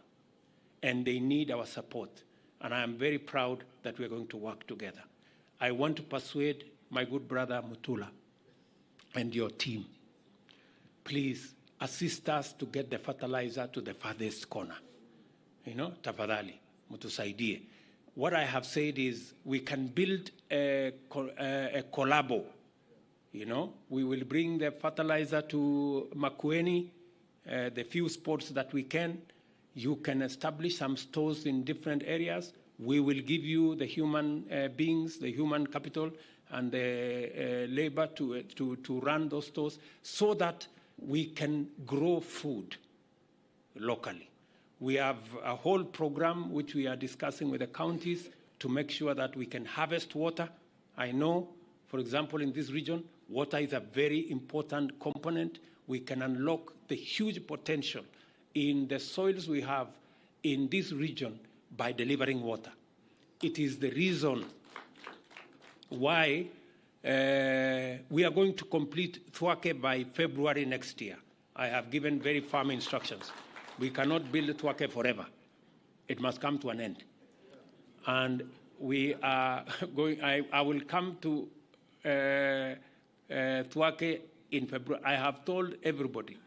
And they need our support. And I am very proud that we're going to work together. I want to persuade my good brother Mutula and your team. Please assist us to get the fertilizer to the farthest corner. Tafadhali, mutusaidie. What I have said is we can build a collabo. We will bring the fertilizer to Makueni, the few spots that we can. You can establish some stores in different areas. We will give you the human beings, the human capital, and the labor to run those stores so that we can grow food locally. We have a whole program which we are discussing with the counties to make sure that we can harvest water. I know, for example, in this region, water is a very important component. We can unlock the huge potential in the soils we have in this region by delivering water. It is the reason why we are going to complete Thwake by February next year. I have given very firm instructions. We cannot build Thwake forever. It must come to an end. And we are going, I will come to Thwake in February. I have told everybody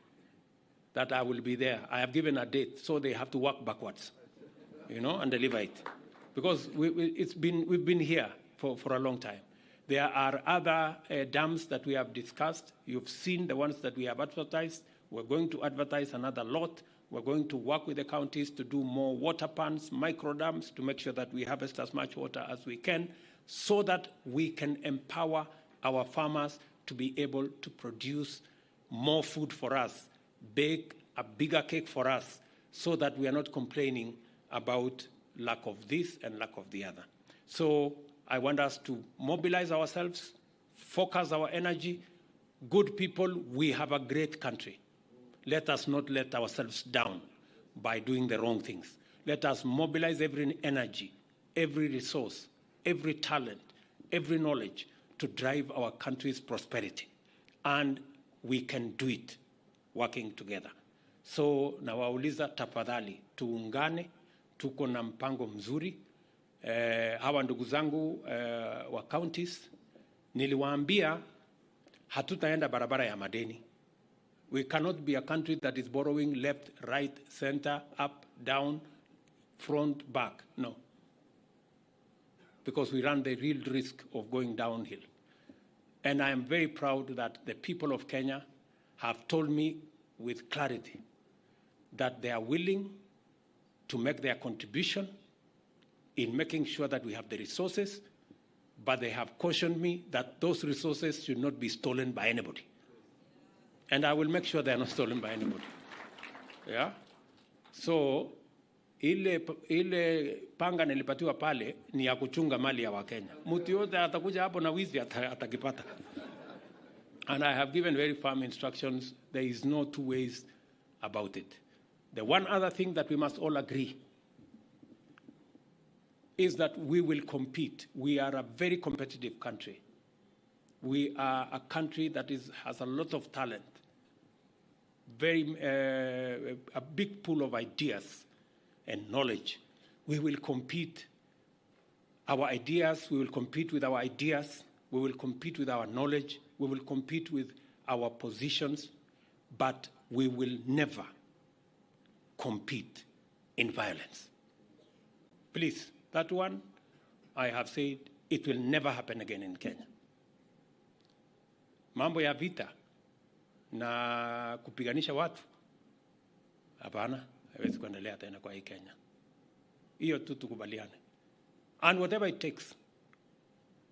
that I will be there. I have given a date, so they have to work backwards, and deliver it. Because we've been here for a long time. There are other dams that we have discussed. You've seen the ones that we have advertised. We're going to advertise another lot. We're going to work with the counties to do more water pans, micro dams, to make sure that we harvest as much water as we can, so that we can empower our farmers to be able to produce more food for us, bake a bigger cake for us, so that we are not complaining about lack of this and lack of the other. So I want us to mobilize ourselves, focus our energy. Good people, we have a great country. Let us not let ourselves down by doing the wrong things. Let us mobilize every energy, every resource, every talent, every knowledge to drive our country's prosperity. And we can do it working together. So nawauliza tafadhali, tuungane, tuko na mpango mzuri. Hawa ndugu zangu wa counties, niliwaambia hatutaenda barabara ya madeni. We cannot be a country that is borrowing left, right, center, up, down, front, back. No. Because we run the real risk of going downhill. And I am very proud that the people of Kenya have told me with clarity that they are willing to make their contribution in making sure that we have the resources, but they have cautioned me that those resources should not be stolen by anybody. And I will make sure they are not stolen by anybody. Yeah? So, ile panga nilipatiwa pale ni ya kuchunga mali ya Wakenya. Mtu yote atakuja hapo na wizi atakipata. And I have given very firm instructions. There is no two ways about it. The one other thing that we must all agree is that we will compete. We are a very competitive country. We are a country that has a lot of talent, a big pool of ideas and knowledge. We will compete. Our ideas, we will compete with our ideas. We will compete with our knowledge. We will compete with our positions, but we will never compete in violence. Please, that one, I have said, it will never happen again in Kenya. Mambo ya vita na kupiganisha watu, hapana, haiwezi kuendelea tena kwa hii Kenya. Hiyo tu tukubaliane. And whatever it takes,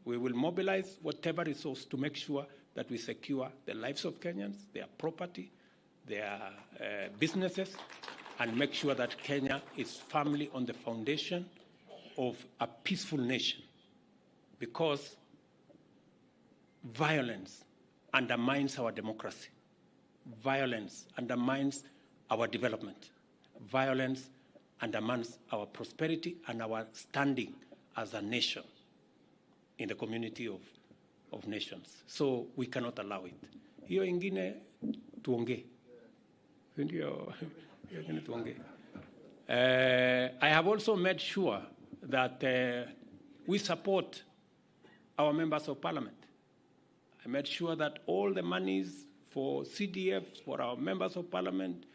we will mobilize whatever resource to make sure that we secure the lives of Kenyans, their property, their businesses, and make sure that Kenya is firmly on the foundation of a peaceful nation. Because violence undermines our democracy. Violence undermines our development. Violence undermines our prosperity and our standing as a nation in the community of nations. So we cannot allow it. Hiyo ingine tuongee. Ndio ingine tuongee. I have also made sure that we support our members of parliament. I made sure that all the monies for CDFs, for our members of parliament,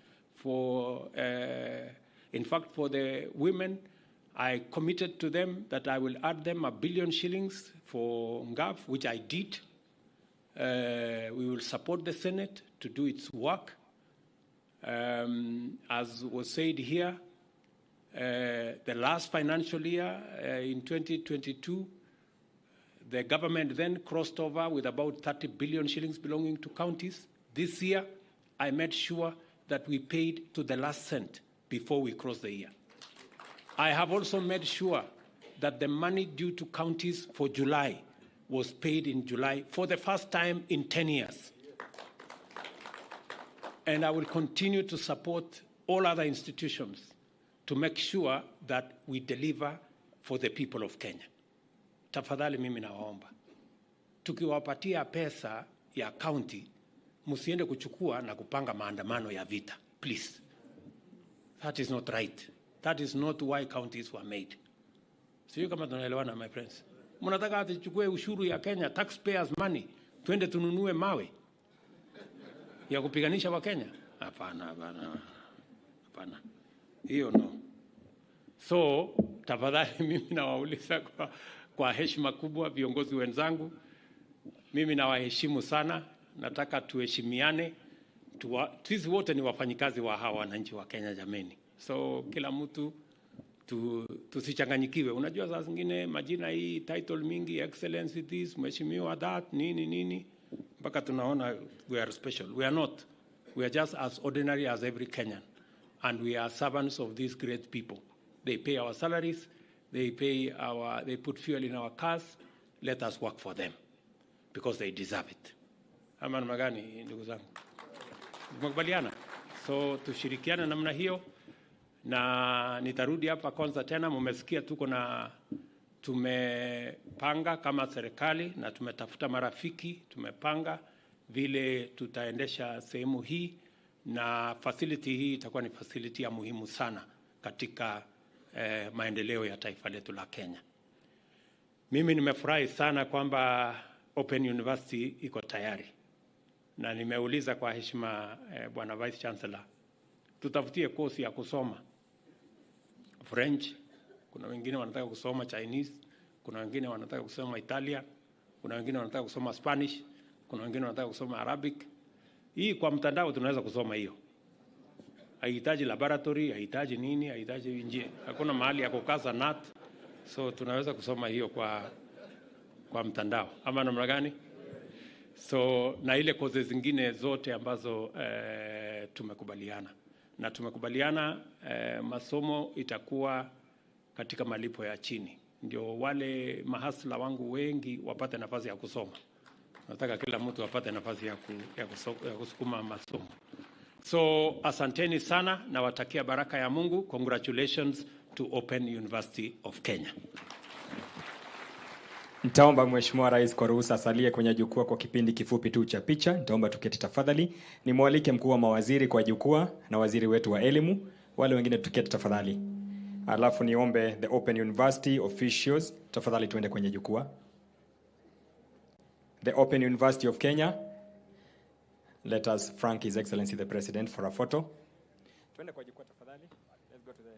in fact, for the women, I committed to them that I will add them 1 billion shillings for NGAF, which I did. We will support the Senate to do its work. As was said here, the last financial year, in 2022, the government then crossed over with about 30 billion shillings belonging to counties. This year, I made sure that we paid to the last cent before we crossed the year. I have also made sure that the money due to counties for July was paid in July for the first time in 10 years. And I will continue to support all other institutions to make sure that we deliver for the people of Kenya. Tafadhali mimi nawaomba, tukiwapatia pesa ya county, msiende kuchukua na kupanga maandamano ya vita. Please. That is not right. That is not why counties were made. Sio kama tunaelewana, my friends. Mnataka atichukue ushuru ya Kenya, taxpayers money, twende tununue mawe ya kupiganisha wa Kenya? Hapana, hapana. Hapana. Hiyo no. So, tafadhali mimi nawauliza kwa heshima kubwa viongozi wenzangu, mimi nawaheshimu sana, nataka tuheshimiane. Sisi wote ni wafanyikazi wa hawa wananchi wa Kenya jameni. So kila mtu tusichanganyikiwe. Unajua saa zingine majina hii title mingi, excellency this, mheshimiwa that, nini mpaka tunaona we are special. We are not. We are just as ordinary as every Kenyan, and we are servants of these great people. They pay our salaries, they put fuel in our cars. Let us work for them because they deserve it. Ama namna gani ndugu zangu? Tumekubaliana? So tushirikiane namna hiyo, na nitarudi hapa Konza tena. Mmesikia tumepanga kama serikali na tumetafuta marafiki, tumepanga vile tutaendesha sehemu hii, na facility hii itakuwa ni facility ya muhimu sana katika maendeleo ya taifa letu la Kenya. Mimi nimefurahi sana kwamba Open University iko tayari, na nimeuliza kwa heshima Bwana Vice Chancellor, tutafutie kosi ya kusoma French, kuna wengine wanataka kusoma Chinese, kuna wengine wanataka kusoma Italian, kuna wengine wanataka kusoma Spanish, kuna wengine wanataka kusoma Arabic. Hii kwa mtandao tunaweza kusoma hiyo. haihitaji laboratory, haihitaji nini, haihitaji nje, hakuna mahali ya kukaza nut, so tunaweza kusoma hiyo kwa mtandao ama namna gani? So na ile courses zingine zote ambazo tumekubaliana na tumekubaliana masomo itakuwa katika malipo ya chini, ndio wale mahasla wangu wengi wapate nafasi ya kusoma. Nataka kila mtu apate nafasi ya kusukuma masomo. So asanteni sana na watakia baraka ya Mungu. Congratulations to Open University of Kenya. Nitaomba Mheshimiwa Rais kwa ruhusa asalie kwenye jukwaa kwa kipindi kifupi tu cha picha. Nitaomba tuketi tafadhali. Nimwalike mkuu wa mawaziri kwa jukwaa na waziri wetu wa elimu. Wale wengine tuketi tafadhali. Alafu niombe the Open University officials tafadhali tuende kwenye jukwaa. The Open University of Kenya. Let us thank His Excellency the President for a photo. Tuende kwa jukwaa tafadhali. Let's go to the